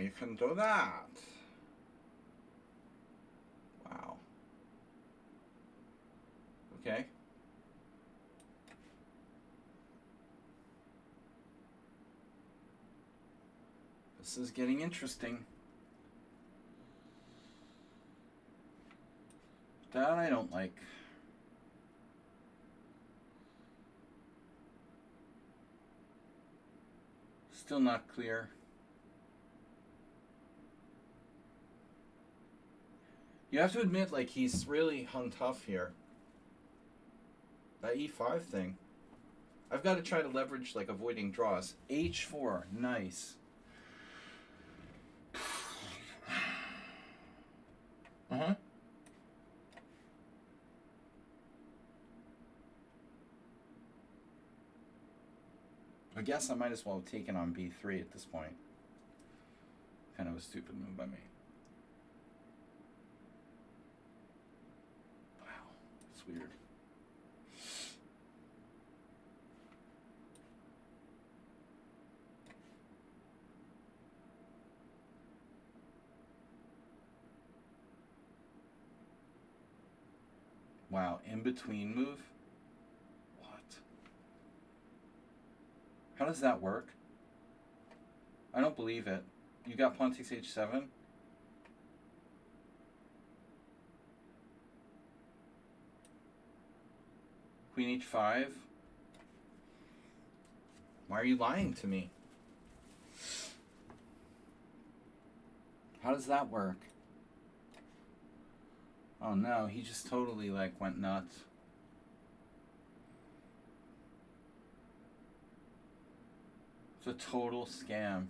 You can do that. Wow. Okay. This is getting interesting. That I don't like. Still not clear. You have to admit, like, he's really hung tough here. That e5 thing. I've got to try to leverage, like, avoiding draws. h4, nice. Uh-huh. I guess I might as well have taken on b3 at this point. Kind of a stupid move by me. Weird. Wow, in between move? What? How does that work? I don't believe it. You got pawn takes h7? Queen h5? Why are you lying to me? How does that work? Oh no, he just totally like went nuts. It's a total scam.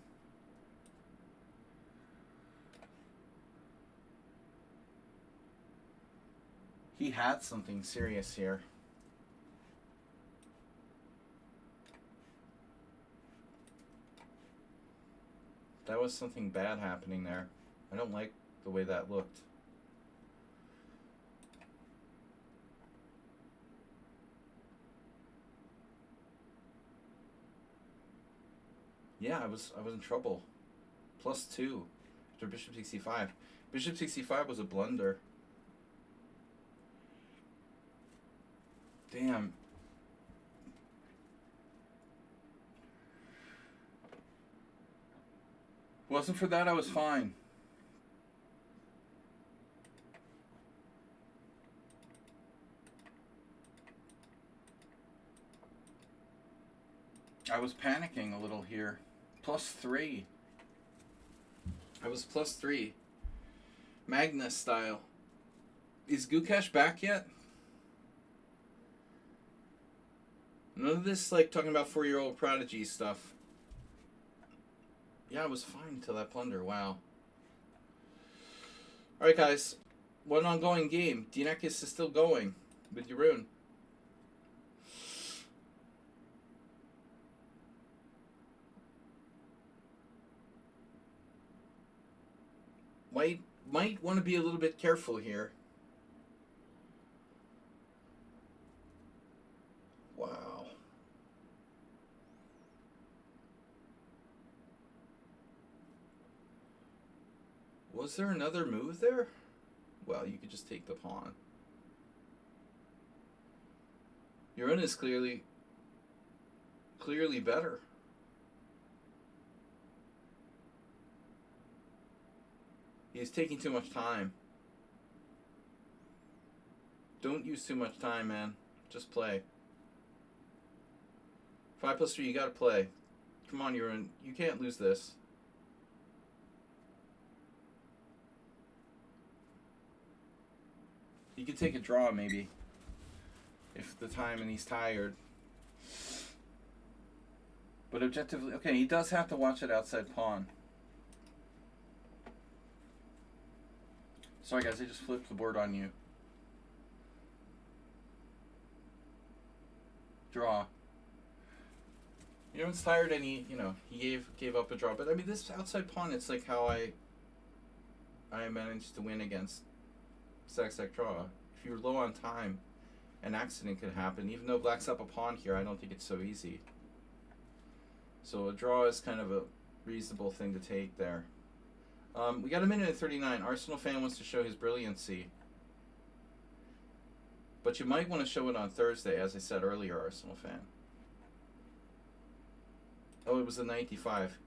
He had something serious here. That was something bad happening there. I don't like the way that looked. Yeah, I was in trouble. +2 after bishop 65. Bishop 65 was a blunder. Damn. Wasn't for that, I was fine. I was panicking a little here. +3. I was +3. Magnus style. Is Gukesh back yet? None of this like talking about 4-year-old prodigy stuff. Yeah, I was fine until that blunder. Wow. Alright guys. One ongoing game. Dinakis is still going with Jeroen. Might want to be a little bit careful here. Wow. Was there another move there? Well, you could just take the pawn. Jeroen is clearly better. He's taking too much time. Don't use too much time, man. Just play. 5+3, you gotta play. Come on, Jeroen. You can't lose this. You could take a draw, maybe. If the time and he's tired. But objectively, okay, he does have to watch it outside pawn. Sorry guys, I just flipped the board on you. Draw. Jeroen's tired and he gave up a draw. But I mean, this outside pawn, it's like how I managed to win against stack draw. If you're low on time, an accident could happen. Even though black's up a pawn here, I don't think it's so easy. So a draw is kind of a reasonable thing to take there. We got a minute and 39. Arsenal fan wants to show his brilliancy. But you might want to show it on Thursday, as I said earlier, Arsenal fan. Oh, it was a 95.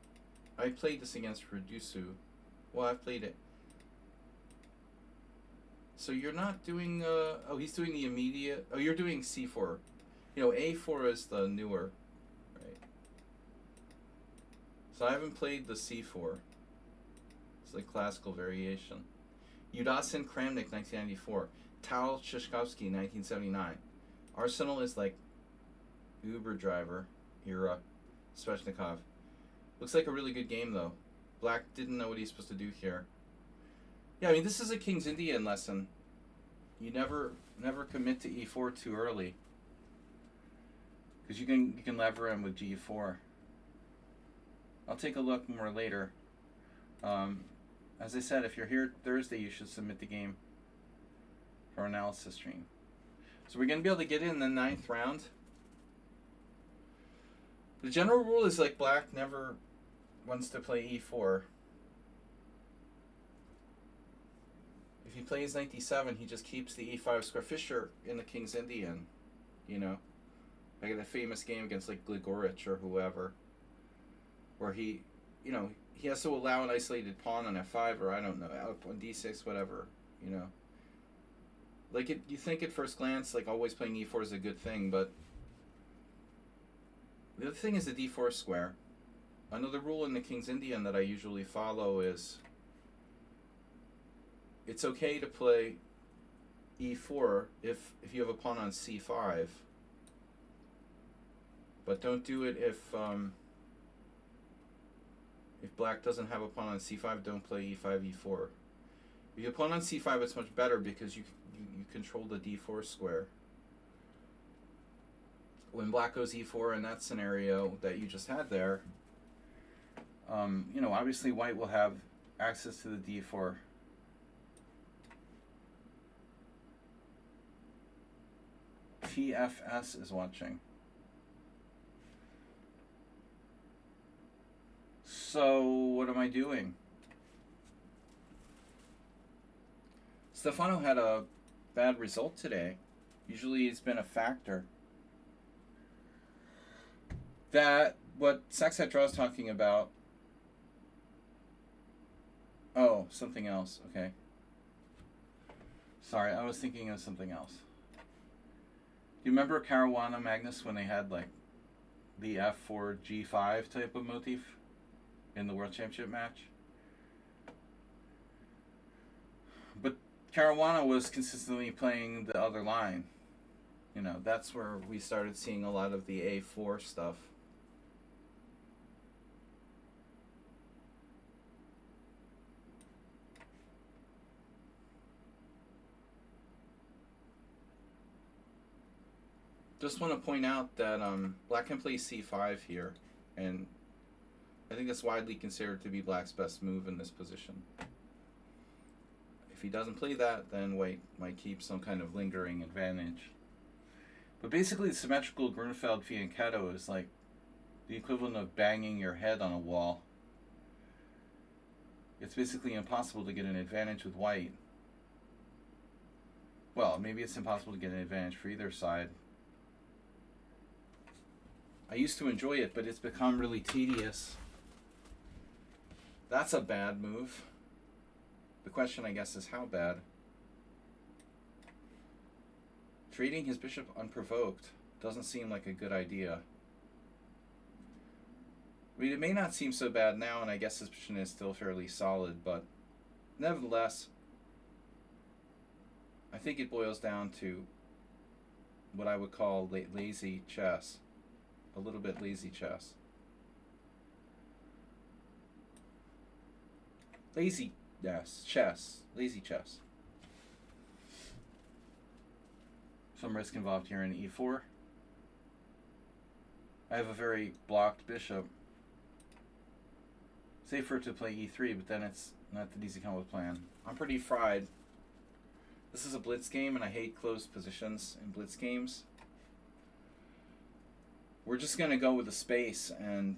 I played this against Redusu. Well, I've played it. So you're not doing, oh, he's doing the immediate, oh, you're doing C4. You know, A4 is the newer, right? So I haven't played the C4. It's like classical variation. Udasin Kramnik, 1994. Tal Shishkovsky, 1979. Arsenal is like Uber driver era. Svechnikov. Looks like a really good game though. Black didn't know what he's supposed to do here. Yeah, I mean this is a King's Indian lesson. You never commit to E4 too early. Because you can lever him with G4. I'll take a look more later. As I said, if you're here Thursday, you should submit the game for analysis stream. So we're going to be able to get in the 9th round. The general rule is like black never wants to play E4. If he plays 97, he just keeps the E5 square. Fischer in the King's Indian, you know. Like in a famous game against like Gligorich or whoever. Where he, you know, he has to allow an isolated pawn on F5 or I don't know, out on D6, whatever, you know. Like you think at first glance, like always playing E4 is a good thing, but the other thing is the D4 square. Another rule in the King's Indian that I usually follow is it's okay to play e4 if you have a pawn on c5, but don't do it if black doesn't have a pawn on c5. Don't play e5 e4. If you have a pawn on c5, it's much better because you control the d4 square. When black goes e4 in that scenario that you just had there, you know, obviously white will have access to the d4. TFS is watching. So what am I doing? Stefano had a bad result today. Usually it's been a factor. That, what Saxat Draw is talking about. Oh, something else. Okay. Sorry, I was thinking of something else. Do you remember Caruana Magnus when they had like the F4 G5 type of motif in the World Championship match? But Caruana was consistently playing the other line. You know, that's where we started seeing a lot of the A4 stuff. Just want to point out that black can play c5 here, and I think that's widely considered to be black's best move in this position. If he doesn't play that, then white might keep some kind of lingering advantage. But basically, the symmetrical Grunfeld fianchetto is like the equivalent of banging your head on a wall. It's basically impossible to get an advantage with white. Well, maybe it's impossible to get an advantage for either side. I used to enjoy it, but it's become really tedious. That's a bad move. The question, I guess, is how bad? Trading his bishop unprovoked doesn't seem like a good idea. I mean, it may not seem so bad now, and I guess his position is still fairly solid, but nevertheless, I think it boils down to what I would call lazy chess. A little bit lazy chess. Lazy, yes, chess. Lazy chess. Some risk involved here in e4. I have a very blocked bishop. Safer to play e3, but then it's not the easy combo plan. I'm pretty fried. This is a blitz game, and I hate closed positions in blitz games. We're just going to go with the space, and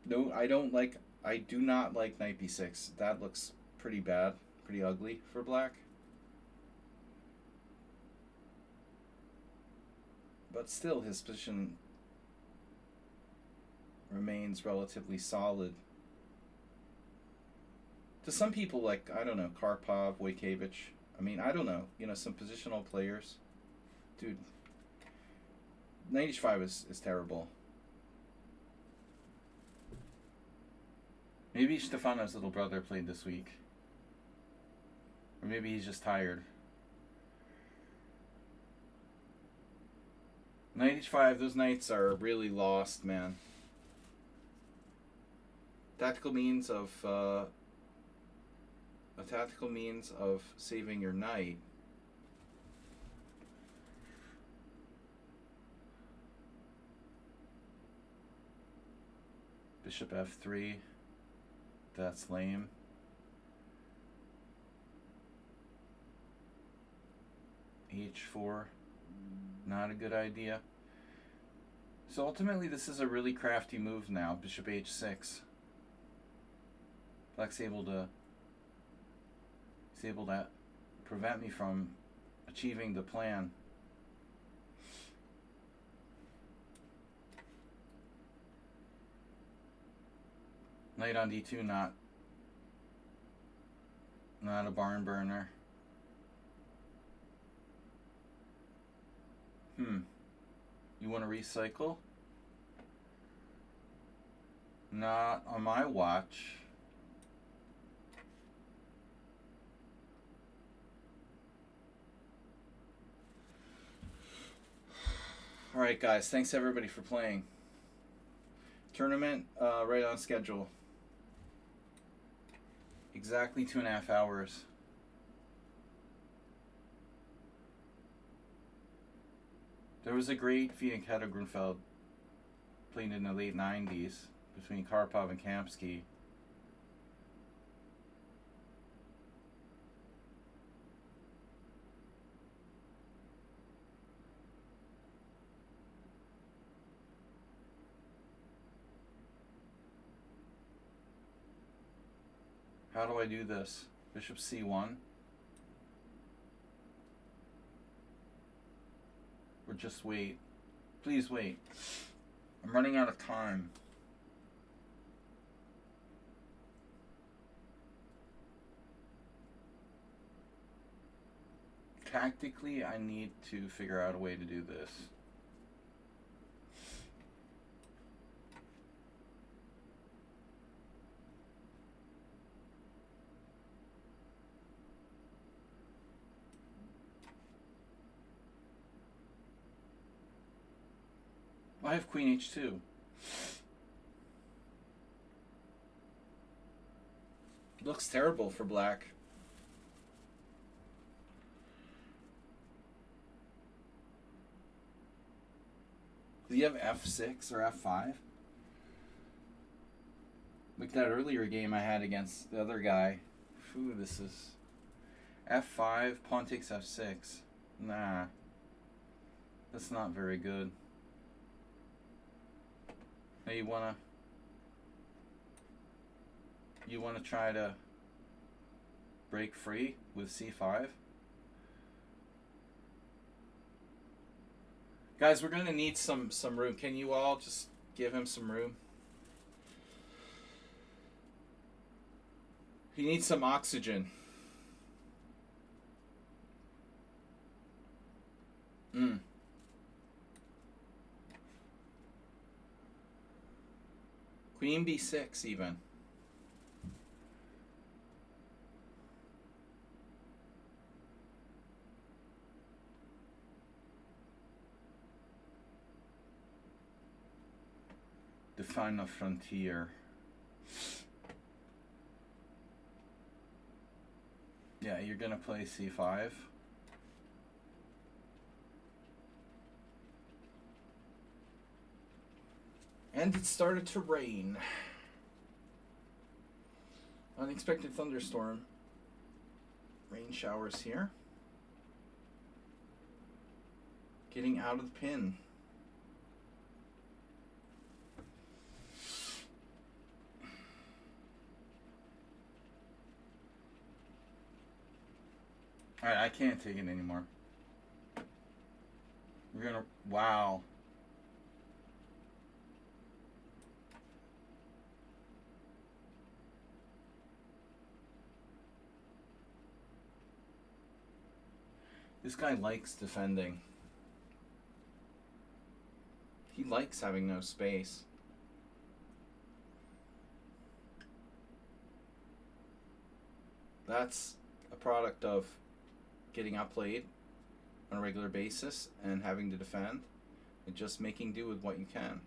no, I do not like knight b6. That looks pretty bad, pretty ugly for black. But still, his position remains relatively solid. To some people, like, I don't know, Karpov, Wojciechowicz, I mean, I don't know, you know, some positional players. Dude, knight h5 is terrible. Maybe Stefano's little brother played this week. Or maybe he's just tired. Knight h5, those knights are really lost, man. Tactical means of a tactical means of saving your knight. Bishop f3. That's lame. h4. Not a good idea. So ultimately this is a really crafty move now. Bishop h6. Black's able to prevent me from achieving the plan. Knight on d2, not a barn burner. You want to recycle? Not on my watch. Alright, guys. Thanks, everybody, for playing. Tournament, right on schedule. Exactly 2.5 hours. There was a great feat in Grunfeld played in the late 90s between Karpov and Kamsky. How do I do this? Bishop C1? Or just wait? Please wait. I'm running out of time. Tactically, I need to figure out a way to do this. I have Queen H2. Looks terrible for black. Do you have F6 or F5? Like that earlier game I had against the other guy. Phew, this is... F5, pawn takes F6. Nah. That's not very good. Now you wanna try to break free with C5? Guys, we're gonna need some room. Can you all just give him some room? He needs some oxygen. Queen B6 even. Define a frontier. Yeah, you're gonna play C5. And it started to rain. Unexpected thunderstorm. Rain showers here. Getting out of the pin. Alright, I can't take it anymore. We're gonna... Wow. This guy likes defending. He likes having no space. That's a product of getting outplayed on a regular basis and having to defend and just making do with what you can.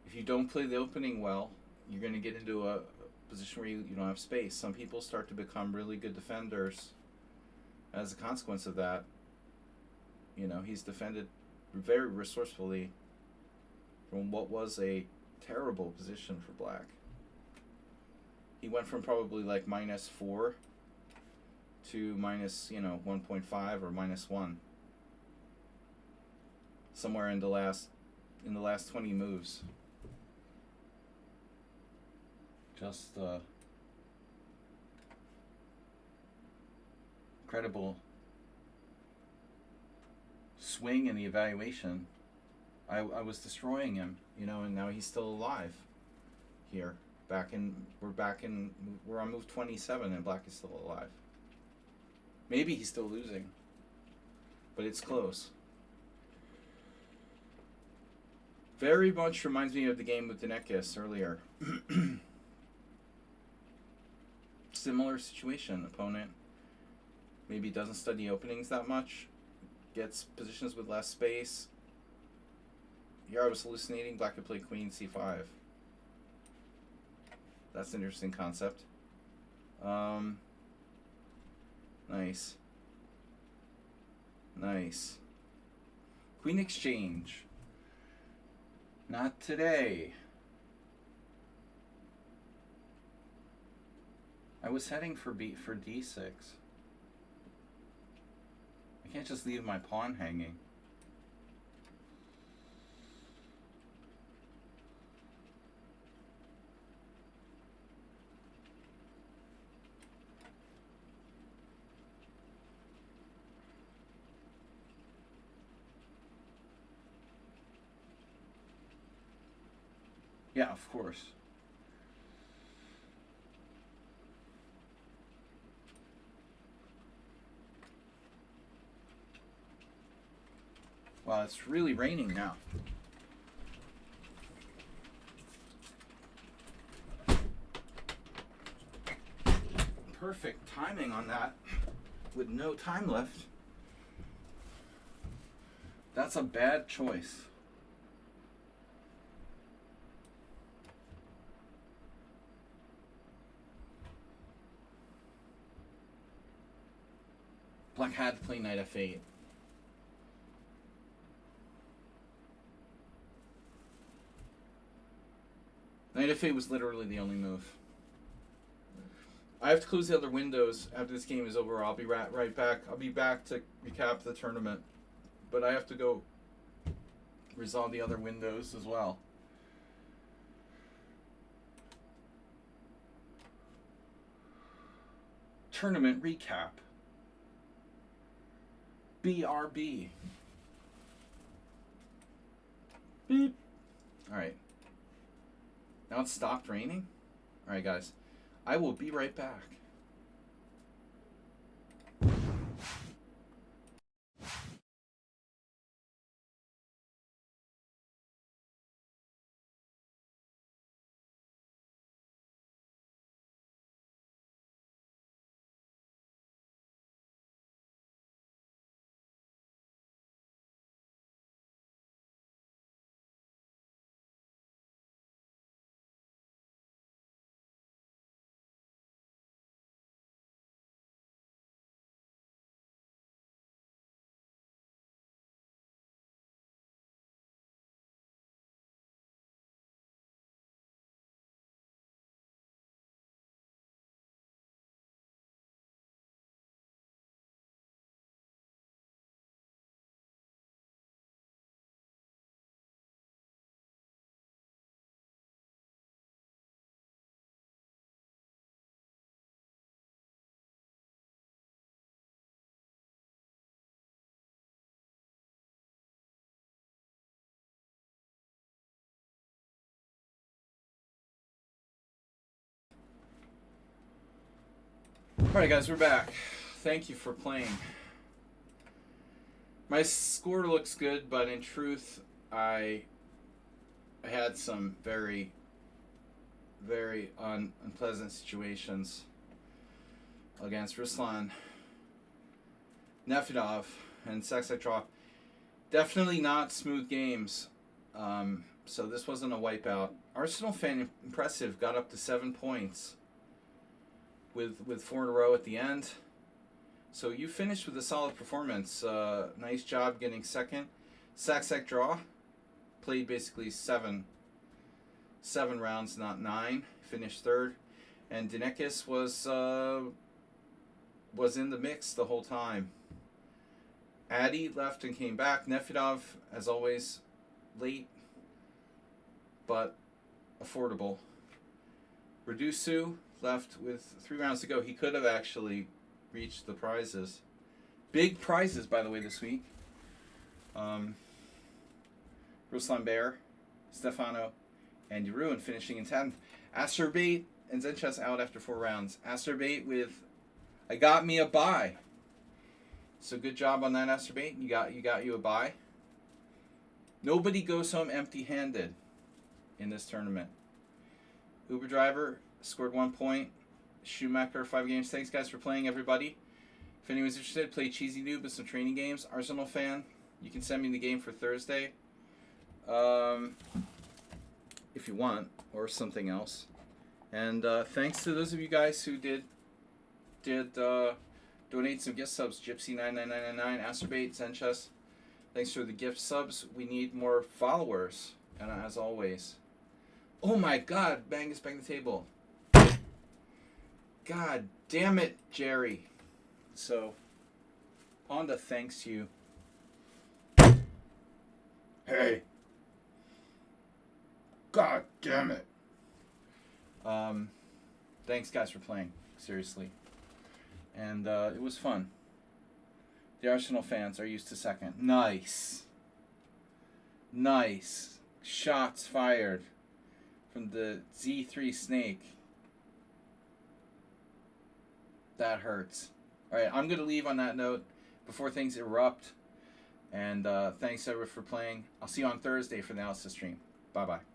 If you don't play the opening well, you're going to get into a position where you don't have space. Some people start to become really good defenders as a consequence of that. You know, he's defended very resourcefully from what was a terrible position for black. He went from probably like -4 to minus, 1.5 or -1. Somewhere in the last 20 moves. Just incredible swing in the evaluation. I was destroying him, and now he's still alive here. We're on move 27 and black is still alive. Maybe he's still losing, but it's close. Very much reminds me of the game with Denekis earlier. Similar situation. Opponent maybe doesn't study openings that much, gets positions with less space. Here I was hallucinating. Black could play queen c5. That's an interesting concept. Nice. Nice. Queen exchange. Not today. I was heading for d6. I can't just leave my pawn hanging. Yeah, of course. Wow, it's really raining now. Perfect timing on that with no time left. That's a bad choice. Black had to play knight f8. Knight f8 was literally the only move. I have to close the other windows after this game is over. I'll be right back. I'll be back to recap the tournament. But I have to go resolve the other windows as well. Tournament recap. BRB. Beep. Alright. Now it's stopped raining. Alright, guys. I will be right back. Alright guys, we're back. Thank you for playing. My score looks good, but in truth, I had some very, very unpleasant situations against Ruslan Nefedov and Saksaktrov. Definitely not smooth games. So this wasn't a wipeout. Arsenal fan impressive, got up to 7 points with 4 in a row at the end. So you finished with a solid performance. Nice job getting second. Saksak draw. Played basically seven rounds, not 9. Finished third. And Dinekis was in the mix the whole time. Addy left and came back. Nefedov, as always, late, but affordable. Redusu left with 3 rounds to go. He could have actually reached the prizes. Big prizes, by the way, this week. Ruslan Bear, Stefano, and Jeroen finishing in 10th. Asterbait and Zenchess out after 4 rounds. Asterbait with, I got me a bye. So good job on that, Asterbait. You got you a bye. Nobody goes home empty-handed in this tournament. Uber driver scored 1 point. Schumacher 5 games. Thanks guys for playing, everybody. If anyone's interested, play Cheesy Noob with some training games. Arsenal fan, you can send me the game for Thursday. If you want, or something else. And thanks to those of you guys who did donate some gift subs. Gypsy99999, Asterbait, Zenchess. Thanks for the gift subs. We need more followers. And as always, oh my God! Bang the table. God damn it, Jerry. So, Pawnda thanks you. Hey. God damn it. Thanks guys for playing. Seriously. And it was fun. The Arsenal fans are used to second. Nice. Nice. Shots fired from the Z3 Snake. That hurts. Alright, I'm going to leave on that note before things erupt. And thanks everyone for playing. I'll see you on Thursday for the analysis stream. Bye-bye.